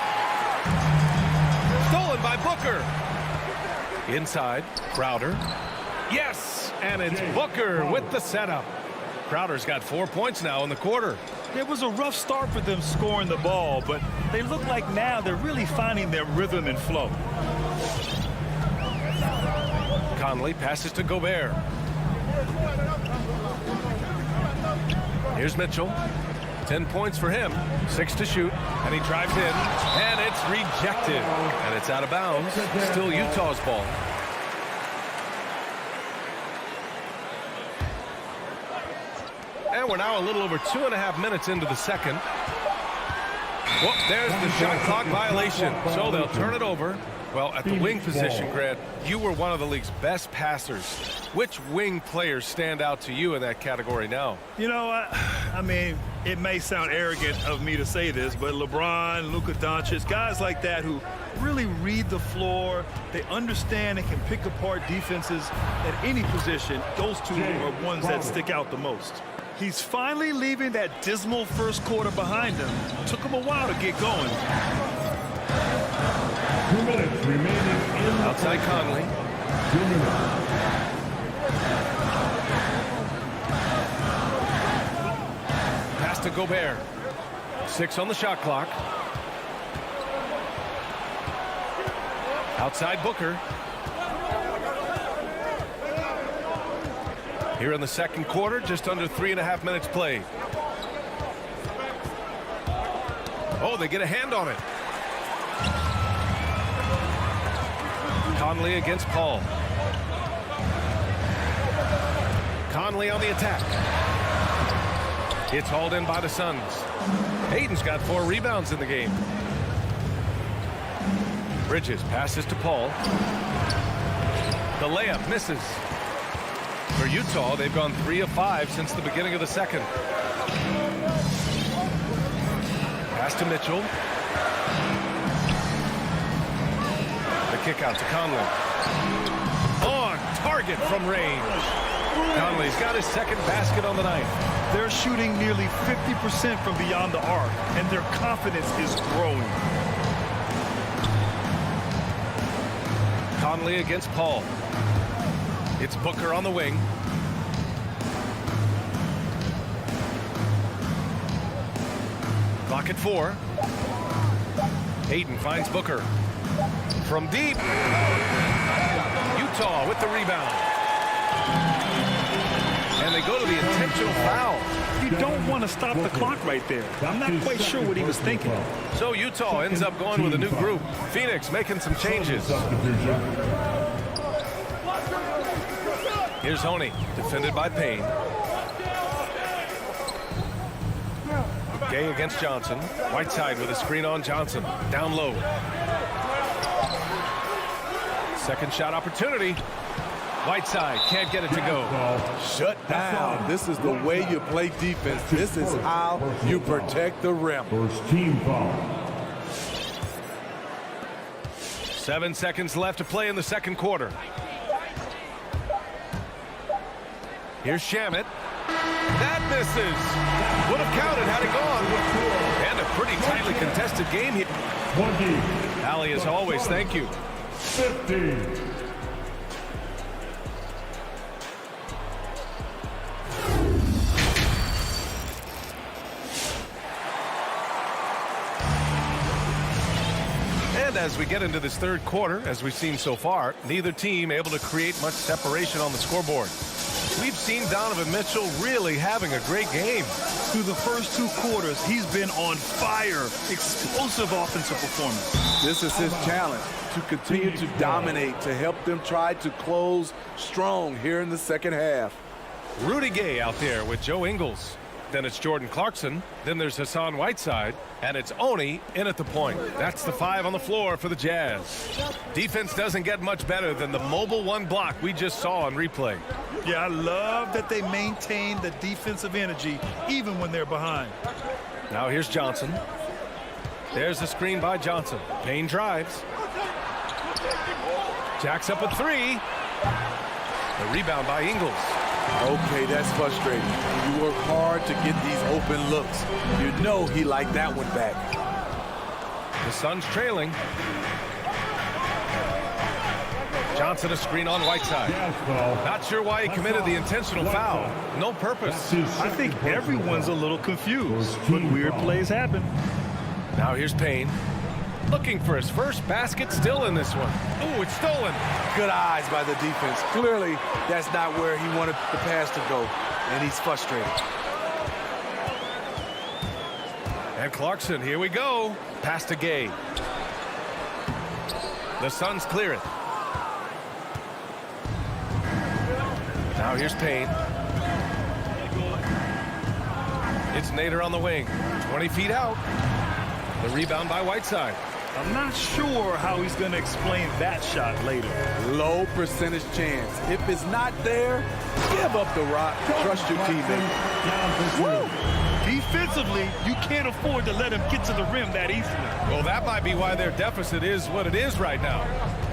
Stolen by Booker. Inside, Crowder. Yes, and it's Booker with the setup. Crowder's got 4 points now in the quarter.
It was a rough start for them scoring the ball, but they look like now they're really finding their rhythm and flow.
Conley passes to Gobert. Here's Mitchell. 10 points for him. 6 to shoot. And he drives in. And it's rejected. And it's out of bounds. Still Utah's ball. And we're now a little over 2.5 minutes into the second. Whoop, there's the shot clock violation. So they'll turn it over. Well, at the wing position, Grant, you were one of the league's best passers. Which wing players stand out to you in that category now?
You know, I mean, it may sound arrogant of me to say this, but LeBron, Luka Doncic, guys like that who really read the floor, they understand and can pick apart defenses at any position, those two are ones that stick out the most. He's finally leaving that dismal first quarter behind him. Took him a while to get going.
2 minutes remaining in the
outside Conley.
2 minutes.
Pass to Gobert. 6 on the shot clock. Outside Booker. Here in the second quarter, just under 3.5 minutes played. Oh, they get a hand on it. Conley against Paul. Conley on the attack. It's hauled in by the Suns. Hayden's got 4 rebounds in the game. Bridges passes to Paul. The layup misses. For Utah, they've gone 3 of 5 since the beginning of the second. Pass to Mitchell. The kick out to Conley. On target from range. Conley's got his second basket on the night.
They're shooting nearly 50% from beyond the arc, and their confidence is growing.
Conley against Paul. It's Booker on the wing. Clock at 4. Hayden finds Booker. From deep. Utah with the rebound. And they go to the intentional foul.
You don't want to stop the clock right there. I'm not quite sure what he was thinking.
So Utah ends up going with a new group. Phoenix making some changes. Here's Honey, defended by Payne. Gay against Johnson. Whiteside with a screen on Johnson. Down low. Second shot opportunity. Whiteside can't get it to go.
Shut down. This is the way you play defense. This is how you protect the rim.
First team foul.
7 seconds left to play in the second quarter. Here's Shamet. That misses. Would have counted had it gone. And a pretty tightly contested game here.
20.
Allie, as always, thank you.
15.
And as we get into this third quarter, as we've seen so far, neither team able to create much separation on the scoreboard. We've seen Donovan Mitchell really having a great game.
Through the first 2 quarters, he's been on fire. Explosive offensive performance.
This is his challenge, to continue to dominate, to help them try to close strong here in the second half.
Rudy Gay out there with Joe Ingles. Then it's Jordan Clarkson. Then there's Hassan Whiteside. And it's Oni in at the point. That's the 5 on the floor for the Jazz. Defense doesn't get much better than the mobile 1 block we just saw on replay.
Yeah, I love that they maintain the defensive energy even when they're behind.
Now here's Johnson. There's the screen by Johnson. Payne drives. Jacks up a 3. The rebound by Ingles.
Okay, that's frustrating. You work hard to get these open looks. You know he liked that one back.
The Suns trailing. Johnson a screen on Whiteside. Not sure why he committed the intentional foul. No purpose.
I think everyone's a little confused, but weird plays happen.
Now here's Payne. Looking for his first basket still in this one. Oh, it's stolen.
Good eyes by the defense. Clearly, that's not where he wanted the pass to go, and he's frustrated.
And Clarkson, here we go. Pass to Gay. The Suns clear it. Now here's Payne. It's Nader on the wing. 20 feet out. The rebound by Whiteside.
I'm not sure how he's going to explain that shot later.
Low percentage chance. If it's not there, give up the rock. Trust your teammate.
Woo! Defensively, you can't afford to let him get to the rim that easily.
Well, that might be why their deficit is what it is right now.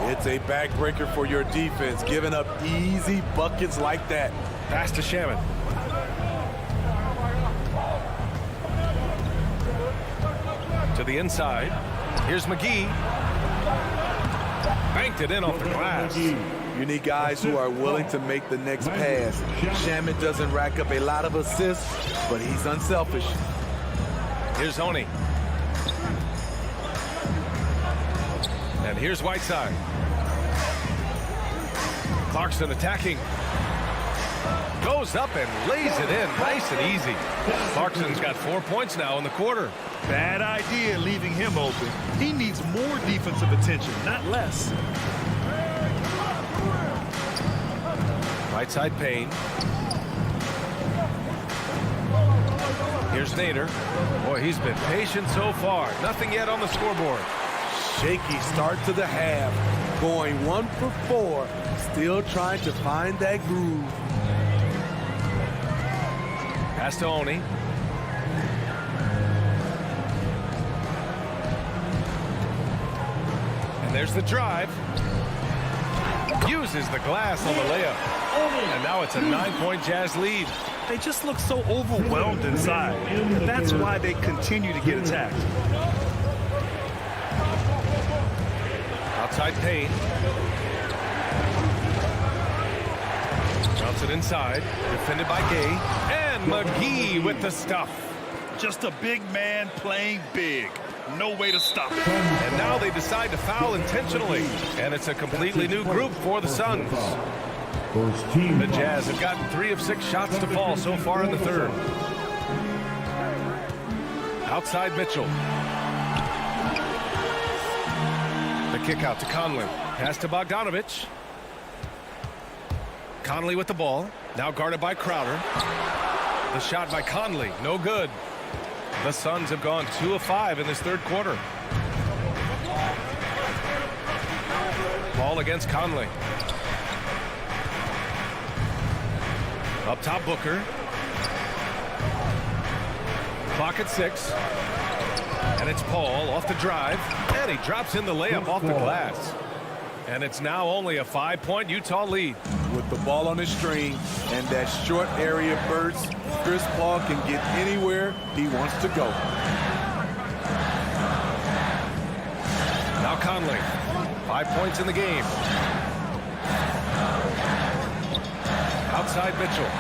It's a backbreaker for your defense, giving up easy buckets like that.
Pass to Shaman. To the inside. Here's McGee. Banked it in off the glass.
You need guys who are willing to make the next pass. Shaman doesn't rack up a lot of assists, but he's unselfish.
Here's Oni. And here's Whiteside. Clarkson attacking. Goes up and lays it in. Nice and easy. Clarkson's got 4 points now in the quarter.
Bad idea leaving him open. He needs more defensive attention, not less.
Right side Payne. Here's Nader. Boy, he's been patient so far. Nothing yet on the scoreboard.
Shaky start to the half. Going 1 for 4. Still trying to find that groove.
Pass to Oni. And there's the drive. Uses the glass on the layup. And now it's a 9-point Jazz lead.
They just look so overwhelmed inside. And that's why they continue to get attacked.
Outside Payne. Drops it inside. Defended by Gay. And McGee with the stuff.
Just a big man playing big. No way to stop it.
And now they decide to foul intentionally. And it's a completely new group for the Suns. The Jazz have gotten 3 of 6 shots to fall so far in the third. Outside Mitchell. The kick out to Conley. Pass to Bogdanovich. Conley with the ball. Now guarded by Crowder. The shot by Conley. No good. The Suns have gone 2 of 5 in this third quarter. Ball against Conley. Up top, Booker. Clock at 6. And it's Paul off the drive. And he drops in the layup off the glass. And it's now only a 5-point Utah lead.
With the ball on his string and that short area burst, Chris Paul can get anywhere he wants to go.
Now Conley. 5 points in the game. Outside Mitchell.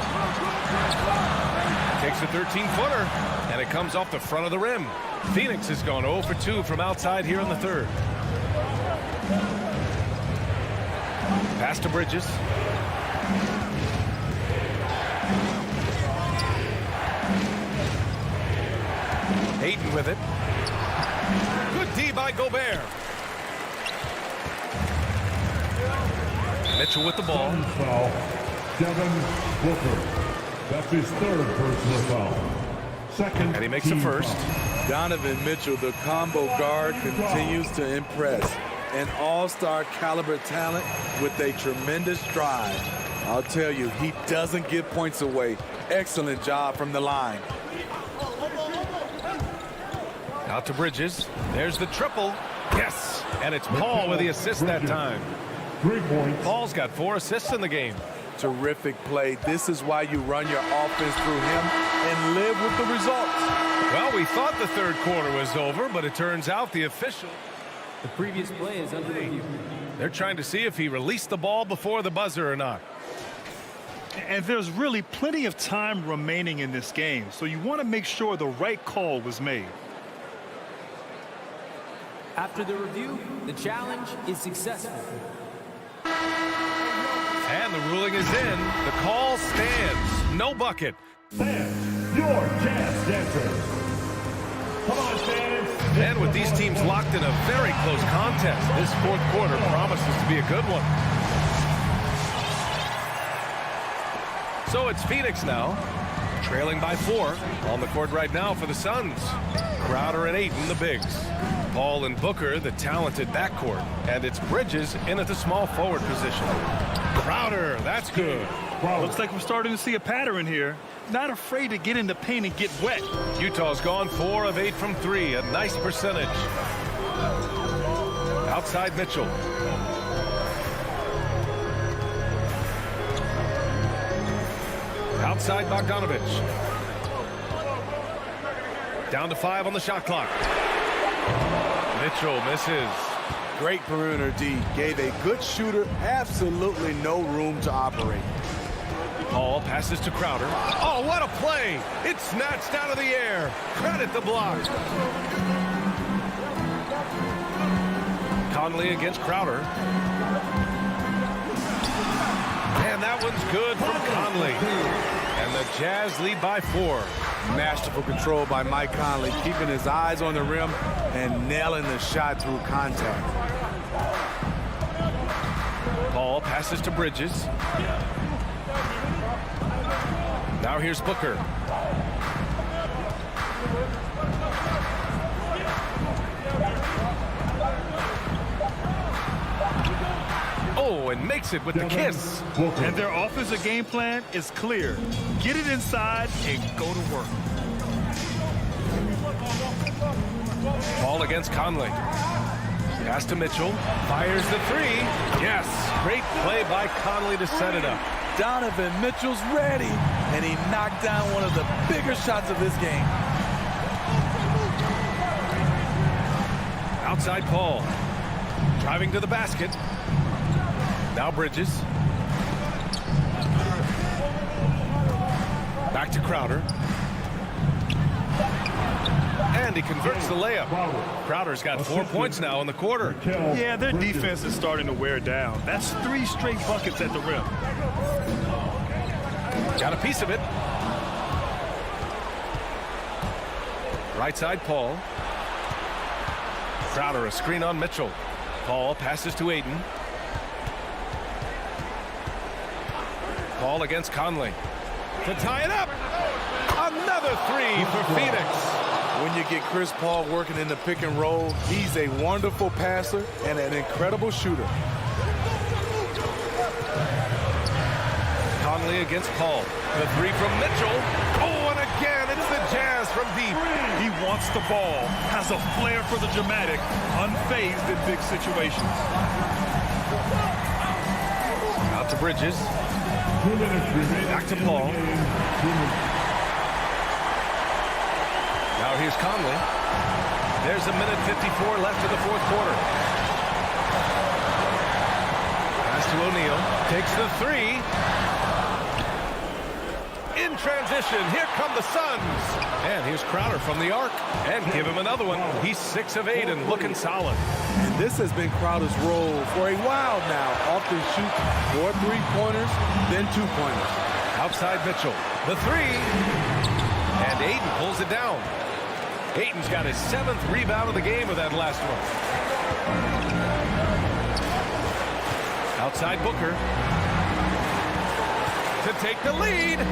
Takes a 13-footer, and it comes off the front of the rim. Phoenix has gone 0 for 2 from outside here in the third. Pass to Bridges. Hayden with it. Good D by Gobert. Mitchell with the ball.
Foul. Devin Booker. That's his 3rd personal foul. Second.
And he makes the first.
Donovan Mitchell, the combo guard, continues to impress. An all-star caliber talent with a tremendous drive. I'll tell you, he doesn't give points away. Excellent job from the line.
Out to Bridges. There's the triple. Yes. And it's Paul with the assist that time.
3 points.
Paul's got 4 assists in the game.
Terrific play. This is why you run your offense through him and live with the results.
Well, we thought the third quarter was over, but it turns out the official.
The previous play is under review.
They're trying to see if he released the ball before the buzzer or not.
And there's really plenty of time remaining in this game, so you want to make sure the right call was made.
After the review, the challenge is successful.
And the ruling is in. The call stands. No bucket.
Fans, your Jazz dancers. Come on, fans.
And with these teams locked in a very close contest, this fourth quarter promises to be a good one. So it's Phoenix now, trailing by 4. On the court right now for the Suns. Crowder and Ayton, the bigs. Paul and Booker, the talented backcourt. And it's Bridges in at the small forward position. Crowder, that's good.
Looks like we're starting to see a pattern here. Not afraid to get in the paint and get wet.
Utah's gone 4 of 8 from 3, a nice percentage. Outside Mitchell. Outside Bogdanovich. Down to 5 on the shot clock. Mitchell misses.
Great perimeter D. Gave a good shooter absolutely no room to operate.
Paul passes to Crowder. Oh, what a play! It's snatched out of the air. Credit the block. Conley against Crowder. And that one's good from Conley. And the Jazz lead by 4.
Masterful control by Mike Conley, keeping his eyes on the rim and nailing the shot through contact.
Paul passes to Bridges. Now here's Booker. Oh, and makes it with the kiss.
And their offensive game plan is clear. Get it inside and go to work.
Paul against Conley. Pass to Mitchell. Fires the 3. Yes. Great play by Conley to set it up.
Donovan Mitchell's ready, and he knocked down one of the bigger shots of this game.
Outside Paul. Driving to the basket. Now Bridges. Back to Crowder. And he converts the layup. Crowder's got 4 points now in the quarter.
Yeah, their defense is starting to wear down. That's 3 straight buckets at the rim.
Got a piece of it. Right side, Paul. Crowder, a screen on Mitchell. Paul passes to Ayton. Paul against Conley. To tie it up. Another 3 for Phoenix.
When you get Chris Paul working in the pick and roll, he's a wonderful passer and an incredible shooter.
Conley against Paul. The 3 from Mitchell. Oh, and again, it's the Jazz from deep.
He wants the ball, has a flair for the dramatic, unfazed in big situations.
Out to Bridges. Back to Paul. Now here's Conley. There's a minute 54 left in the fourth quarter. Pass to O'Neal. Takes the 3. In transition, here come the Suns. And here's Crowder from the arc. And give him another one. He's 6 of 8 and looking solid.
And this has been Crowder's role for a while now. Often shoots 4 3-pointers, then 2-pointers.
Outside Mitchell. The 3. And Ayton pulls it down. Ayton's got his 7th rebound of the game with that last one. Outside Booker. To take the lead.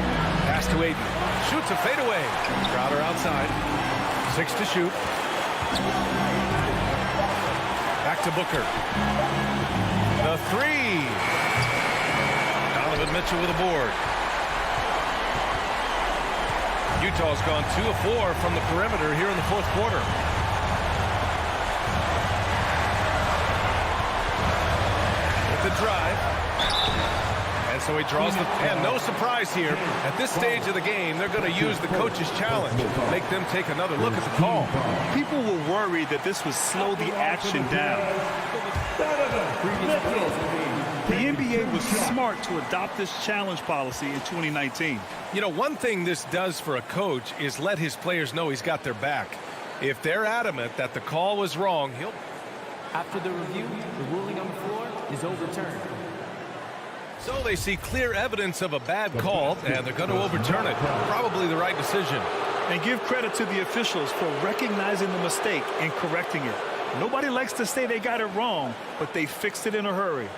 Pass to Ayton. Shoots a fadeaway. Crowder outside. 6 to shoot. Back to Booker. The 3. Donovan Mitchell with a board. Utah's gone 2 of 4 from the perimeter here in the fourth quarter. With the drive. And so he draws the... And no surprise here. At this stage of the game, they're going to use the coach's challenge. Make them take another look at the call.
People were worried that this would slow the action down. The NBA was smart to adopt this challenge policy in 2019.
You know, one thing this does for a coach is let his players know he's got their back. If they're adamant that the call was wrong,
After the review, the ruling on the floor is overturned.
So they see clear evidence of a bad call, and they're going to overturn it. Probably the right decision.
And give credit to the officials for recognizing the mistake and correcting it. Nobody likes to say they got it wrong, but they fixed it in a hurry.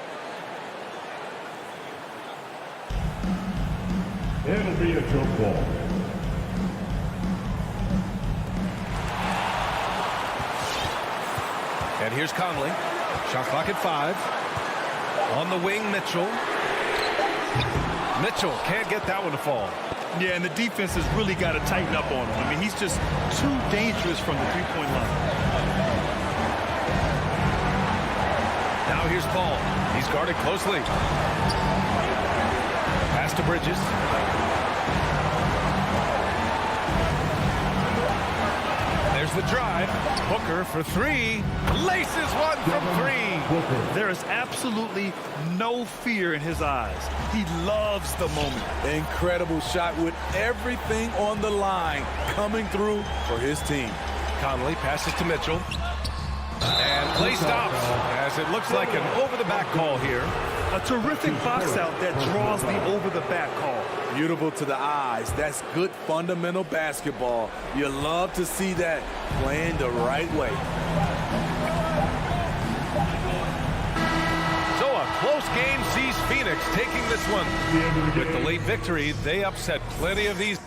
It'll be a jump ball.
And here's Conley. Shot clock at 5. On the wing, Mitchell. Mitchell can't get that one to fall.
Yeah, and the defense has really got to tighten up on him. I mean, he's just too dangerous from the three-point line.
Now here's Paul. He's guarded closely. Pass to Bridges. There's the drive. Booker for 3. Laces one from 3.
There is absolutely no fear in his eyes. He loves the moment.
Incredible shot with everything on the line coming through for his team.
Conley passes to Mitchell. And play stops as it looks like an over-the-back call here.
A terrific box out that draws the over-the-back call.
Beautiful to the eyes. That's good fundamental basketball. You love to see that playing the right way.
So a close game sees Phoenix taking this one. With the late victory, they upset plenty of these.